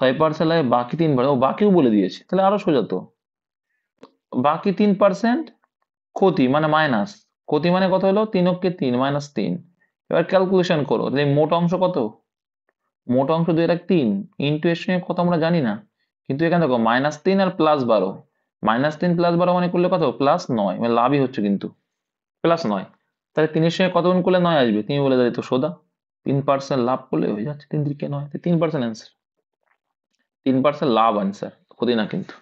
6% লাগে, বাকি 3, ও বাকিও বলে দিয়েছে, তাহলে আরো সোজা তো। বাকি 3% ক্ষতি মানে মাইনাস, ক্ষতি মানে কত হলো? 3 অক্ষে 3 -3। এবার ক্যালকুলেশন করো, তাহলে মোট অংশ কত? মোট অংশ 2 3, ইন্টু এর সঙ্গে কত আমরা জানি না, কিন্তু এখানে দেখো -3 আর +12, -3 +12 মানে করলে কত +9, মানে লাভই হচ্ছে কিন্তু +9। তাহলে 3-এর সঙ্গে কত গুণ করলে 9 আসবে? তুমি বলে দাও তো সোজা, 3% লাভ করলে হয়ে যাচ্ছে 3 3 9, 3% অ্যান্সার, 3% লাভ অ্যান্সার, ক্ষতি না কিন্তু।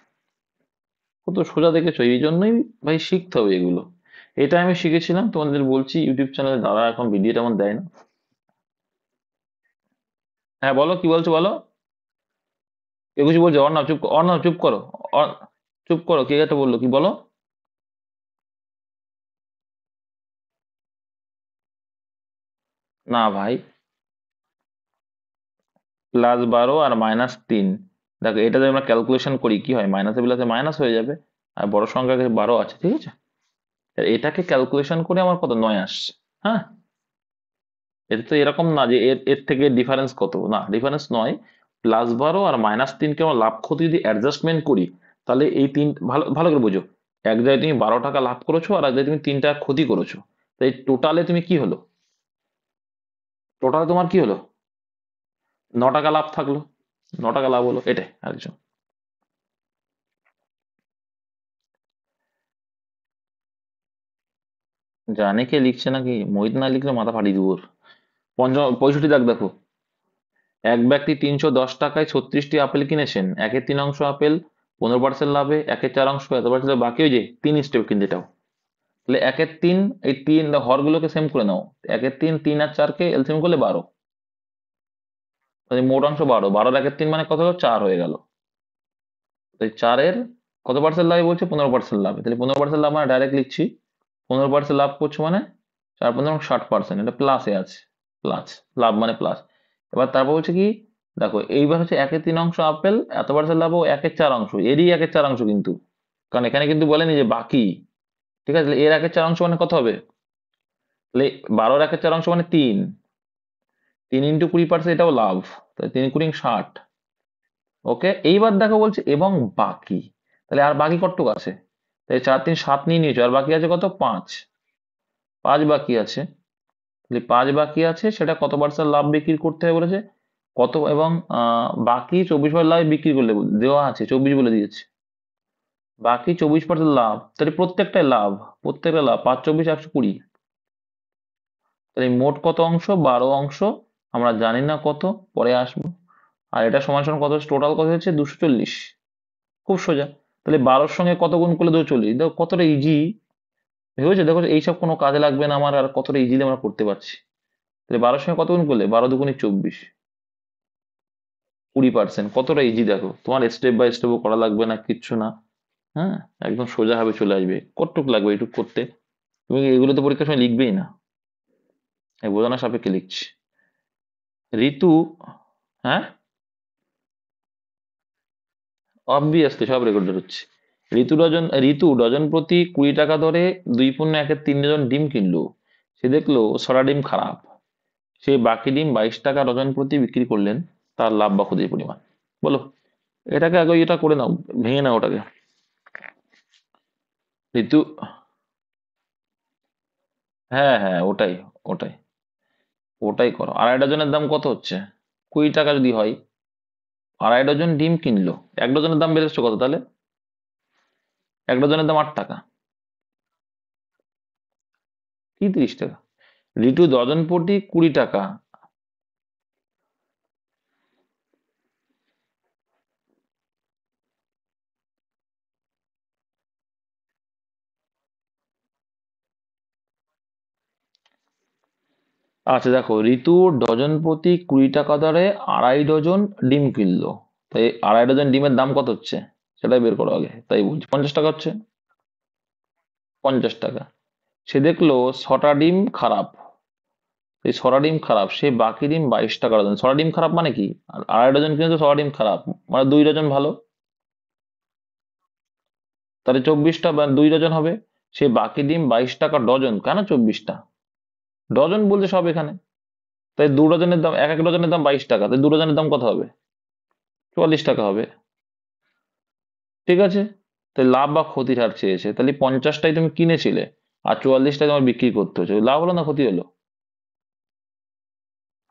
কত সোজা দেখেছো, এই জন্যই ভাই শিখতে হবে এগুলো। এটা আমি শিখেছিলাম, তোমাদের বলছি ইউটিউব চ্যানেলে দাদা এখন ভিডিও তেমন দেয় না। হ্যাঁ বলো, কি বলছো বলো। কেউ কিছু বলছো? অর্ণব চুপ, অর্ণব চুপ করো। চুপ করো, কে একটা বললো, কি বলো? না ভাই, +12 আর -3, দেখো এটা যদি আমরা ক্যালকুলেশন করি কি হয়, মাইনাসে প্লাসে মাইনাস হয়ে যাবে, আর বড় সংখ্যা 12 আছে, ঠিক আছে। আর এটাকে ক্যালকুলেশন করে আমার কত 9 আসছে। হ্যাঁ, এটা তো এরকম না যে এর এর থেকে ডিফারেন্স কত, না ডিফারেন্স নয়। +12 আর -3কে আমরা লাভ ক্ষতি যদি অ্যাডজাস্টমেন্ট করি, তাহলে এই তিন, ভালো ভালো করে বোঝো, এক জায়গায় তুমি 12 টাকা লাভ করেছো আর এক জায়গায় তুমি 3 টাকা ক্ষতি করেছো, তাই টোটালে তুমি কি হলো, টোটালে তোমার কি হলো, 9 টাকা লাভ থাকলো, 9 টাকা লাভ হলো, এটাই একজন। জানে কে লিখছে নাকি, মোহিত না লিখলে মাথা ফাটিয়ে দিব ওর। 65 দাগ দেখো, এক ব্যক্তি 310 টাকায় 36টি আপেল কিনেছেন, একের 3 অংশ আপেল 15% লাভে, একের 4 অংশ এত% বাকি, ওই যে 3 স্টেপ কিন্তু এটাও। তাহলে একের 3, এই 3 হরগুলোকে সেম করে নাও, একের 3, 3 আর 4কে এলসিএম করলে 12, তাহলে মোট অংশ 12, 12 একের 3 মানে কত হলো, 4 হয়ে গেল। তাই 4-এর কত পার্সেন্ট লাভ বলছে, 15% লাভ, তাহলে 15% লাভ মানে ডাইরেক্ট লিখছি, 15% লাভ করছো মানে 4 15 60%, এটা প্লাসে আছে, প্লাস, লাভ মানে প্লাস। এবার তারপর হচ্ছে কি, দেখো এইবার হচ্ছে একের 3 অংশ আপেল এত% লাভ, ও একের 4 অংশ, এরই একের 4 অংশ কিন্তু, কারণ এখানে কিন্তু বলেনি যে বাকি, ঠিক আছে। তাহলে এর একের 4 অংশ মানে কত হবে, তাহলে 12-এর একের 4 অংশ মানে 3, 3 × 20%, এটাও লাভ, তাহলে 3 × 60। ওকে, এইবার দেখো বলছে এবং বাকি, তাহলে আর বাকি কতটুকু আছে, তাই 4 3 7 নিয়ে নিয়েছো, আর বাকি আছে কত, 5, 5 বাকি আছে। তাহলে 5 বাকি আছে, সেটা কত পার্সেন্ট লাভ বিক্রি করতে হবে বলেছে, কত, এবং বাকি 24% লাভ বিক্রি করলে দেওয়া আছে, 24 বলে দিয়েছে, বাকি 24% লাভ, তাহলে প্রত্যেকটাই লাভ, প্রত্যেকটা লাভ, 5 24 120, তাহলে মোট কত অংশ, 12 অংশ, আমরা জানি না কত, পরে আসবো। আর এটা সমান সমান কত, টোটাল কত হচ্ছে 240, খুব সোজা। তাহলে 12-র সঙ্গে কত গুণ করলে 240, দেখো কতটা ইজি, ভেবেছো, দেখো এইসব কোনো কাজে লাগবে না আমার, আর কতটা ইজিলি আমরা করতে পারছি। তাহলে 12-র সঙ্গে কত গুণ করলে, 12 2 24, 20%, কতটা ইজি দেখো, তোমার স্টেপ বাই স্টেপও করা লাগবে না, কিচ্ছু না। হ্যাঁ, একদম সোজা ভাবে চলে আসবে, কতটুক লাগবে এইটুক করতে, তুমি এগুলো তো পরীক্ষার সময় লিখবেই না, এই বোঝানোর সাপেক্ষে লিখছি। ঋতু, হ্যাঁ অবভিয়াসলি সব রেকর্ডের হচ্ছে। ঋতু ডজন প্রতি 20 টাকা দরে 2.1-3 ডজন ডিম কিনলো, সে দেখলো ছটা ডিম খারাপ, সে বাকি ডিম 22 টাকা ডজন প্রতি বিক্রি করলেন, তার লাভ বা ক্ষতির পরিমাণ বলো। এটাকে আগে এটা করে নাও, ভেঙে নাও ওটাকে। ঋতু, হ্যাঁ হ্যাঁ ওটাই, ওটাই, ওটাই করো। 2.5 ডজনের দাম কত হচ্ছে, 20 টাকা যদি হয়, 2.5 ডজন ডিম কিনলো, 1 ডজনের দাম বেড়েছে কত তাহলে, 1 ডজনের দাম 8 টাকা, কি 30 টাকা, ঋতু ডজন প্রতি 20 টাকা। আচ্ছা দেখো, ঋতু ডজন প্রতি 20 টাকা দরে 2.5 ডজন ডিম কিনলো, তাই 2.5 ডজন ডিমের দাম কত হচ্ছে, সেটাই বের করো আগে, তাই বলছি 50 টাকা হচ্ছে, 50 টাকা। সে দেখলো ছটা ডিম খারাপ, এই ছটা ডিম খারাপ, সে বাকি ডিম 22 টাকা ডজন, ছটা ডিম খারাপ মানে কি, আর 2.5 ডজন কিনে তো ছটা ডিম খারাপ, মানে 2 ডজন ভালো, তাহলে 24টা বা 2 ডজন হবে, সে বাকি ডিম 22 টাকা ডজন, কেন 24টা, ডজন বলছে সব এখানে, তাই 2 ডজনের দাম, এক এক ডজনের দাম 22 টাকা, তাই 2 ডজনের দাম কত হবে, 44 টাকা হবে, ঠিক আছে। তাই লাভ বা ক্ষতির হার চেয়েছে, তাহলে 50টাই তুমি কিনেছিলে, আর 44টাই তোমার বিক্রি করতে হচ্ছে, লাভ হলো না ক্ষতি হলো,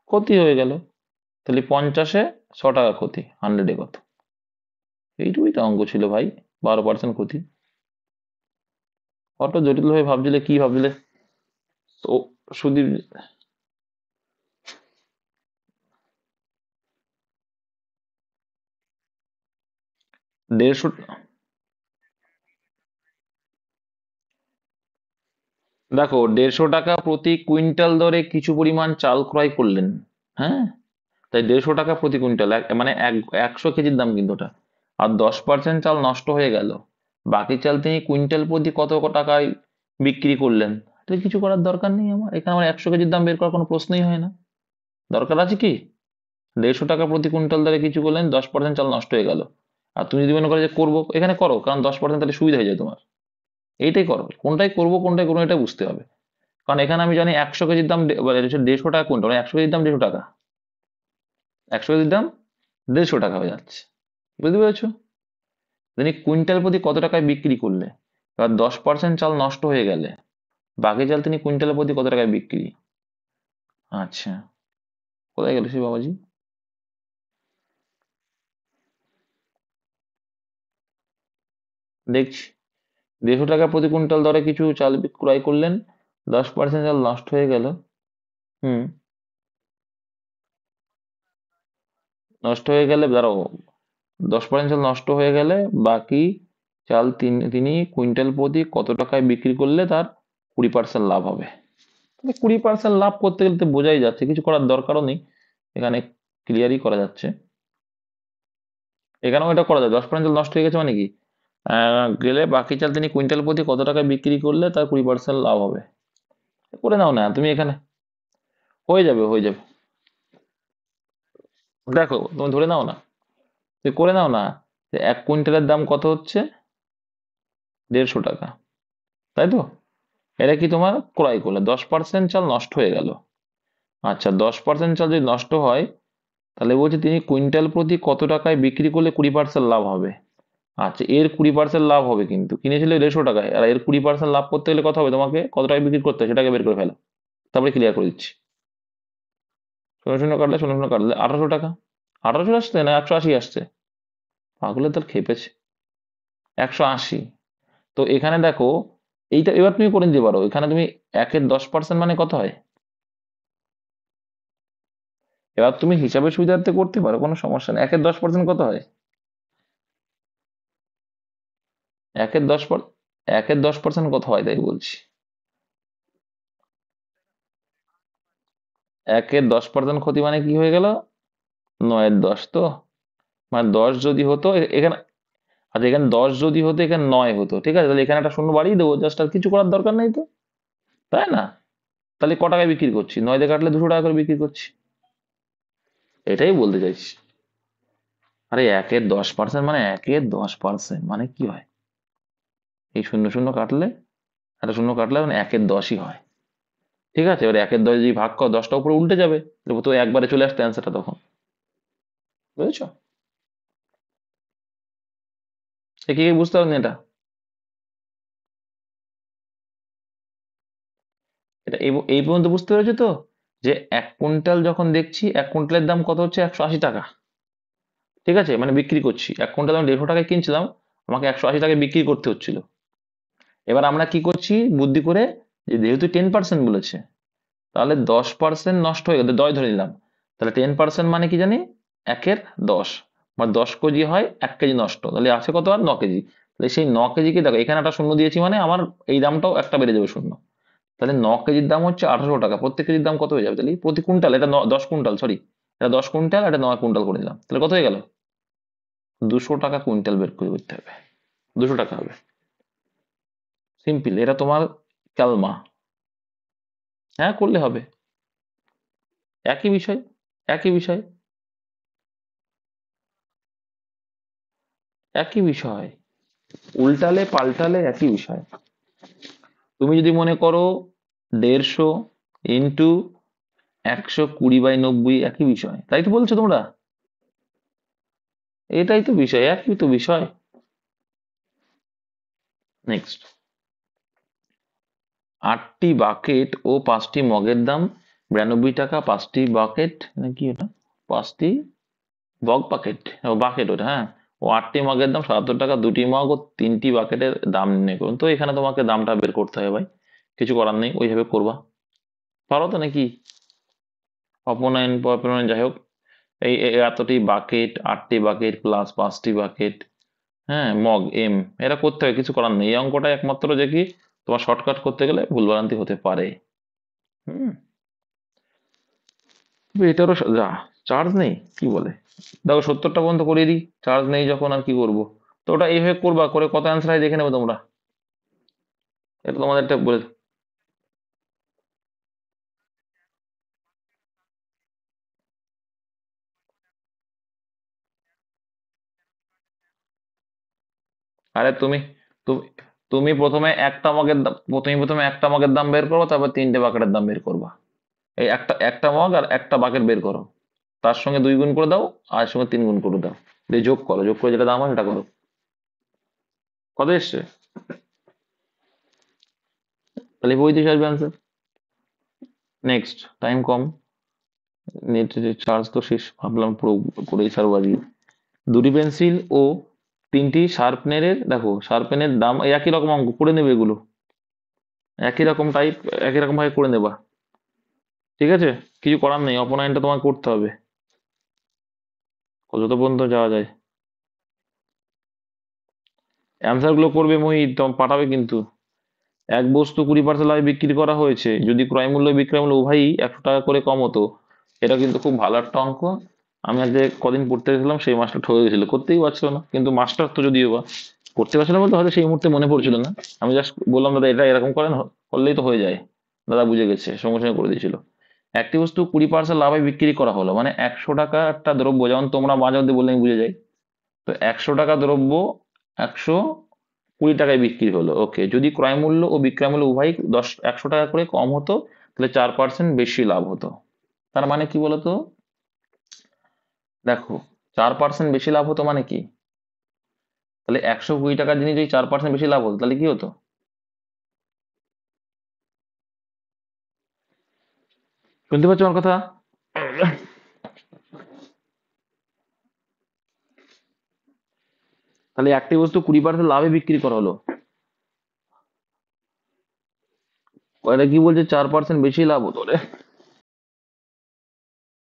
ক্ষতি হয়ে গেল। তাহলে 50-এ 100 টাকা ক্ষতি, 100-এ কত, এইটুকুই তো অঙ্ক ছিল ভাই। 12% ক্ষতি। অত জটিল ভাবে ভাবছিলে, কি ভাবছিলে? তো সুদীপ, 150, দেখো 150 টাকা প্রতি কুইন্টাল দরে কিছু পরিমাণ চাল ক্রয় করলেন। হ্যাঁ, তাই 150 টাকা প্রতি কুইন্টাল, মানে 100 কেজির দাম কিন্তু ওটা। আর 10% চাল নষ্ট হয়ে গেল, বাকি চাল তিনি কুইন্টাল প্রতি কত টাকায় বিক্রি করলেন। তো কিছু করার দরকার নেই আমার, এখানে আমার 100 কেজির দাম বের করার কোনো প্রশ্নই হয় না। দরকার আছে কি? 150 টাকা প্রতি কুইন্টাল দরে কিছু করলেন, 10% চাল নষ্ট হয়ে গেল। আর তুমি যদি মনে করো যে করবো, এখানে করো, কারণ 10% তাহলে সুবিধা হয়ে যায় তোমার। এইটাই করো, কোনটাই করবো কোনটাই করবো এটা বুঝতে হবে। কারণ এখানে আমি জানি 100 কেজির দাম 150 টাকা কুইন্টাল, 100 কেজির দাম 150 টাকা, 100 কেজির দাম 150 টাকা হয়ে যাচ্ছে। বুঝতে পেরেছো? তিনি কুইন্টাল প্রতি কত টাকায় বিক্রি করলে, এবার 10% চাল নষ্ট হয়ে গেলে বাকি চাল তিনি কুইন্টাল প্রতি কত টাকায় বিক্রি। আচ্ছা, কোথায় গেল সে বাবাজি? দেখছি, 150 টাকা প্রতি কুইন্টাল দরে কিছু চাল ক্রয় করলেন, 10% চাল নষ্ট হয়ে গেল। হুম, নষ্ট হয়ে গেলে দাঁড়াও, 10% চাল নষ্ট হয়ে গেলে বাকি চাল তিনি কুইন্টাল প্রতি কত টাকায় বিক্রি করলে তার 20% লাভ হবে। 20% লাভ করতে গেলে তো বোঝাই যাচ্ছে, কিছু করার দরকারও নেই, এখানে ক্লিয়ারই করা যাচ্ছে। এখানেও এটা করা যায়, 10% চাল নষ্ট হয়ে গেছে মানে কি, গেলে বাকি চাল তিনি কুইন্টাল প্রতি কত টাকায় বিক্রি করলে তার 20% লাভ হবে। করে নাও না তুমি এখানে, হয়ে যাবে হয়ে যাবে। দেখো তুমি ধরে নাও না, তুমি করে নাও না, যে 1 কুইন্টালের দাম কত হচ্ছে, 150 টাকা, তাই তো? এটা কি তোমার ক্রয় করলে, 10% চাল নষ্ট হয়ে গেল। আচ্ছা, 10% চাল যদি নষ্ট হয়, তাহলে বলছে তিনি কুইন্টাল প্রতি কত টাকায় বিক্রি করলে 20% লাভ হবে। আচ্ছা, এর 20% লাভ হবে, কিন্তু কিনেছিল 150 টাকায়, আর এর 20% লাভ করতে গেলে কত হবে, তোমাকে কত টাকায় বিক্রি করতে হয় সেটাকে বের করে ফেলো, তারপরে ক্লিয়ার করে দিচ্ছি। শূন্য শূন্য কাটলে, শূন্য শূন্য কাটলে 1800 টাকা। 1800 আসছে না 180 আসছে? পাগলের দল খেপেছে। 180। তো এখানে দেখো, এইটা এবার তুমি করে নিতে পারো, এখানে তুমি 1/10% মানে কত হয়, এবার তুমি হিসাবের সুবিধার্থে করতে পারো, কোনো সমস্যা নেই। 1/10% কত হয়? 1/10, 1/10% কত হয় তাই বলছি। 1/10% ক্ষতি মানে কি হয়ে গেল, 9/10 তো, মানে 10 যদি হতো এখানে, আচ্ছা এখানে 10 যদি হতো, এখানে 9 হতো, ঠিক আছে, তাহলে এখানে একটা শূন্য বাড়িয়ে দেবো, জাস্ট, আর কিছু করার দরকার নেই তো, তাই না? তাহলে ক টাকায় বিক্রি করছি, 9 দিয়ে কাটলে 200 টাকা করে বিক্রি করছি, এটাই বলতে চাইছি। আরে 1/10% মানে 1/10% মানে কি হয়, এই শূন্য শূন্য কাটলে, একটা শূন্য কাটলে মানে 1/10ই হয়। ঠিক আছে, এবার 1/10 যদি ভাগ কর, 10টা উপরে উল্টে যাবে, তো একবারে চলে আসতো অ্যান্সারটা তখন। বুঝেছো? এ কি বুঝতে পারেন এটা? এটা এই পর্যন্ত বুঝতে পেরেছো তো, যে 1 কুইন্টাল যখন দেখছি, 1 কুইন্টালের দাম কত হচ্ছে, 180 টাকা। ঠিক আছে, মানে বিক্রি করছি, 1 কুইন্টাল আমি 150 টাকায় কিনছিলাম, আমাকে 180 টাকায় বিক্রি করতে হচ্ছিল। এবার আমরা কি করছি বুদ্ধি করে, যে যেহেতু 10% বলেছে, তাহলে 10% নষ্ট হয়ে গেল, 10 ধরে নিলাম, তাহলে 10% মানে কি জানি, 1/10, মানে 10 কেজি হয়, 1 কেজি নষ্ট, তাহলে আছে কত, আর 9 কেজি। তাহলে সেই 9 কেজিকে দেখো, এখানে একটা শূন্য দিয়েছি মানে আমার এই দামটাও একটা বেড়ে যাবে শূন্য। তাহলে 9 কেজির দাম হচ্ছে 1800 টাকা, প্রত্যেক কেজির দাম কত হয়ে যাবে তাহলে প্রতি কুইন্টাল, এটা 10 কুইন্টাল, সরি, এটা 10 কুইন্টাল, এটা 9 কুইন্টাল করে দিলাম, তাহলে কত হয়ে গেল, 200 টাকা কুইন্টাল বের করে করতে হবে, 200 টাকা হবে। সিম্পল, এটা তোমার ক্যালমা। হ্যাঁ, করলে হবে, একই বিষয়, একই বিষয়, একই বিষয়, উল্টালে পাল্টালে একই বিষয়। তুমি যদি মনে করো 150 ইন্টু 120/90, একই বিষয়, তাই তো বলছো তোমরা, এটাই তো বিষয়, একই তো বিষয়। নেক্সট, 8টি বাকেট ও 5টি মগের দাম 92 টাকা, 5টি বাকেট নাকি ওটা, 5টি বক বাকেট, ও বাকেট ওটা, হ্যাঁ, ও 8টি মগের দাম 77 টাকা, 2টি মগ ও 3টি বাকেটের দাম নির্ণয় করুন। তো এখানে তোমাকে দামটা বের করতে হবে ভাই, কিছু করার নেই, ওইভাবে করবা। পারো তো নাকি? অপনয়ন অপনয়ন যাই হোক, এই এতটি বাকেট, 8টি বাকেট প্লাস 5টি বাকেট, হ্যাঁ মগ এম, এটা করতে হবে, কিছু করার নেই। এই অঙ্কটা একমাত্র যে কি তোমার শর্টকাট করতে গেলে ভুলভ্রান্তি হতে পারে। হুম, তবে এটারও যা চার্জ নেই কি বলে, দেখো 70টা পর্যন্ত করিয়ে দিই, চার্জ নেই যখন আর কি করবো। তো ওটা এইভাবে করবা, করে কত অ্যান্সার হয় দেখে নেবে তোমরা, এটা তোমাদের একটা বলে। আরে তুমি তুমি প্রথমে একটা মগের দাম, তুমি প্রথমে একটা মগের দাম বের করবো, তারপর 3টে বাকেটের দাম বের করবা। এই একটা একটা মগ আর একটা বাকেট বের করো, তার সঙ্গে 2 গুণ করে দাও, আর এর সঙ্গে 3 গুণ করে দাও, দিয়ে যোগ করো, যোগ করে যেটা দাম হয় সেটা করো। কত এসছে? তাহলে বই দিয়ে আসবে আনসার। নেক্সট, টাইম কম, নেট চার্জ তো শেষ, ভাবলাম পুরো করেই ছাড়বো আজকে। 2টি পেন্সিল ও 3টি শার্পনারের, দেখো শার্পেনের দাম এই একই রকম, অঙ্ক করে নেবে এগুলো, একই রকম টাইপ, একই রকম ভাবে করে নেবা, ঠিক আছে? কিছু করার নেই, অপনয়নটা তোমাকে করতে হবে, যত পর্যন্ত যাওয়া যায়। অ্যান্সার গুলো করবে মোহিত, তোমার পাঠাবে কিন্তু। এক বস্তু 20% লাভে বিক্রি করা হয়েছে, যদি ক্রয় মূল্য বিক্রয় মূল্য উভয়ই 100 টাকা করে কম হতো। এটা কিন্তু খুব ভালো একটা অঙ্ক। আমি আজ যে কদিন পড়তে গেছিলাম সেই মাস্টার ঠকে গেছিল, করতেই পারছিল না, কিন্তু মাস্টার তো যদিও বা করতে পারছিল না বলতে হয়তো সেই মুহূর্তে মনে পড়ছিল না। আমি জাস্ট বললাম দাদা এটা এরকম করেন, করলেই তো হয়ে যায়। দাদা বুঝে গেছে, সঙ্গে সঙ্গে করে দিয়েছিল। একটি বস্তু 20% লাভে বিক্রি করা হলো, মানে 100 টাকা একটা দ্রব্য, যেমন তোমরা মাঝে মধ্যে বললে আমি বুঝে যাই। তো 100 টাকা দ্রব্য 120 টাকায় বিক্রি হলো, ওকে, যদি ক্রয় মূল্য ও বিক্রয় মূল্য উভয় 100 টাকা করে কম হতো, তাহলে 4% বেশি লাভ হতো। তার মানে কি বলতো, দেখো 4% বেশি লাভ হতো মানে কি, তাহলে 120 টাকার জিনিস যদি 4% বেশি লাভ হতো তাহলে কি হতো? শুনতে পাচ্ছ আমার কথা? তাহলে একটি বস্তু 20% লাভে বিক্রি করা হলো, এটা কি বলছে 4% বেশি লাভ হতো রে।